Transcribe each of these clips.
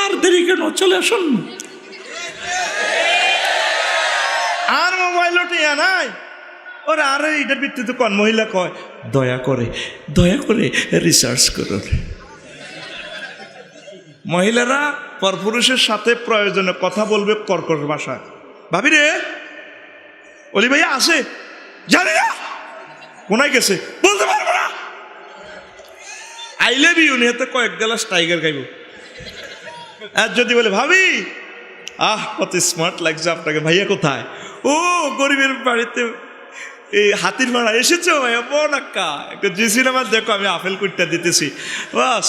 আর দেরি কেন, চলে আসুন। আর মোবাইল টিয়া নাই ওরা, আরে এটার ভিত্তিতে কোন মহিলা কয় দয়া করে রিসার্চ করুন। মহিলারা পরপুরুষের সাথে প্রয়োজনে কথা বলবে কর্কশ ভাষায়। ভাবি রে, অলি ভাইয়া আসে, জানি না কোনায় গেছে, বলতে পারবো না। আইলে বি উনি হাতে কয়েক গ্লাস টাইগার খাইব। আর যদি বলে ভাবি কত স্মার্ট লাগছে আপনাকে, ভাইয়া কোথায়? ও গরিবের বাড়িতে এই হাতির ভাড়া এসেছো ভাইয়া, বোনাক্কা একটু জি সিনেমা দেখো, আমি আপেল কুটটা দিতেছি। বাস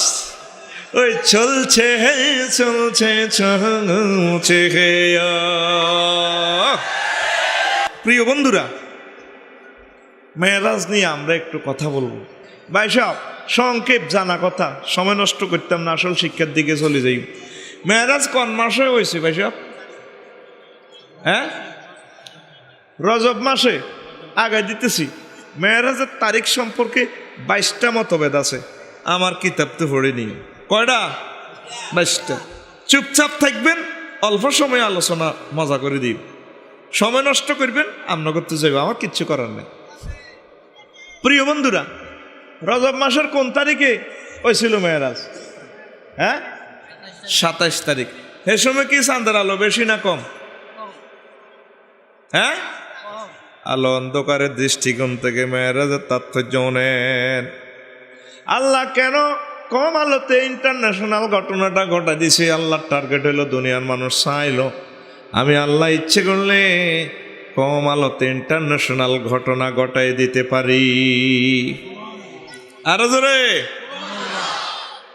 ওই চলছে প্রিয় বন্ধুরা, মেয়েরাজ নিয়ে আমরা একটু কথা বলবো। ভাই সাহেব, সংক্ষেপ জানা কথা, সময় নষ্ট করতাম না, আসল শিক্ষার দিকে চলে যাই। মেয়েরাজ কোন মাসে হয়েছে ভাই সাহেব? হ্যাঁ, রজব মাসে। আগে দিতেছি, মেয়েরাজের তারিখ সম্পর্কে 22টা মতভেদ আছে। আমার কিতাব তো পড়িনি। কয়টা? 22টা। চুপচাপ থাকবেন, অল্প সময় আলোচনা মজা করে দিই। সময় নষ্ট করবেন, আমরা করতে যাইব, আমার কিচ্ছু করার নেই। প্রিয় বন্ধুরা, রজব মাসের কোন তারিখে হয়েছিল মেয়েরাজ? হ্যাঁ, 27 তারিখ। সে সময় কি চাঁদের আলো বেশি না কম? হ্যাঁ, আলো অন্ধকারের দৃষ্টিকোণ থেকে মেয়েরাজের তাৎপর্য নেন। আল্লাহ কেন কম আলোতে ইন্টারন্যাশনাল ঘটনাটা ঘটা দিছে? আল্লাহর টার্গেট হইল দুনিয়ার মানুষ চাইল, আমি আল্লাহ ইচ্ছে করলে কম আলোতে ইন্টারন্যাশনাল ঘটনা ঘটাই দিতে পারি। আরো জোরে।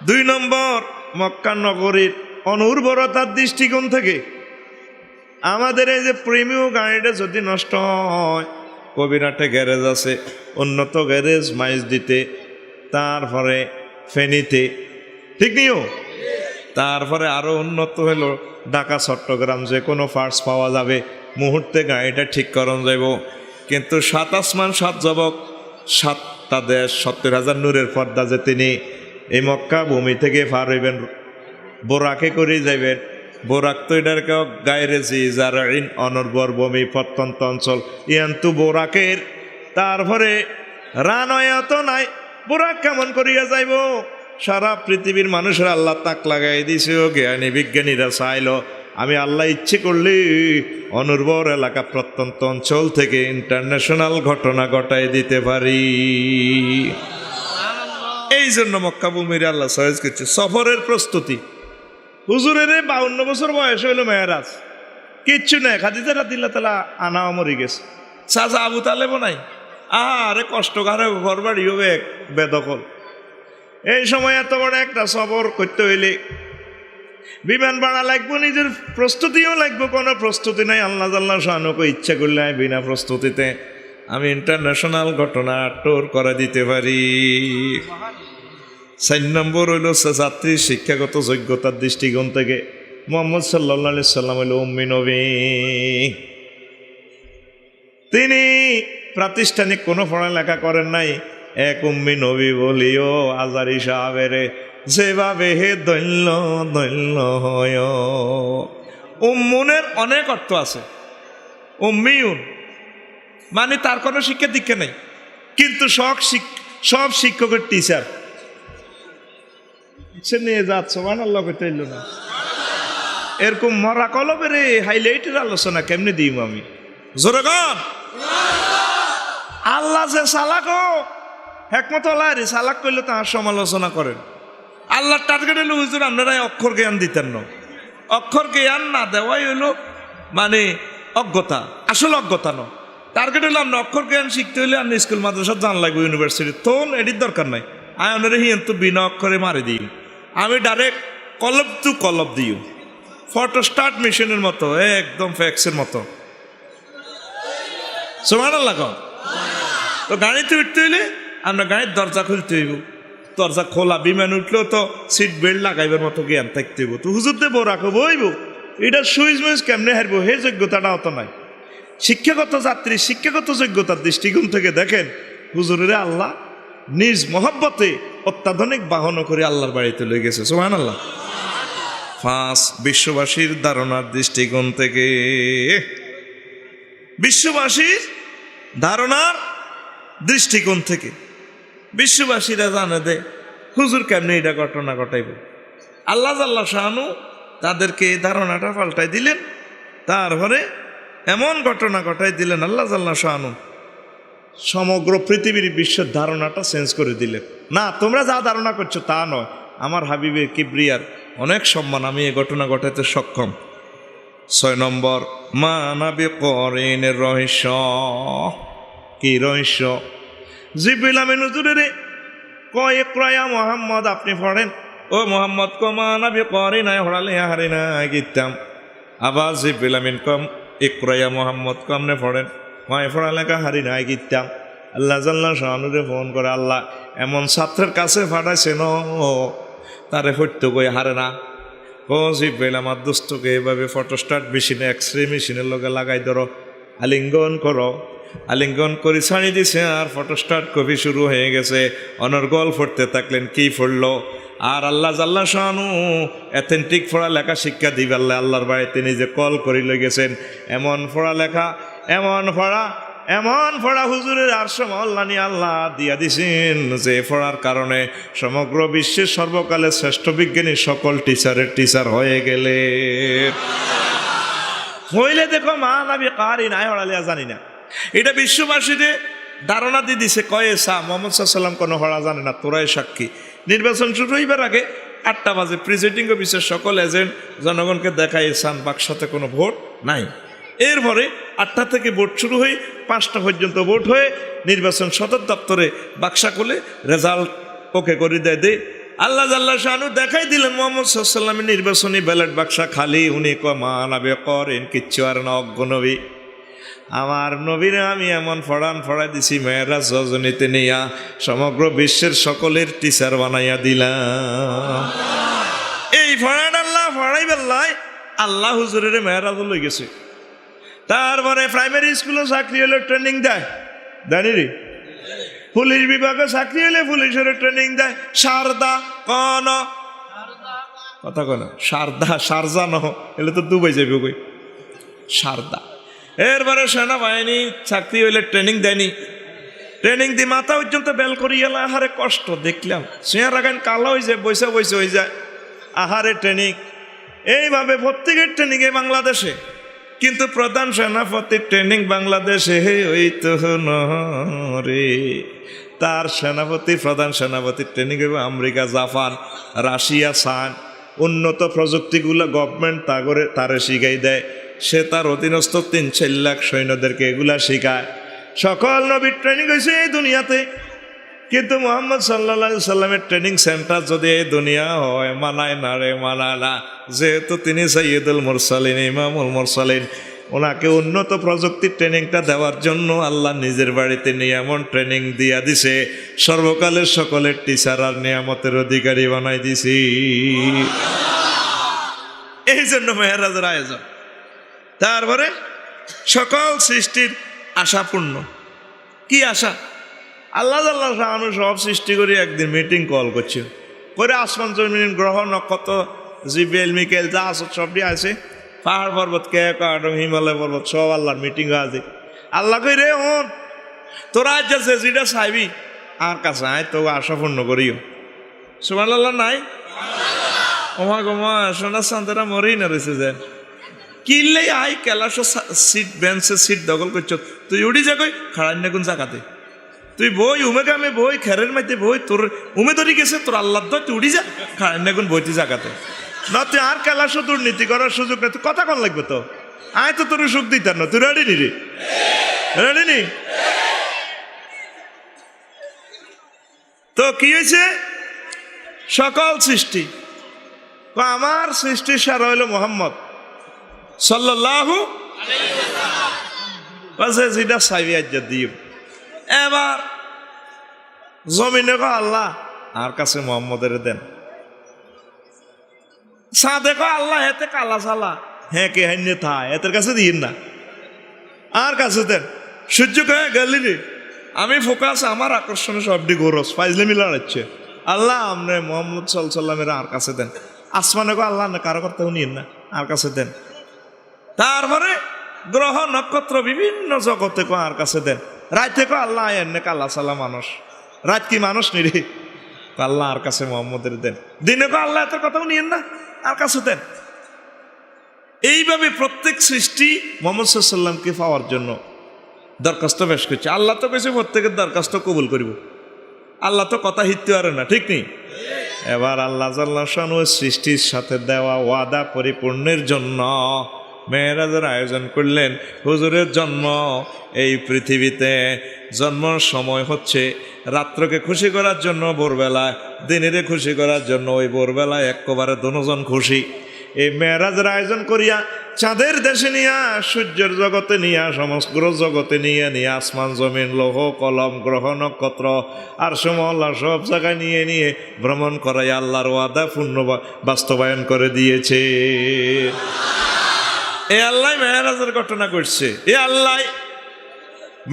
2 নম্বর, মক্কা নগরীর অনুর্বরতার দৃষ্টিকোণ থেকে আমাদের এই যে প্রেমীয় গাড়িটা যদি নষ্ট হয়, কবিরাটে গ্যারেজ আছে, উন্নত গ্যারেজ মাইজ দিতে, তারপরে ফেনীতে, ঠিক নিও। তারপরে আরো উন্নত হলো ঢাকা চট্টগ্রাম, যে কোনো পার্টস পাওয়া যাবে, মুহূর্তে গাড়িটা ঠিক করন যাইব। কিন্তু 7 আসমান 7 জবক 7টা দেশ 70,000 নূরের পর্দা, যে তিনি এই মক্কা ভূমি থেকে পার হইবেন, বোরাকে করে যাইবেন। বোরাক তো এটার কেউ গায়ে যার অনর্বর ভূমি, প্রত্যন্ত অঞ্চল, ইয়ান্তু বোরাকের। তারপরে রানয় তো নাই, বোরাক কেমন করিয়া যাইব? সারা পৃথিবীর মানুষের আল্লাহ তাক লাগাই দিছে। জ্ঞানী বিজ্ঞানীরা চাইল, আমি আল্লাহ ইচ্ছে করলে অনুর্বর এলাকা, প্রত্যন্ত অঞ্চল থেকে ইন্টারন্যাশনাল ঘটনা ঘটাই দিতে পারি। এই জন্য মক্কা ভূমির আল্লাহ সহজ করছে। সফরের প্রস্তুতি। হুজুরের 52 বছর বয়স হইল মেয়েরাজ, কিচ্ছু নেই, খাদিজা রাদিয়াল্লাহু তাআলা আনা মরে গেছে, চাচা আবু তালেবও নাই। আরে কষ্ট কারে, ঘর বাড়ি হবে বেদখল। এই সময় এত বড় একটা সফর করতে হইলে বিমান ভাড়া লাগবো, নিজের প্রস্তুতিও লাগবো। কোনো প্রস্তুতি নাই। আল্লাহ জাল্লা শানুকে ইচ্ছা করলে বিনা প্রস্তুতিতে আমি ইন্টারন্যাশনাল ঘটনা টোর করে দিতে পারি। 4 নম্বর হইল ছাত্রীর শিক্ষাগত যোগ্যতার দৃষ্টিকোণ থেকে মুহাম্মদ সাল্লাল্লাহু আলাইহি সাল্লাম হইল উম্মি নবী। তিনি প্রাতিষ্ঠানিক কোনো পড়ালেখা করেন নাই। এক উম্মি নবী বলিও আজারি সাহাবের যেভাবে হে দৈন্য দৈন্য হয়। উম্মুনের অনেক অর্থ আছে। উম্মিউন মানে তার কোনো শিক্ষা দীক্ষা নেই, কিন্তু সব শিক্ষকের টিচার। সে নিয়ে যাচ্ছে সুবহানাল্লাহ, কইতে হইল না। এরকম মরা কলবের হাইলাইটের আলোচনা কেমনে দিই আমি? জোরে গান। আল্লাহ যে সালাক, হেকমত আল্লাহ রে সালাক করলে তার সমালোচনা করেন। আল্লাহর টার্গেট হইল হুজুর আপনারা অক্ষর জ্ঞান দিতেন না। অক্ষর জ্ঞান না দেওয়াই হইল মানে অজ্ঞতা, আসলে অজ্ঞতা ন। টার্গেট হইল আপনি অক্ষর জ্ঞান শিখতে হইলে আপনি স্কুল মাদ্রাসা জান লাগবে, ইউনিভার্সিটি। তোন এটির দরকার নাই। আমি আপনারা হিন্তু বিনা অক্ষরে মারি দিই। আমি ডাইরেক্ট কলব টু কলব দিই, ফটো স্টার্ট মেশিনের মতো, একদম ফ্যাক্সের মতো। সুবহানাল্লাহ। তো গাড়িতে উঠতে হইলে আমরা গাড়ির দরজা খুলতে হইব। দরজা খোলা, বিমান উঠলেও তো সিট বেল্ট লাগাইবার মতো জ্ঞান থাকতে হইব। তো হুজুর দেবো রাখবো হইব, এটা সুইচ মুইচ কেমনে হারবো, হে যোগ্যতাটা অত নাই। শিক্ষাগত যাত্রী শিক্ষাগত যোগ্যতার দৃষ্টিকোণ থেকে দেখেন, হুজুরের আল্লাহ নিজ মহব্বতে অত্যাধুনিক বাহন করে আল্লাহর বাড়িতে লয়ে গেছে। সুবহানাল্লাহ। 5 বিশ্ববাসীর ধারণার দৃষ্টিকোণ থেকে, বিশ্ববাসীর ধারণার দৃষ্টিকোণ থেকে বিশ্ববাসীরা জানে দে হুজুর কেমনি এটা ঘটনা ঘটাইব। আল্লাহ জাল্লা শানু তাদেরকে এই ধারণাটা পাল্টাই দিলেন, তারপরে এমন ঘটনা ঘটাই দিলেন আল্লাহ জাল্লা শানু, সমগ্র পৃথিবীর বিশ্বের ধারণাটা চেঞ্জ করে দিলেন। না, তোমরা যা ধারণা করছো তা নয়, আমার হাবিবের কিবরিয়ার অনেক সম্মান, আমি এই ঘটনা ঘটাইতে সক্ষম। 6 নম্বর, মা নাবি করিনের রহস্য। কি রহস্য? জিবরিল আমিন হুজুরের কয় ইকরা মুহাম্মদ, আপনি পড়েন। ও মুহাম্মদ কমা নাবি করিনায় হড়ালে হারে না গিতাম। আবার জিবরিল আমিন কম ইকরা মুহাম্মদ কমনে পড়েন, কয় পড়ালেখা হারি নাই গিতাম। আল্লাহ জাল্লা শানুরে ফোন করে, আল্লাহ এমন ছাত্রের কাছে পাঠাইছেন তারে হইতে কই হারে না। ও জিবরিল আমার দোস্তকে এভাবে ফটোস্টাট মেশিনে এক্সরে মেশিনের লগে লাগাই ধরো, আলিঙ্গন করো। আলিঙ্গন করে ছাড়ি দিছে, আর ফটোস্টাট কপি শুরু হয়ে গেছে। অনর্গল পড়তে থাকলেন, কি পড়লো? আর আল্লাহ জাল্লা শানু অ্যাথেন্টিক পড়ালেখা শিক্ষা দিবে আল্লাহ আল্লাহর বাড়িতে নিজে কল করে লই গেছেন। এমন পড়ালেখা, এমন পড়া হুজুরের আরশে মাওলা নিয়ে আল্লাহ দিয়া দিছেন, যে পড়ার কারণে সমগ্র বিশ্বের সর্বকালের শ্রেষ্ঠ বিজ্ঞানী সকল টিচারের টিচার হয়ে গেলে। হইলে দেখো মা নাবি কারি নাই হড়ালিয়া জানি না, এটা বিশ্ববাসীতে ধারণা দিয়ে দিছে। কয়ে সা মোহাম্মদ সাল্লাম কোনো হড়া জানে না, তোরাই সাক্ষী। নির্বাচন শুরু হইবার আগে 8টা বাজে প্রিজাইডিং অফিসের সকল এজেন্ট জনগণকে দেখায় সান বাক্সাতে কোনো ভোট নাই। এরপরে 8টা থেকে ভোট শুরু হয়ে 5টা পর্যন্ত ভোট হয়ে নির্বাচন সদর দপ্তরে বাক্সা খুলে রেজাল্ট ওকে করে দেয়। আল্লাহ জাল্লা শানু দেখাই দিলেন মোহাম্মদ সাল্লামের নির্বাচনী ব্যালট বাক্সা খালি। উনি মা নাবে করেন কিচ্ছু আর না, অজ্ঞ নবী। আমার নবীরে আমি এমন ফড়াই দিছি, মেয়েরাজ রজনীতে নিয়া সমগ্র বিশ্বের সকলের টিচার বানাইয়া দিলাম। এই ফড়ান আল্লাহ ফড়াই বেল্লায় আল্লাহ হুজুরের মেয়েরাজ লই গেছে। তারপরে প্রাইমারি স্কুলে চাকরি হলে ট্রেনিং দেয়, জানি রে। পুলিশ বিভাগে চাকরি হলে পুলিশের ট্রেনিং দেয়। সারদা কন কথা কন, সারজা নহ, এলে তো দুবাই যাবে কই সারদা। এরপরে সেনাবাহিনী চাকরি হইলে ট্রেনিং দেয়নি, ট্রেনিং দিয়ে মাথা পর্যন্ত বেল করি এলা। আহারে কষ্ট দেখলাম, চেয়ার আগান কালো হয়ে যায়, বৈশা হয়ে যায়। আহারে ট্রেনিং, এইভাবে প্রত্যেকের ট্রেনিংয়ে বাংলাদেশে, কিন্তু প্রধান সেনাপতির ট্রেনিং বাংলাদেশে হইতো রে। তার সেনাপতি, প্রধান সেনাপতির ট্রেনিং হবে আমেরিকা, জাপান, রাশিয়া, চান। উন্নত প্রযুক্তিগুলো গভর্নমেন্ট তারে শিখাই দেয়। সে তার অধীনস্থ 3-4 লাখ সৈন্যদেরকে এগুলা শিখায়। সকল নবীর ট্রেনিং হয়েছে এই দুনিয়াতে, কিন্তু মোহাম্মদ সাল্লাল্লাহু সাল্লামের ট্রেনিং সেন্টার যদি এই দুনিয়া হয়, মানায় না রে, মানায় না। যেহেতু তিনি সাইয়্যিদুল মুরসালিন, ইমামুল মুরসালিন, ওনাকে উন্নত প্রযুক্তির ট্রেনিংটা দেওয়ার জন্য আল্লাহ নিজের বাড়িতে নিয়ে এমন ট্রেনিং দিয়া দিছে, সর্বকালের সকলের টিচার আর নিয়ামতের অধিকারী বানাই দিছি। এই জন্য মেহরাজের আয়োজন। তারপরে সকল সৃষ্টির আশা পূর্ণ। কি আশা? আল্লাহ শানু সব সৃষ্টি করে একদিন মিটিং কল করছে, করে আসমান জমিন গ্রহ নক্ষত্র জিবেল মিকেল যা আছে সবটি আছে, পাহাড় পর্বত কে কাটং হিমালয় পর্বত সব আল্লাহর মিটিং আছে। আল্লাহ কই রে হন, তোরা আজ যাচ্ছে যেটা চাইবি আর কাছে আয়, তো আশা পূর্ণ করিও। সুবহানাল্লাহ নাই? ওমা গোমা সোনা সান্তারা মরেই না রয়েছে যে কিনলেই আই কেলাস সিট বেঞ্চে সিট দখল করছ। তুই উড়ি যা কই খাড়াই না কোন জায়গাতে, তুই বই উমে কামে বই খেরের মাইতে বই, তোর উমে ধরি গেছে তোর আল্লাহ দয়, তুই উড়ি যা খাড়াই না কোন বইতে জায়গাতে। না তুই আর কেলাস দুর্নীতি করার সুযোগ নেই, তুই কথা কন লাগবে তো। আয় তো তোর সুখ দিতার না, তুই রেডি নি রে, রেডি নি? তো কি হয়েছে? সকল সৃষ্টি, আমার সৃষ্টির সারা হইল মোহাম্মদ সাল্লাল্লাহু যেটা চাইবি আজ দিও। এবার জমিনে কো আল্লাহ আর কাছে মোহাম্মদের দেন, সাদে কো আল্লাহ হেতে কালা সালা হ্যাঁ কে হাইনে থা এদের কাছে দিন না, আর কাছে দেন। সূর্য কে গেলি রে, আমি ফোকাস আমার আকর্ষণে সবটি গোরস ফাইজলে মিলা রাখছে। আল্লাহ আমনে মোহাম্মদ সাল্লামের আর কাছে দেন। আসমানে গো আল্লাহ না কারো করতেও নিয়েন না, আর কাছে দেন। তারপরে গ্রহ নক্ষত্র বিভিন্ন জগতে কো আর কাছে দেন। রাইতে কো আল্লাহ এনে কাল্লা সাল্লাহ মানুষ, রাত কি মানুষ নিরে আল্লাহ আর কাছে মোহাম্মদের দেন। দিনে কো আল্লাহ এত কথাও নিয়েন না, আর কাছে দেন। এইভাবে প্রত্যেক সৃষ্টি মোহাম্মদ সাল্লামকে পাওয়ার জন্য দরখাস্ত পেশ করছে। আল্লাহ তো কেছে প্রত্যেকের দরখাস্ত কবুল করিব, আল্লাহ তো কথা হিতে পারে না, ঠিক নেই? এবার আল্লাহ জাল্লাহ শানু সৃষ্টির সাথে দেওয়া ওয়াদা পরিপূর্ণের জন্য মেরাজের আয়োজন করলেন। হুজুরের জন্ম এই পৃথিবীতে, জন্মের সময় হচ্ছে রাত্রকে খুশি করার জন্য ভোরবেলায়, দিনেরে খুশি করার জন্য ওই ভোরবেলায় একেবারে দুজন খুশি। এই মেরাজের আয়োজন করিয়া চাঁদের দেশে নিয়া, সূর্যের জগতে নিয়া, সমগ্র জগতে নিয়ে আসমান জমিন লৌহ কলম গ্রহ নক্ষত্র আর সমল্লা সব জায়গায় নিয়ে ভ্রমণ করাই আল্লাহর ওয়াদা পূর্ণ বাস্তবায়ন করে দিয়েছে। এ আল্লাহ মেরাজের ঘটনা করছে, এ আল্লাহ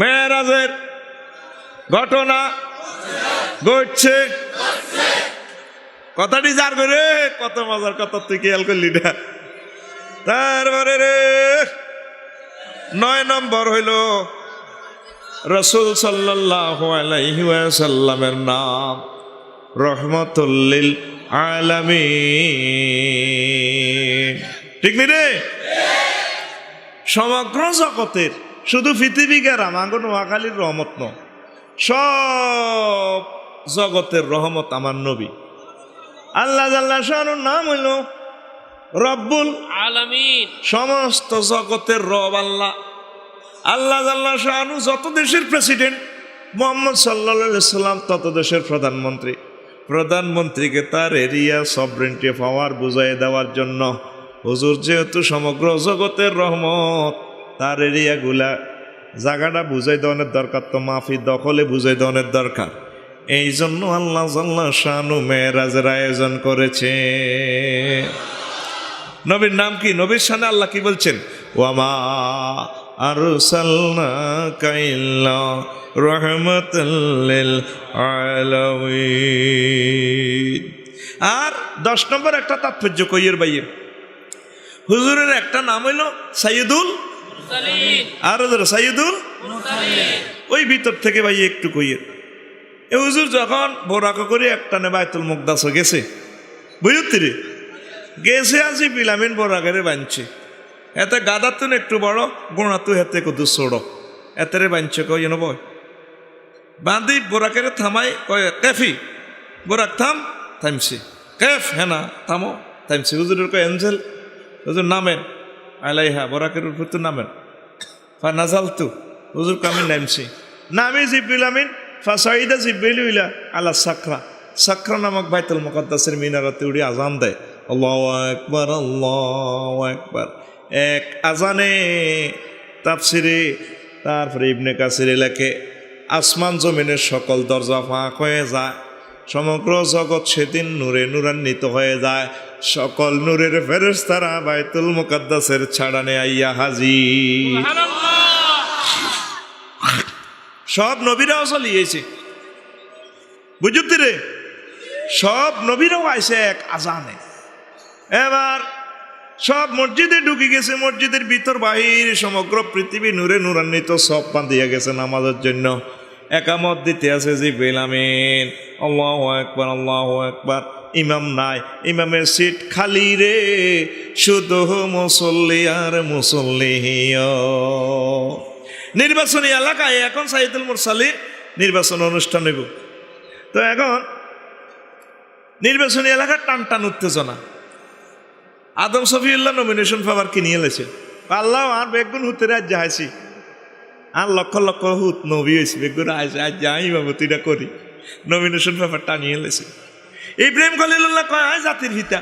মেরাজের ঘটনা ঘটছে। কথাটি যার করে কত মজার কথা, তুই খেয়াল করলি না? তারপরে রে 9 নম্বর হইল রাসূল সাল্লাল্লাহু আলাইহি ওয়াসাল্লামের নাম রহমাতুল লিল আলামিন, ঠিক নি রে? সমগ্র জগতের, শুধু পৃথিবীকে রামাঙ্গ নোয়াখালীর রহমত ন, সব জগতের রহমত আমার নবী। আল্লাহ জাল্লাহ শানুর নাম হইল রব্বুল আলামিন, সমস্ত জগতের রব আল্লাহ। আল্লাহ জাল্লাহ শানু যত দেশের প্রেসিডেন্ট, মুহাম্মদ সাল্লাল্লাহু আলাইহি সাল্লাম তত দেশের প্রধানমন্ত্রী। প্রধানমন্ত্রীকে তার এরিয়া সভরেন্টি পাওয়ার বুঝাই দেওয়ার জন্য হুজুর যেহেতু সমগ্র জগতের রহমত, তার এরিয়াগুলা জায়গাটা বুঝাই দেওয়ার দরকার, তো মাফি দখলে বুঝাই দেওয়ার দরকার। এই জন্য আল্লাহ জাল্লাহ শানু মেরাজের আয়োজন করেছে। নবীর নাম কি? নবীর শানে আল্লাহ কি বলছেন? ওয়ামা আরসালনাকা ইল্লা রাহমাতাল লিল আলামিন। আর 10 নম্বর একটা তাৎপর্য কইয়ের বাইয়ের, হুজুরের একটা নাম হইল সাইয়্যিদুল মুরসালিন, আর সাইয়্যিদুল মুরসালিন। ওই ভিতর থেকে ভাই একটু কইয়ের, এ হুজুর যখন বোরাকা করে একটা নে বাইতুল মুকদ্দাস গেছে, বুঝতে রে গেছে, আজি বিলামিন বোরাকারে বানছে, এতে গাদার তো একটু বড়, গোড়া তো হেতে কত ছোড়, এতেরে বানছে কই যেন বয় বাঁধি বোরাকারে থামাই, কয় কেফি বোরাক থাম, থামছে, কেফ হ্যাঁ না থামো, থামছে। হুজুরের কয় এনজেল, হুজুর নামেন, আলাইহা বোরাকের উপর তো নামেন, ফা নাজাল তু, হুজুর কামিন নামছি, নামে জিব্রিল আমিন ফাসাইদা জিব্রিল ইলা আলা সাকরা, সাকরা নামক বাইতুল মুকদ্দাসের মিনারাতে উড়ে আজান দেয়, আল্লাহু আকবার আল্লাহু আকবার। এক আজানে তাফসিরে, তারপরে ইবনে কাসির লেখে আসমান জমিনের সকল দরজা ফাঁক হয়ে যায়, সমগ্র জগৎ সেদিন নূরে নূরান্বিত হয়ে যায়, সকল নূরের ফেরেশতারা বাইতুল মুকদ্দাসের ছাড়ানে আইয়া হাজির। সব নবীরাও চলিয়েছে, বুঝতে রে? সব নবীরাও আইছে এক আজানে। এবার সব মসজিদে ঢুকে গেছে, মসজিদের ভিতর বাহির সমগ্র পৃথিবী নূরে নূরান্বিত, সব বাঁধিয়া গেছে নামাজের জন্য। একামত দিতে আছে জিব্রিল আমিন, আল্লাহু আকবার আল্লাহু আকবার। ইমাম নাই, ইমামের সিট খালি রে, শুধু মুসল্লি আর মুসল্লি। নির্বাচনী এলাকায় এখন সাইয়্যিদুল মুরসালিন নির্বাচন অনুষ্ঠান হইব। তো এখন নির্বাচনী এলাকার টান টান উত্তেজনা, আদম শফিউল্লাহ নমিনেশন পাবার কি নিয়ে এলেছে, আল্লাহ আর বেগুন হুতে রাজ যাইছি, আর লক্ষ লক্ষ হুত নবী হয়েছে, বেগুন আজ যাই বাবতিটা করি, নমিনেশন পেপার টানিয়ে এলেছে। ইব্রাহিম খলিলুল্লাহ কয় আয় জাতির হিতা,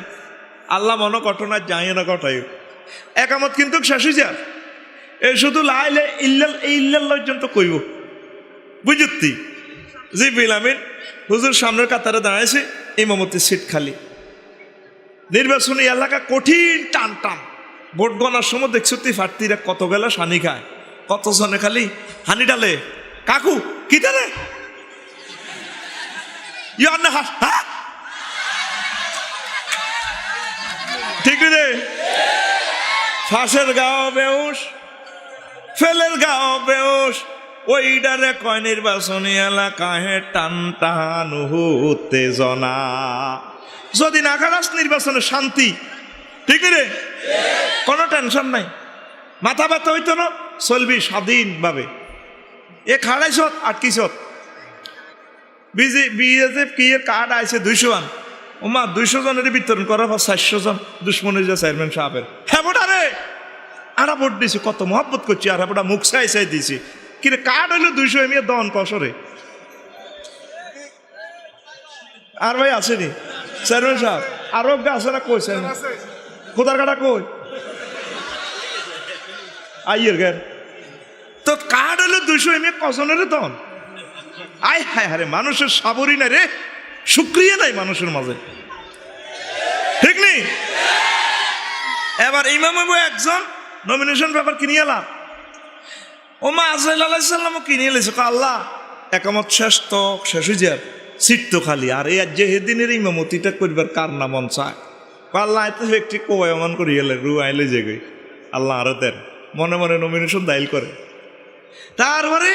আল্লাহ মনে ঘটনা যাই না ঘটাই, একামত কিন্তু শেষ হয়ে যা, এ শুধু লাইলে ইল্লাল ইল্লাল্লাহ পর্যন্ত কইব, বুঝতি? জিব্রিল আমিন হুজুর সামনের কাতারে দাঁড়াইছে, ইমামতির সিট খালি। নির্বাচনী এলাকা কঠিন টান টান, ভোট গণার সময় দেখছো তুই প্রার্থীরা কত বেলা সানি খায়, কতজনে খালি হানি ডালে, কাকু কি ডালে ঠিক রে? ফাঁসের গাও বেউস, ফেলের গাও বেউস, ওইডারে কয় নির্বাচনী এলাকায় টান টান উত্তেজনা। যদি না খারাস নির্বাচনে শান্তি, ঠিক রে? কোনো টেনশন নাই, মাথা ব্যথা হইতো না, চলবি স্বাধীনভাবে। এ খাড়াইছ আটকিছত বিএসএফ কি এর কার্ড আইছে 200 আন, ওমা 200 জনের বিতরণ করার পর 400 জন দুশ্মনের যে চেয়ারম্যান সাহেবের হ্যাঁ বোটা রে আড়া ভোট দিছি, কত মহব্বত করছি, আর বোটা মুখ চাই চাই দিছি, কিন্তু কার্ড হইলো 200 এমনি দন কসরে। আর ভাই আসেনি চেয়ারম্যান সাহেব, আরো আছে না? কই চেয়ারম্যান কোথার কাটা কই আইয়ের গের তো কার্ড হইলো 200 এমনি কজনের দন। আয় হায় হারে, মানুষের সাবরি না রে, শুক্রিয়া নাই মানুষের মাঝে, ঠিক নেই? এবার ইমাম আবু একজন নমিনেশন পেপার কিনিয়ে এলাম, ওমা আজরাইল আলাইহিস সালামও কিনিয়ে এলেছে, আল্লাহ একামত শেষ তো শেষ হয়ে যায়, সিট তো খালি, আর এই যে সেদিনের ইমামতিটা করবার কার না মন চায়, আল্লাহ এত একটি কোয়ামান করি এলে রু আইলে যে গই আল্লাহ আরো দেন, মনে মনে নমিনেশন দাইল করে। তারপরে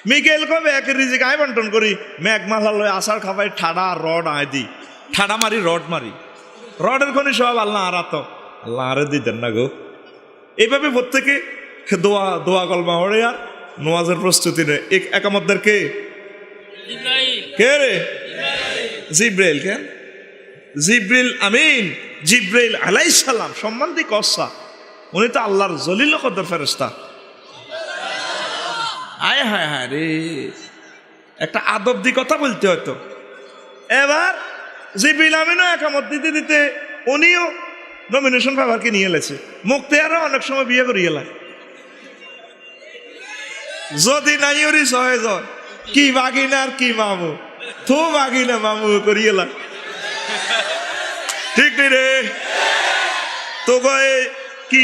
মিকেল কবে এক রিজিক আয় বন্টন করি, মেঘ মালালয় আসার খাবাই ঠাডা রড আয় দি, ঠাডা মারি রড মারি, রডের খনি সব আল্লাহ আরাত, আল্লাহ আরে দিতেন না গো। এইভাবে প্রত্যেকে দোয়া দোয়া কলমা হরে আর নোয়াজের প্রস্তুতি নেয়। একামতদের কে কে রে? জিব্রাইল। কেন জিব্রিল আমিন, জিব্রাইল আলাইহিস সালাম, সম্মান দি কসা, উনি তো আল্লাহর জলিল কদর ফেরেশতা। আয় হায় হায় রে, একটা আদব দি কথা বলতে হয়তো। এবার জিব্রিল আমিনও একামত দিতে দিতে উনিও নমিনেশন পেপারকে নিয়ে এলেছে, মুক্তিয়ারও অনেক সময় বিয়ে করিয়ে এলাম, যদি নাই ওরি সহে যায় কি বাগিনা আর কি মামু, তো বাগিনা মামু করিয়ে এলাম, ঠিক নেই রে? তো গয়ে কি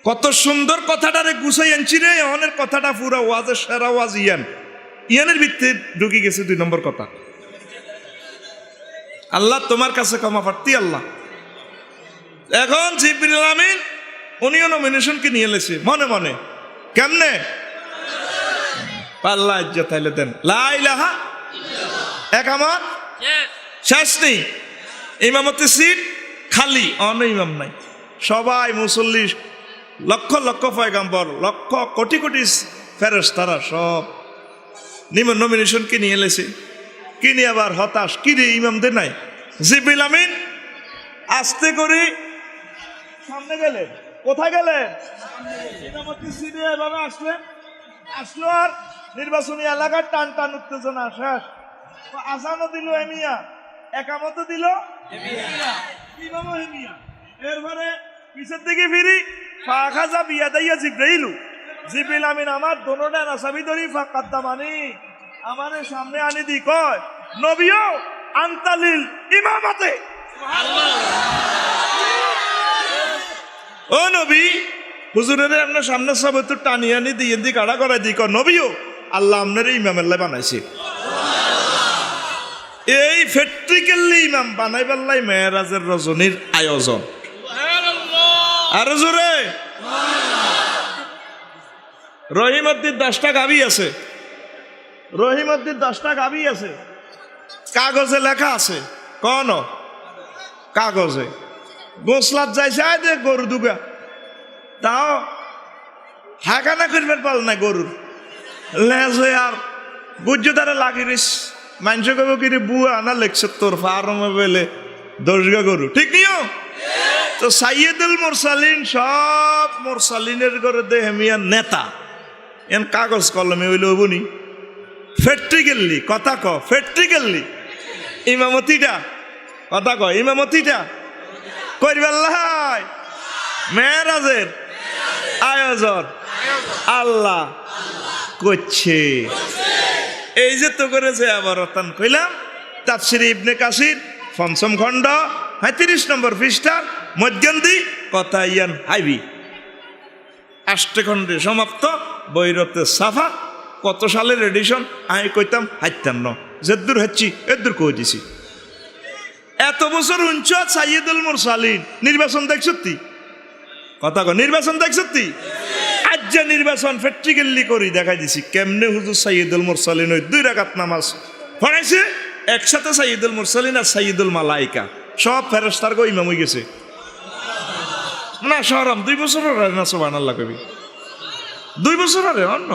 কত সুন্দর কথাটারে গুছাই আনছি রে, অনের কথাটা পুরা ওয়াজের সেরা ওয়াজ ইয়ানের ভিত্তি ঢুকি গেছে 2 নম্বর কথা। আল্লাহ তোমার কাছে ক্ষমা প্রার্থী আল্লাহ। এখন জিবরিল আমিন উনিও নমিনেশনকে নিয়ে এলেছে মনে মনে, কেমনে? আল্লাহ ইজ্জত তাইলে দেন, লা ইলাহা একামত শেষ নেই, ইমামতি সিট খালি, অন ইমাম নাই, সবাই মুসল্লি, লক্ষ লক্ষ পয়গাম্বর, লক্ষ কোটি কোটি ফেরেশতারা সব নমিনেশনকে নিয়ে এলেছে। কিনে আবার হতাশ, কি রে ইমামদের নাই। জিবরিল আমিন আস্তে করে সামনে গেলে, কোথায় গেলে? ইমামতি সিটে এভাবে আসলো আর নির্বাচনী এলাকার টান টান উত্তেজনা শেষ, আসানও দিল এমিয়া, একামতও দিল ইমামও হেমিয়া। এরপরে পিছের দিকে ফিরি, ফাখাজা বিয়াদাইয়া জিব্রাইলু, জিবরিল আমিন আমার দোনোটা নাসাবি ধরি ফাকাদ্দামানি, আমারে সামনে আনি দি কয় নবীও আনতালিল ইমামাতে, ও নবী হুজুরের আপনার সামনে সব তো টানি আনি দিয়ে দি কাড়া করাই দি কয় নবীও আল্লাহ আপনার ইমামেল্লাই বানাইছে। এই ফেট্রিক্যালি ইমাম বানাইবাল্লাই মেরাজের রজনীর আয়োজন। আর জোরে রহিমদ্দির 10টা গাবি আছে, রহিমদ্দির 10টা গাবি আছে, কাগজে লেখা আছে, কোন কাগজে গোসলাত যাইছে আয় দে গরু দুগা, তাও হাঁকানা করবেন পাল না গরুর লেজ হয়ে আর গুজ্জু তারা লাগিরিস, মানুষ কব কিরে বুয়া আনা লেখছে তোর ফার্মে বেলে 10 গা গরু, ঠিক নিও তো সাইয়েদুল মুরসালিন, সব মুরসালিনের ঘরে দেহে মিয়া নেতা, এন কাগজ কলমে হইল বুনি ফেট্রিক্যালি, কথা ক ফেট্রিক্যালি ইমামতিটা, কথা ক ইমামতিটা করিবাল্লাই মেরাজের আয়োজন আল্লাহ করছে। এই যে তো করেছে আবার অতান কইলাম তাফসীর ইবনে কাসির 5ম খণ্ড 35 নম্বর পৃষ্ঠা মধ্যন্দি কথা ইয়ান হাইবি 8 খণ্ডে সমাপ্ত, বৈরতে সাফা। কত সালের এডিশন আমি কইতাম 57, যেদূর হচ্ছি এদূর কই দিছি। এত বছর উঞ্চ সাইয়্যিদুল মুরসালিন নির্বাচন দেখছতি কথা কো নির্বাচন দেখছতি আজ যে নির্বাচন প্র্যাকটিক্যালি করি দেখাই দিছি কেমনে হুজুর সাইয়্যিদুল মুরসালিন ওই 2 রাকাত নামাজ পড়াইছে একসাথে সাইয়্যিদুল মুরসালিন আর সাইয়্যিদুল মালাইকা সব ফেরেশতার গো ইমাম হয়ে গেছে না শরম 2 বছর আরে না সুবহানাল্লাহ কবি 2 বছর আরে অন্য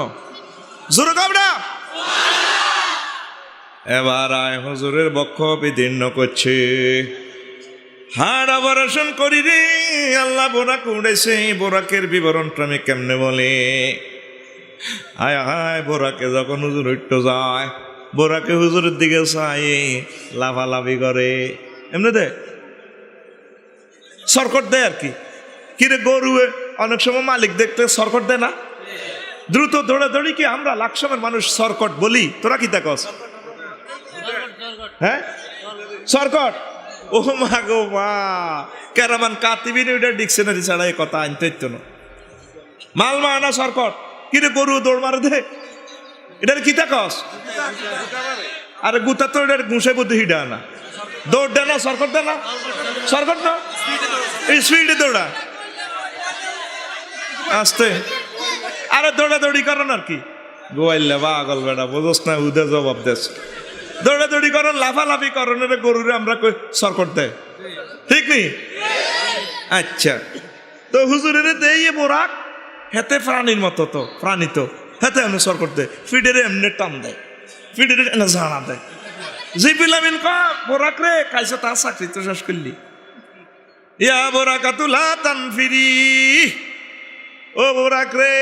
জোরে কাবড়া এবার আয় হুজুরের বক্ষ বিদীর্ণ করছে হাড় অপারেশন করি রে আল্লাহ বোরাক উড়েছে বোরাকের বিবরণটা আমি কেমনে বলে আয় হায় বোরাকে যখন হুজুর উঠতে যায় বোরাকে হুজুরের দিকে চাই লাফালাফি করে এমনি দে সরকট দেয় আর কি কিরে গরুয়ে অনেক সময় মালিক দেখতে সরকট দেয় না দ্রুত দৌড়াদৌড়ি কি আমরা লাখ সময়ের মানুষ সরকট বলি তোরা কি দেখস হ্যাঁ সরকট ও মা গো মা কেরামান কাতিবিন ওইটা ডিকশনারি ছাড়া এই কথা আনতে হইতো না মাল মানা সরকট কিরে গরু দৌড় মারে দে এটার কি দেখস আরে গুতা তো এটার ঘুষে বুদ্ধি হিডা না দৌড় দে না সরকট দে না সরকট না এই স্পিডে দৌড়া আস্তে আরে দৌড়াদৌড়ি করেন আর কি গোয়াইল্লা বা আগল বেড়া বোঝস না উদে জবাব দেশ দৌড়াদৌড়ি করেন লাফালাফি করেন গরুরে আমরা সরকট দেয় ঠিক নি আচ্ছা তো হুজুরের দেই বোরাক হেতে প্রাণীর মতো তো প্রাণী তো হেতে এমনি সরকট দেয় ফিডের এমনি টান দেয় ফিডের এনে ঝাড়া দেয় জিবিলামিন বোরাক রে খাইছে তা চাকরি তো শেষ করলি ইয়া বোরাকাতুলা তানফিরি ও বোরাক রে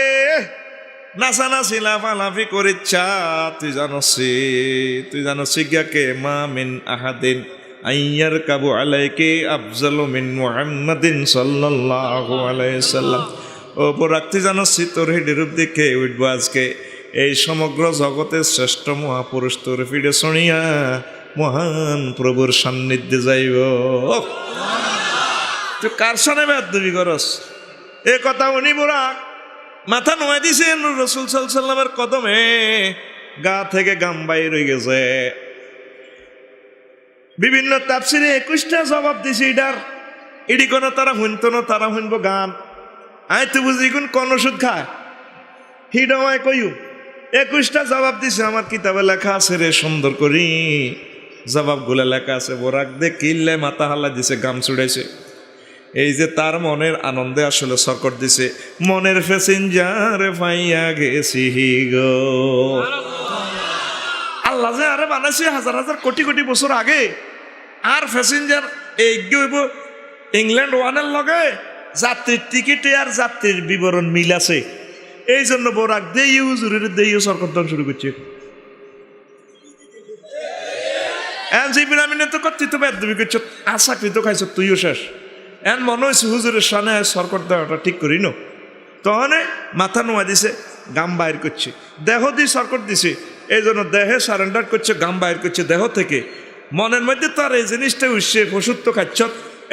নাচানাচি লাফালাফি করিচ্ছা তুই জানো গিয়াকে মা মিন আহাদিন আইয়ার কাবু আলাইকে আফজালু মিন মুহাম্মাদিন সাল্লাল্লাহু আলাইহি সাল্লাম ও বোরাক তুই জানোসি তোর হিডিরূপ দেখে উঠবো আজকে এই সমগ্র জগতের শ্রেষ্ঠ মহাপুরুষ তোর ফিডে শুনিয়া মহান প্রভুর সান্নিধ্যে যাইব তুই কার সানে বেয়াদবি করস এ কথা উনি বোরাক মাথা নোয়া দিছেন রাসূল সাল্লাল্লাহু আলাইহি সাল্লামের কদমে গা থেকে গাম বাইর হয়ে গেছে বিভিন্ন তাফসিরে 21টা জবাব দিছে এডি কোন তারা শুনতো না তারা শুনবো গান আই তো বুঝি কোন ওষুধ খায় হিডমায় কইউ 21টা জবাব দিছে আমার কিতাবে লেখা আছে রে সুন্দর করি জবাবগুলো লেখা আছে বোরাক দে কিল্লে মাথা হাল্লা দিছে গাম ছুড়াইছে এই যে তার মনের আনন্দে আসলে সরকট দিছে মনের প্যাসেঞ্জার পাইয়া গেছি গো আল্লাহ যে আরে বানাইছে হাজার হাজার কোটি কোটি বছর আগে আর প্যাসেঞ্জার এই গইব ইংল্যান্ড ওয়ানের লগে যাত্রীর টিকিটে আর যাত্রীর বিবরণ মিল আছে এই জন্য বোরাক দেই হুজুরের দেই সরকট দান শুরু করছে এন যে বিরামিনে তো কর্তৃত্ব বেদবি করছ আশাকৃত খাইছ তুইও শেষ এন মনে হয়েছে হুজুরের সামনে সরকট দেওয়াটা ঠিক করি নো তখন মাথা নোয়া দিছে গাম বাইর করছে দেহ দিয়ে সরকট দিছে এই জন্য দেহে সারেন্ডার করছে গাম বাইর করছে দেহ থেকে মনের মধ্যে তার এই জিনিসটা উঠছে পশুত্ব খাচ্ছ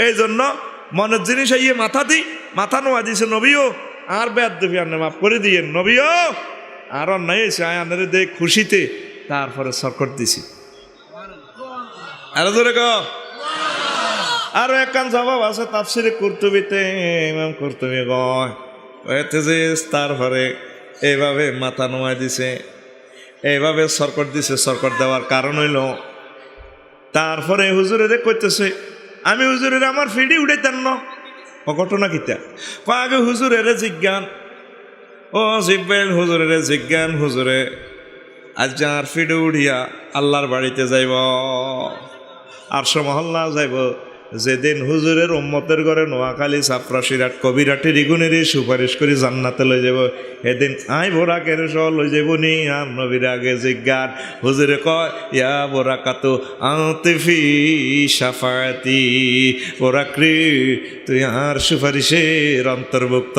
এই জন্য মনের জিনিস ইয়ে মাথা নোয়া দিছে নবীও আর বেদবি আনে মাফ করে দিয়ে নবীও আর নাই এসে আনের দে খুশিতে তারপরে সরকট দিছি আরো ধরে গো আরো একখান জবাব আছে তাফসিরে কুরতুবিতে ইমাম কুরতুবি কয় এতে যে তারপরে এইভাবে মাথা নোয়াই দিছে এইভাবে সরকট দিছে সরকট দেওয়ার কারণ হইল তারপরে হুজুরের কইতেছে আমি হুজুরের আমার ফিডি উঠাইতেন না ও ঘটনা কিতা আগে হুজুরের জিজ্ঞান ও জিব্বেল হুজুরের জিজ্ঞান হুজুরে আজ যার ফিডে উঠিয়া আল্লাহর বাড়িতে যাইব আরশ মহল্লা যাইব যেদিন হুজুরের উম্মতের ঘরে নোয়াখালী চাপরাশিরাট কবিরাটি রিগুনেরই সুপারিশ করে জান্নাতে লই যাব এদিন আই বোরাকের সহ লই যাব নি আর নবীর আগে জিজ্ঞান হুজুরে কয় ইয়া বোরাকাতু আতিফি শাফাতি বোরাকরি তুই আর সুপারিশের অন্তর্ভুক্ত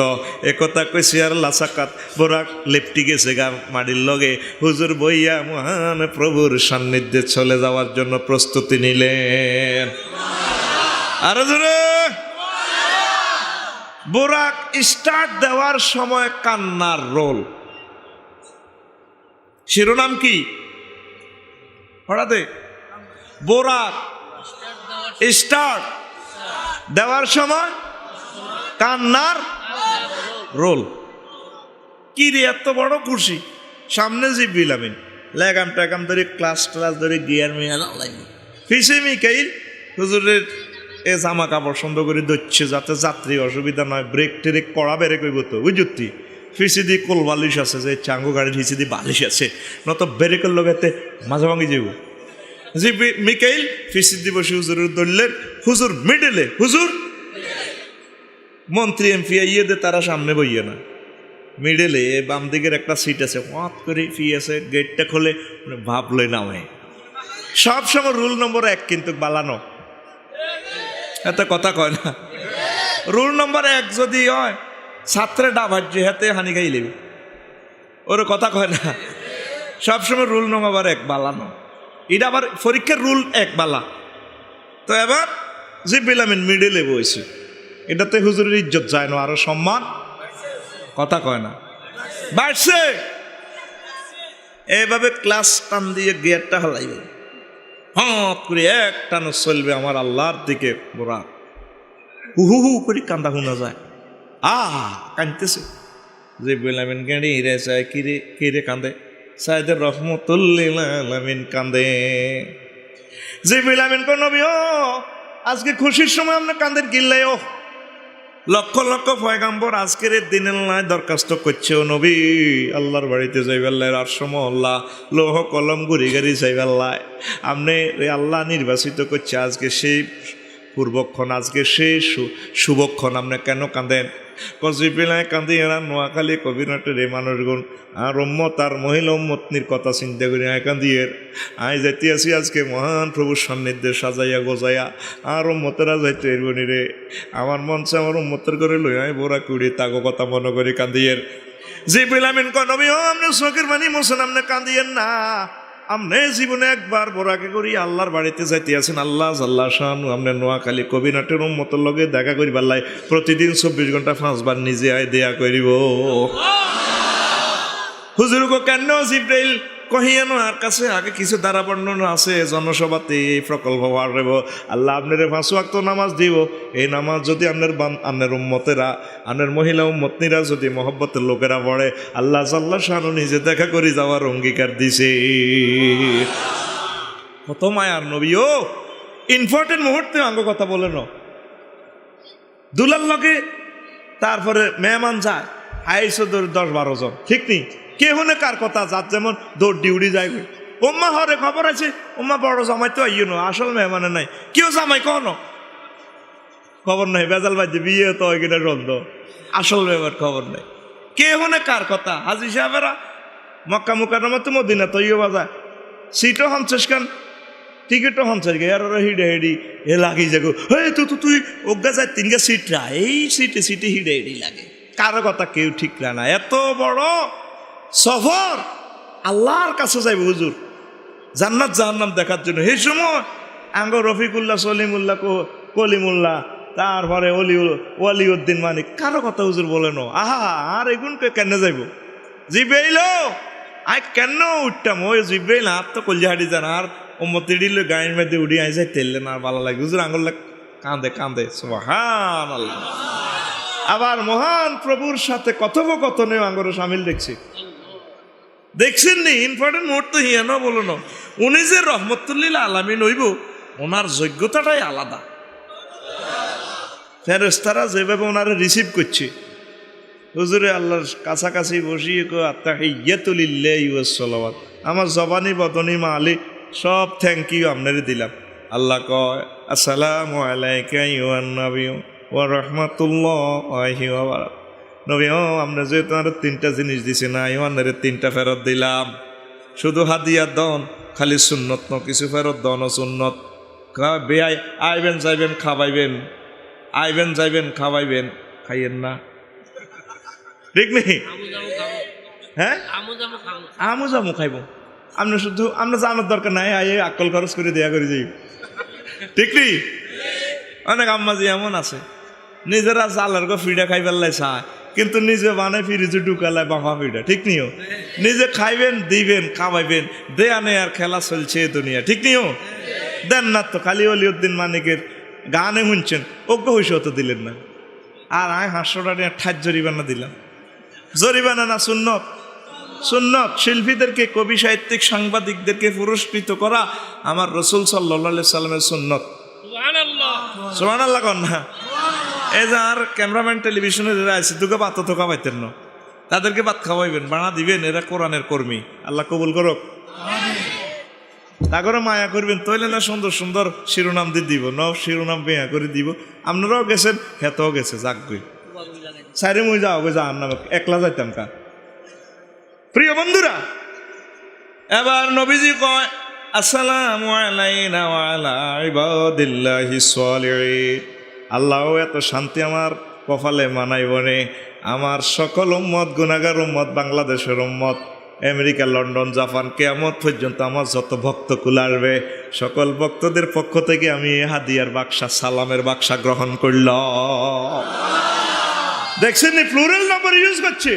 একথা কইছি আর লাসাকাত বোরাক লেপটি গেছে গা মাটির লগে হুজুর বইয়া মহান প্রভুর সান্নিধ্যে চলে যাওয়ার জন্য প্রস্তুতি নিলেন আরো জোরে বোরাক স্টার্ট দেওয়ার সময় কান্নার রোল শিরোনাম কি হঠাৎ বোরাক স্টার্ট, দেওয়ার সময় কান্নার রোল। কি রে এত বড় খুশি, সামনে জিব্রিল আমিন লেগাম টেগাম ধরে ক্লাস ধরে গিয়ার মিয়াল ফিসে মিকাইল হুজুরের এ জামা কাপড় সুন্দর করে ধরছে যাতে যাত্রী অসুবিধা নয়, ব্রেক ট্রেক করা বেড়ে কইব তো বুঝতি। ফিসিদি কোল বালিশ আছে, যে চাঙ্গু গাড়ির ফিসিদি বালিশ আছে, নত ব্রেকের লোকেতে মাঝে ভাঙি যাব। জি মিকাইল ফিসিদি বসে হুজুরের ধরলেন, হুজুর মিডলে, হুজুর মন্ত্রী এমপি ইয়ে দে তারা সামনে বইয়ে না, মিডলে বাম দিকের একটা সিট আছে, হট করে ফি আছে, গেটটা খোলে ভাবলে নামে। সবসময় রুল নম্বর 1 কিন্তু বালানো, এত কথা কয় না। রুল নম্বর 1 যদি হয় ছাত্রে ডাবাজ্যে হাতে হানি খাই লেবে, ওর কথা কয় না। সবসময় রুল নম্বর 1 বালানো, এটা আবার পরীক্ষার রুল 1 বালা। তো এবার জিব্রিল আমিন মিডলে বইছে, এটাতে হুজুরের ইজ্জত যায় না, আরো সম্মান, কথা কয় না, বাড়ছে। এইভাবে ক্লাস টান দিয়ে গিয়ারটা হালাইবে, হট করে এক টানো চলবে আমার আল্লাহর দিকে। বোরা হু হু করে কান্দা শোনা যায়, কাঁদতেছে। জিব্রিল আমিন গাড়ি হিরে চায়, কিরে কান্দে, সাইদের রহমতুল্লিল আলামিন কান্দে। জিব্রিল আমিন কো নবী ও আজকে খুশির সময় আপনি কান্দেন কিল্লাই? ও লক্ষ লক্ষ পয়গাম্বর আজকের দিনের লাই দরখাস্ত করছে, ও নবী আল্লাহর বাড়িতে যাইবেল্লাহ, আর সমল্লাহ লোহ কলম গুড়ি গাড়ি যাইবেল্লাহ, আপনি আল্লাহ নির্বাচিত করছে আজকে সেই পূর্বক্ষণ, আজকে সেই শুভক্ষণ, আপনি কেন কাঁদেন? কজিপিলায় কান্দি এরা নোয়াখালী কবিরাটের এই মানুষগুণ আর উম্মত আর মহিলা উম্মতনির কথা চিন্তা করি আয় কান্দিয়ে আয় যাইতে আসি আজকে মহান প্রভুর সান্নিধ্যে সাজাইয়া গোজাইয়া, আর উম্মতেরা যাইতে এরবনি রে, আমার মনসে আমার উম্মতের করে লই আয় বোরা কুড়ি তাগো কথা মনে করি কান্দিয়ে। জিব্রিল আমিন কয় নবী ও আপনি চোখের পানি মোছেন, আপনি কান্দিয়েন না, আপনি জীবনে একবার বোরাকে করি আল্লাহর বাড়িতে যাইতে আছেন, আল্লাহ জাল্লা শানু আপনি নোয়াখালী কবিরাটের উম্মতের লগে দেখা করি পাল্লাই, প্রতিদিন 24 ঘন্টা 5 বার নিজে আয় দেয়া করিব। হুজুর গো কেন জিব্রাইল কহিয়ানো আর কাছে আগে কিছু দ্বারা বর্ণনা আছে, জনসভাতে এই প্রকল্প বাড়ব, আল্লাহ আপনার 5 ওয়াক্ত নামাজ দিব, এই নামাজ যদি আপনার উম্মতেরা, আপনার মহিলা উম্মতনিরা যদি মহব্বতের লোকেরা পড়ে, আল্লাহ জাল্লা শানু নিজে দেখা করে যাওয়ার অঙ্গীকার দিছে। কত মায়ার নবী ও, ইম্পর্টেন্ট মুহূর্তে আঙ্গ কথা বলে ন দুলার লগে, তারপরে মেহমান যায় আইসো 10-12 জন, ঠিক নেই কে হনে কার কথা, যার যেমন দৌড় ডিউড়ি যায়, ওম্মা হরে খবর আছে, ওম্মা বড় জামাই তো আইও না, আসল মেহমানে নাই, কেউ জামাই কন খবর নাই, বেজাল বাজে বিয়ে তো ওইখানে রন্ধ, আসল মেহমান খবর নাই, কে হনে কার কথা। হাজি সাহেবেরা মক্কা মুকাররমা তো মদিনা তো ইয়ে বাজায়, সিটও হনছেস কান, টিকিটও হনছেস গে, আর হিডে হেডি এ লাগি যাগো, হ্যাঁ তুই ওগা যায় 3 সিটরা, এই সিটে হিডে হেডি লাগে, কারো কথা কেউ ঠিক না। এত বড় সফর আল্লাহর কাছে যাইব হুজুর জান্নাত জাহান্নাম দেখার জন্য। এই সময় আঙ্গ রফিকুল্লাহ, সলিমুল্লাহ, কলিমুল্লাহ, তারপরে ওয়ালিউদ্দিন মানিক, কারো কথা হুজুর বলে নো, আহা আর এগুনকে কেন যাইব? জিব্রাইল আই কেন উঠতাম, ওই জিব্রাইল হাত তো কলজা হাঁটি যান, আর উম্মতি দিল গায়ের মধ্যে উড়ি আই যাই তেললে না, ভালো লাগে হুজুর আঙ্গুল কাঁদে সুবহানাল্লাহ। আবার মহান প্রভুর সাথে কথোপকথনে আঙ্গরে সামিল দেখছেন নি, ইম্পর্টেন্ট মুহূর্ত হিয়ানো বলো না, উনি যে রহমতুল্লিল আলামিন হইব, ওনার যোগ্যতাটাই আলাদা। ফেরেশতারা যেভাবে ওনারে রিসিভ করছে, হুজুরে আল্লাহর কাছাকাছি বসিয়ে আত্তাহিয়াতু লিল্লাহি ওয়াস সালাওয়াত, আমার জবানি বদনি মালি সব থ্যাংক ইউ আপনারে দিলাম। আল্লাহ কয় আসসালামু আলাইকা আইয়ুহান নাবিয়্যু ওয়া রাহমাতুল্লাহি ওয়া বারাকাতুহু। নবী ও আমরা যে তোমার 3টা জিনিস দিছি না, ইমানের 3টা ফেরত দিলাম, শুধু হাদিয়া দন, খালি সুন্নত ন, কিছু ফেরত দন সুন্নত। বেআই আইবেন যাইবেন খাওয়াইবেন, আইবেন যাইবেন খাওয়াইবেন, খাইয়েন না, ঠিক নেই? হ্যাঁ আমু জামু খাইব, আমরা শুধু আমরা জানার দরকার নাই, আই আকল খরচ করে দেয়া করে যাই, ঠিক নেই? অনেক আম্মাজি এমন আছে নিজেরা জালের গো ফিডা খাই ফেললাই চায়, কিন্তু নিজে বানায় ফ্রিজে ঢুকালায় বাফা ফিডা, ঠিক নিও? নিজে খাইবেন, দিবেন, খাওয়াইবেন, দেয়া নেই আর খেলা চলছে দুনিয়া, ঠিক নিও? দেন না তো, খালি অলিউদ্দিন মানিকের গানে শুনছেন, অজ্ঞ হইসে তো দিলেন না। আর আয় 500 টাকা ঠাজ জরিমানা দিলাম। জরিমানা না সুন্নত? সুন্নত। শিল্পীদেরকে, কবি সাহিত্যিক সাংবাদিকদেরকে পুরস্কৃত করা আমার রসুল সাল্লাল্লাহু আলাইহি সাল্লামের সুন্নত। সুবহানাল্লাহ কন না? এই যে আর ক্যামেরাম্যান টেলিভিশনে যারা আছে তোকে ভাত তো খাওয়াইতেন না, তাদেরকে ভাত খাওয়াইবেন, বানা দিবেন, এরা কোরআনের কর্মী, আল্লাহ কবুল করুক। তা করে মায়া করবেন, তৈলে না সুন্দর সুন্দর শিরোনাম দিয়ে দিব, ন শিরোনাম বেয়া করে দিব। আপনারাও গেছেন, হেতেও গেছে, যাক গই সাইরে মুই যাও গে, যার নামে একলা যাইতাম কা। প্রিয় বন্ধুরা, এবার নবীজি কয় আসসালামু আলাইনা ওয়া আলা ইবাদিল্লাহিস সালিহিন। আল্লাহ এত শান্তি আমার কপালে মানাইব নে। আমার সকল উম্মত, গুনাহগার উম্মত, বাংলাদেশের উম্মত, আমেরিকা, লন্ডন, জাপান, কিয়ামত পর্যন্ত আমার যত ভক্ত কুল আসবে, সকল ভক্তদের পক্ষ থেকে আমি হাদিয়ার বাক্সা, সালামের বাক্সা গ্রহণ করলাম। দেখছেন নি প্লুরাল নাম্বার ইউজ করছে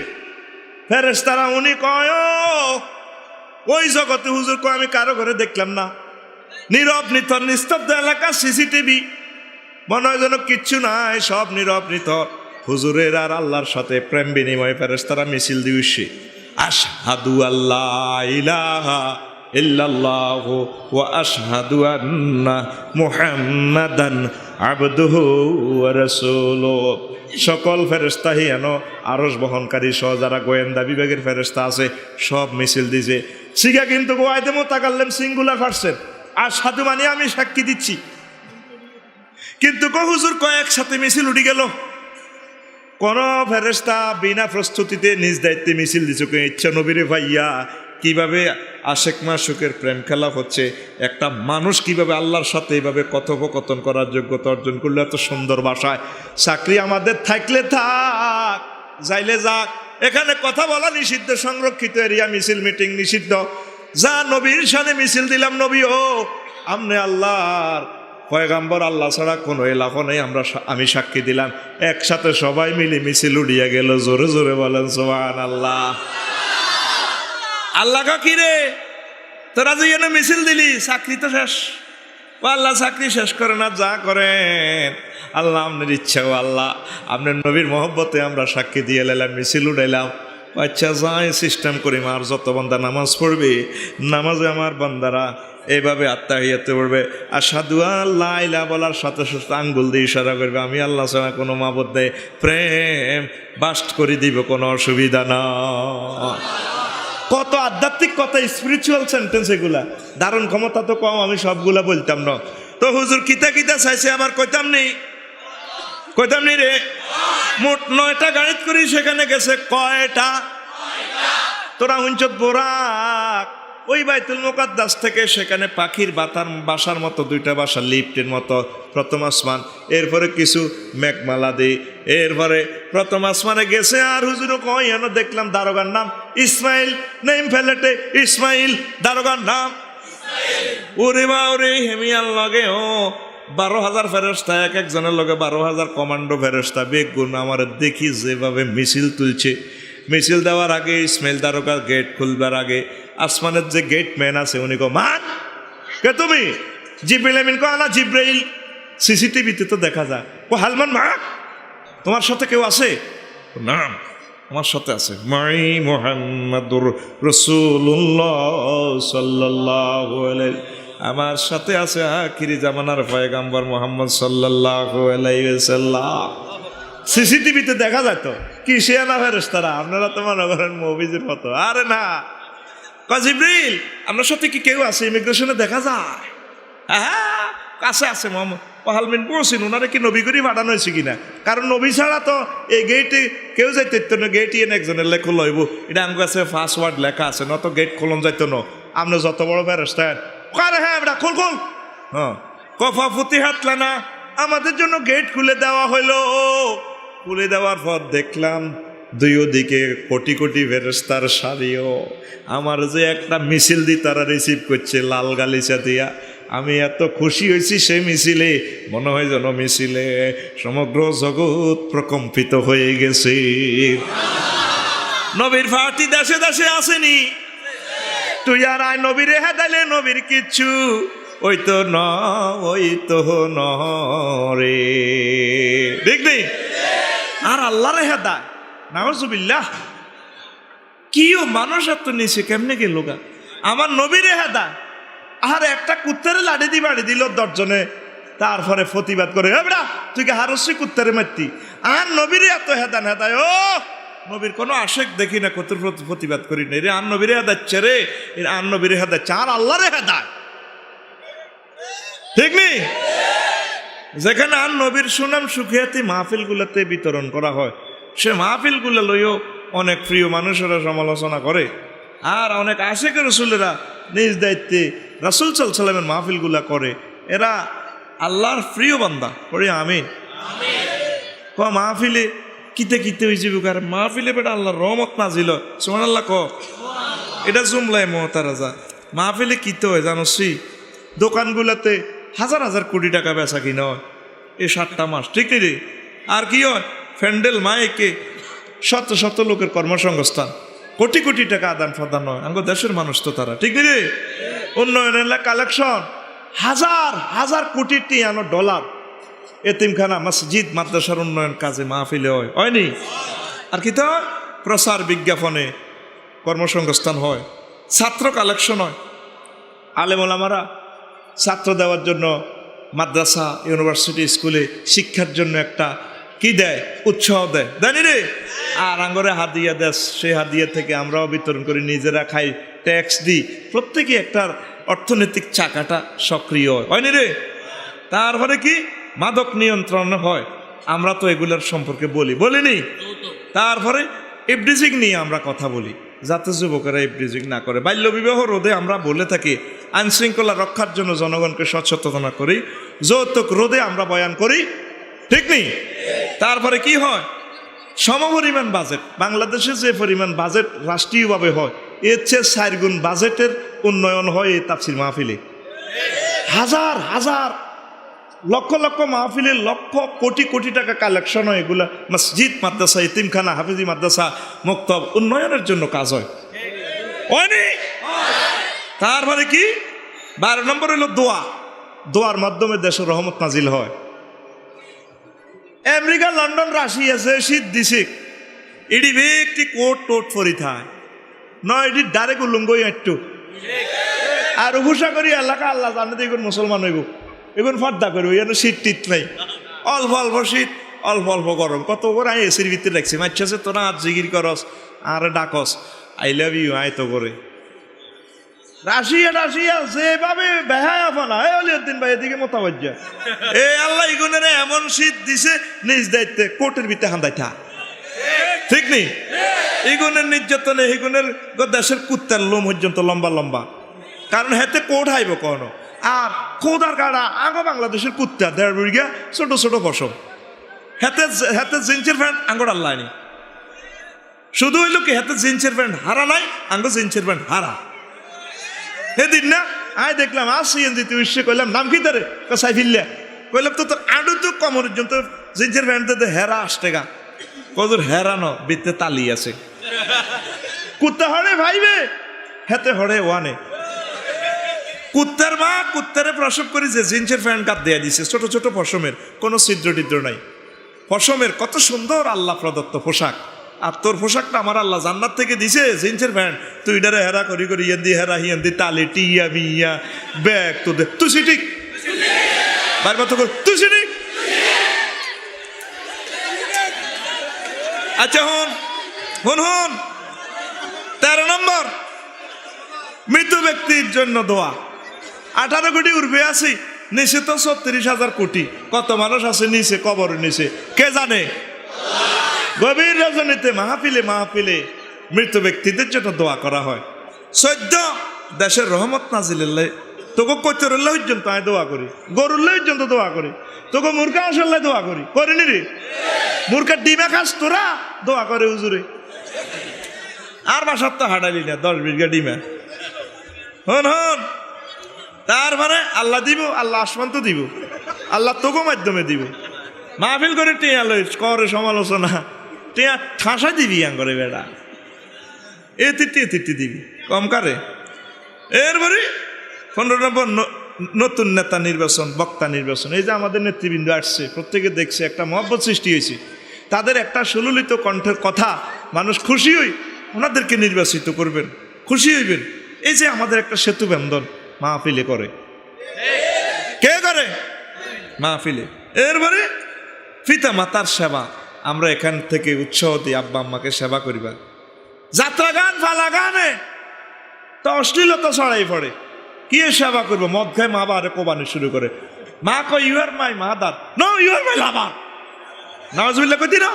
ফেরেশতারা। উনি কয় ওই জগতে হুজুর কয় আমি কারো ঘরে দেখলাম না, নীরব নিথর নিস্তব্ধ এলাকা, সিসিটিভি, মনে হয় যেন কিচ্ছু নাই, সব নীরব নিথর। হুজুরের আর আল্লাহর সাথে প্রেম বিনিময় ফেরেশতারা মিছিল দিউছে, আশহাদু আল্লাহ ইলাহা ইল্লাল্লাহু ওয়া আশহাদু আন্না মুহাম্মাদান আবদুহু ওয়া রাসূলুহু। সকল ফেরেশতা হিয়ান আরশ বহনকারী সহ যারা গোয়েন্দা বিভাগের ফেরেশতা আছে সব মিছিল দিছে। সিগা কিন্তু গোয়াইতে মোতাকাল্লিম সিঙ্গুলার পারসন, আশহাদু মানে আমি সাক্ষী দিচ্ছি। কিন্তু হুজুর কয়েক সাথে মিছিল উঠে গেল। কোন ফেরেশতা বিনা প্রস্তুতিতে নিজ দায়িত্বে মিছিল দিচ্ছে, ইচ্ছা নবীরে ভাইয়া কিভাবে আশেক মাশুকের প্রেম খেলা হচ্ছে, একটা মানুষ কিভাবে আল্লাহর সাথে এইভাবে কথোপকথন করার যোগ্যতা অর্জন করলো এত সুন্দর ভাষায়। চাকরি আমাদের থাকলে থাক, যাইলে যাক, এখানে কথা বলা নিষিদ্ধ, সংরক্ষিত এরিয়া, মিছিল মিটিং নিষিদ্ধ। যা নবীর শানে মিছিল দিলাম, নবী ও আমনে আল্লাহর পয়গাম্বর, আল্লাহ ছাড়া কোনো এলাকা নেই, আমি সাক্ষী দিলাম। একসাথে সবাই মিলে মিছিল উড়িয়া গেল। জোরে জোরে বলেন সুবহানাল্লাহ। আল্লাহ কি রে তোরা যে এনে মিছিল দিলি, চাকরি তো শেষ। ও আল্লাহ চাকরি শেষ করে না, যা করেন আল্লাহ আপনার ইচ্ছা। ও আল্লাহ আপনার নবীর মহব্বতে আমরা সাক্ষী দিয়ে এলাম, মিছিল উড়াইলাম। আচ্ছা যাই সিস্টেম করি, আর যত বান্দা নামাজ পড়বে, নামাজে আমার বান্দারা এইভাবে আত্মাহিয়াতে পড়বে, আশহাদু আল্লাহ ইলাহা বলার সাথে সাথে আঙ্গুল দিয়ে ইশারা করবে আমি আল্লাহ ছাড়া কোনো মাবুদ নেই, প্রেম বাস্ট করে দিব, কোনো অসুবিধা না। কত আধ্যাত্মিক কথা, স্পিরিচুয়াল সেন্টেন্স এগুলা, দারুণ ক্ষমতা তো কম, আমি সবগুলা বলতাম না। তো হুজুর কিতা কিতা চাইছে আবার কইতাম নেই রে। মোট 9টা গাড়িত করি সেখানে গেছে। কয়টা? তোরা হুঞ্চত বোরাক ওই বাইতুল মুকাদ্দাস থেকে সেখানে পাখির বাসার মতো 2টা বাসা, লিফটের মতো প্রথম আসমান, এরপরে কিছু মেঘমালা দি, এরপরে প্রথম আসমানে গেছে। আর হুজুরও কই এন দেখলাম দারোগার নাম ইসমাইল, নেম ফেলেটে ইসমাইল, দারোগার নাম। ওরে বা ওরে হেমিয়ার লগে 12,000 ফেরেশতা, এক একজনের লগে 12,000 কমান্ডো ফেরেশতা। বেগুন আমার দেখি যেভাবে মিছিল তুলছে। মিছিল দেওয়ার আগে ইসমাইল দারোগার গেট খুলবার আগে আসমানের যে গেট ম্যান আছে উনি কো মান কে তুমি? জিব্রাইল আমিন কো আনা জিব্রাইল। সিসিটিভিতে তো দেখা যায়। ও হালমান মা তোমার সাথে কেউ আছে? না আমার সাথে আছে। মাই মুহাম্মাদুর রাসূলুল্লাহ সাল্লাল্লাহু আলাইহি, আমার সাথে আছে আখিরি জামানার পয়গম্বর মুহাম্মদ সাল্লাল্লাহু আলাইহি ওয়াসাল্লাম। সিসিটিভিতে দেখা যায় তো কি সে না ফেরেশতারা, আপনারা তো মনে করেন মুভিজের মতো। আরে না, জিব্রাইল আপনার সাথে কি কেউ আছে? ইমিগ্রেশনে দেখা যায়। হ্যাঁ কাছে আছে মোহাম্মদ পাহালমিন পড়ছেন, ওনারা কি নবী করি পাঠানো হয়েছে কিনা? কারণ নবী ছাড়া তো এই গেটে কেউ যাইতে না। গেট ইয়ে একজনের লেখো লইব, এটা আমার কাছে পাসওয়ার্ড লেখা আছে, নত গেট খোলন যাইতো না। আপনি যত বড় ফেরেশতা, আরে হ্যাঁ বেটা খোল খোল, হ্যাঁ কফা ফুতি হাতলা না, আমাদের জন্য গেট খুলে দেওয়া হইলো। খুলে দেওয়ার পর দেখলাম দুই দিকে কোটি কোটি ফেরেশতার সারিও। আমার যে একটা মিছিল দি তারা রিসিভ করছে লাল গালিচা দিয়া, আমি এত খুশি হয়েছি সেই মিছিলে, মনে হয় যেন মিছিলে সমগ্র জগৎ প্রকম্পিত হয়ে গেছে। নবীর ফাটি দেশে দেশে আসেনি, তুই আর আয় নবীরে হেদাইলে নবীর কিচ্ছু ওই তো ন ওই তো ন রে, দেখবি আর আল্লাহরে হেদায় নাউজুবিল্লাহ। কিও মানুষ এত নিচে কেমনে গেল গা? আমার নবীরে হেদায় আর একটা কুত্তারে লাড়ি দি বাড়ি দিল 10 জনে, তারপরে প্রতিবাদ করে বেড়া তুই কি হারসি কুত্তারে মারতি? আর নবীরে এত হেদান হেদায়, ও নবীর কোনো আশেক দেখি না, কত প্রতিবাদ করি না রে। আর নবীরে হেদাচ্ছে রে, আর নবীরে হেদাচ্ছে, আর আল্লাহরে হেদায়, ঠিক নেই? যেখানে আর নবীর সুনাম সুখিয়াতি মাহফিল গুলাতে বিতরণ করা হয়, সে মাহফিল গুলো লইও অনেক প্রিয় মানুষেরা সমালোচনা করে, আর অনেক আশেক রসুলেরা নিজ দায়িত্বে রাসূল সাল্লাল্লাহু আলাইহি ওয়াসাল্লামের মাহফিল গুলা করে। এরা আল্লাহর প্রিয় বান্দা, পড়ে আমিন। ক মাহফিলে কিতে কিতে হয়েছে বুকার, মাহফিলে বেটা আল্লাহর রহমত নাজিল, সুবহানাল্লাহ ক। এটা জুমলাই মুতারাজা। মাহফিলে কিতে হয় জানোসি? দোকানগুলাতে হাজার হাজার কোটি টাকা বেচা কিনা হয় এই 7টা মাস, ঠিক নেই? আর কি হয়? ফ্যান্ডেল মাইকে শত শত লোকের কর্মসংস্থান, কোটি কোটি টাকা আদান প্রদান হয়। আমাদের দেশের মানুষ তো তারা, ঠিক নেই? উন্নয়নের কালেকশন হাজার হাজার কোটি টিয়ানো ডলার এতিমখানা মসজিদ মাদ্রাসার উন্নয়ন কাজে মাহফিলে হয়নি? আর কি তো প্রচার বিজ্ঞাপনে কর্মসংস্থান হয়, ছাত্র কালেকশন হয়। আলেম ওলামারা ছাত্র দেওয়ার জন্য মাদ্রাসা ইউনিভার্সিটি স্কুলে শিক্ষার জন্য একটা কি দেয়, উৎসাহ দেয়, দেয়নি রে? আর আঙ্গরে হাদিয়া দেশ, সেই হাদিয়া থেকে আমরাও বিতরণ করি, নিজেরা খাই, ট্যাক্স দিই, প্রত্যেকে একটা অর্থনৈতিক চাকাটা সক্রিয় হয়নি রে? তারপরে কি মাদক নিয়ন্ত্রণ হয়, আমরা তো এগুলোর সম্পর্কে বলিনি? তারপরে ইফডিজিং নিয়ে আমরা কথা বলি, যাতে যুবকেরা ইফডিজিং না করে। বাল্যবিবাহ রোধে আমরা বলে থাকি, আইনশৃঙ্খলা রক্ষার জন্য জনগণকে সচেতনতা করি, যৌতুক রোধে আমরা বয়ান করি, ঠিক নেই? তারপরে কি হয়? সমপরিমাণ বাজেট, বাংলাদেশে যে পরিমাণ বাজেট রাষ্ট্রীয়ভাবে হয় এর চেয়ে 4 গুণ বাজেটের উন্নয়ন হয় এই তাফসীর মাহফিলে। হাজার হাজার লক্ষ লক্ষ মাহফিলে লক্ষ কোটি কোটি টাকা কালেকশন হয়, এগুলা মসজিদ মাদ্রাসা ইতিমখানা হাফিজি মাদ্রাসা মক্তব উন্নয়নের জন্য কাজ হয়। তারপরে কি 12 নম্বর হলো দোয়া, দোয়ার মাধ্যমে দেশের রহমত নাজিল হয়। আমেরিকা লন্ডন রাশিয়া যে শীত দিছে এটি ব্যক্তি কোট টোট ফরি থায় নয়, এটি ডাইরেক্ট উলুঙ্গই একটু আর হুসা করি এলাকা আল্লাহ জানে তো এগুলো মুসলমান হইব, এগুলো ফার্দা করবো, এখানে শীত টিত নাই, অল্প অল্প শীত অল্প অল্প গরম। কত করে আমি এসির ভিতরে রাখছি, মাচ্ছে তোরা হাত জিগির করস আর ডাকস আই লাভ ইউ আয় তো করে। রাশিয়া রাশিয়া যেভাবে বেহায় আফানা অলিউদ্দিন ভাই এদিকে মোতাবজ্জা, এই আল্লাহ ইগুনের এমন শীত দিছে নিজ দায়িত্বে কোটের ভিতরে হান্দাই থা, ঠিক নেই? ইগুনের নির্যাতনে ইগুনের দেশের কুত্তার লোম পর্যন্ত লম্বা লম্বা, কারণ হেতে কোট হাইব কোনো। আর খোদার কাটা আগো বাংলাদেশের কুত্তা 1.5 বিঘা ছোট ছোট ফসল, হেতে হেতে জিন্সের প্যান্ট আঙ্গর আল্লাহ নি, শুধু হইল কি হেতে জিন্সের প্যান্ট হারা নাই, আঙ্গো জিন্সের প্যান্ট হারা। সেদিন না আয় দেখলাম আর সিএনজি তুই কইলাম নাম কি তারে সাইফিল্লা, কইলাম তো তোর আডু তো কমর পর্যন্ত জিন্সের প্যান্ট হেরা আসতে গা, কদর হেরানো বিতে তালি আছে। কুত্তা হরে ভাইবে হেতে হরে ওয়ানে, কুত্তার মা কুত্তারে প্রসব করে যে জিন্সের প্যান্ট কাট দেয়া দিছে, ছোট ছোট পশমের, কোনো ছিদ্র টিদ্র নাই, পশমের কত সুন্দর আল্লাহ প্রদত্ত পোশাক। আর তোর পোশাকটা আমার আল্লাহ জান্নাত থেকে দিছে জিন্সের প্যান্ট, তুই এটারে হেরা করি করি ইয়ান্দি হেরা হিয়ান্দি তালে টিয়া মিয়া ব্যাগ তো দে তুই সিটিক বারবার তো তুই সিটিক। আচ্ছা হন হন হন 13 নম্বর মৃত ব্যক্তির জন্য দোয়া। 18 কোটি উর্বে আছি, নিচে তো 36,000 কোটি, কত মানুষ আছে নিচে কবরের নিচে কে জানে? গভীর রজনীতে মাহফিলে মাহফিলে মৃত ব্যক্তিদের জন্য দোয়া করা হয়। 14 দেশের রহমত নাজিলেল্লাহ তোকে কৈতরুল্লাহ পর্যন্ত আমি দোয়া করি, গরুল্লাহ পর্যন্ত দোয়া করি, তোকে মুরগা আসল্লাহ দোয়া করি, করিনি রে? মুরগার ডিমা খাস তোরা দোয়া করে হুজুরে, আর বাসার তো হাঁটালি না 10 বিঘা ডিমা। হন হন তারপরে আল্লাহ দিব, আল্লাহ আসমান তো দিব, আল্লাহ তোকে মাধ্যমে দিব। মাহফিল করে টিয়া লই করে সমালোচনা, টিয়া ঠাসা দিবি করে বেড়া এ তিটি দিবি কম কারে। এরপরে 15 নম্বর নতুন নেতা নির্বাচন, বক্তা নির্বাচন, এই যে আমাদের নেতৃবৃন্দ আসছে, প্রত্যেকে দেখছে, একটা মহব্বত সৃষ্টি হয়েছে, তাদের একটা সুললিত কণ্ঠের কথা মানুষ খুশি হই ওনাদেরকে নির্বাচিত করবেন, খুশি হইবেন। এই যে আমাদের একটা সেতু বন্ধন মাহফিলে করে, কে করে? মাহফিলে। এরপরে পিতা মাতার সেবা, আমরা এখান থেকে উৎসাহ দিই আব্বা আম্মাকে সেবা করিবা। যাত্রা গান ফালা গানে তো অশ্লীলতা ছড়াই পড়ে, কি সেবা করবো? মদ খায় মা বারে কোবানি শুরু করে, মা কয় you are my mother, no you are my lover, নাউজুবিল্লাহ কইতি না?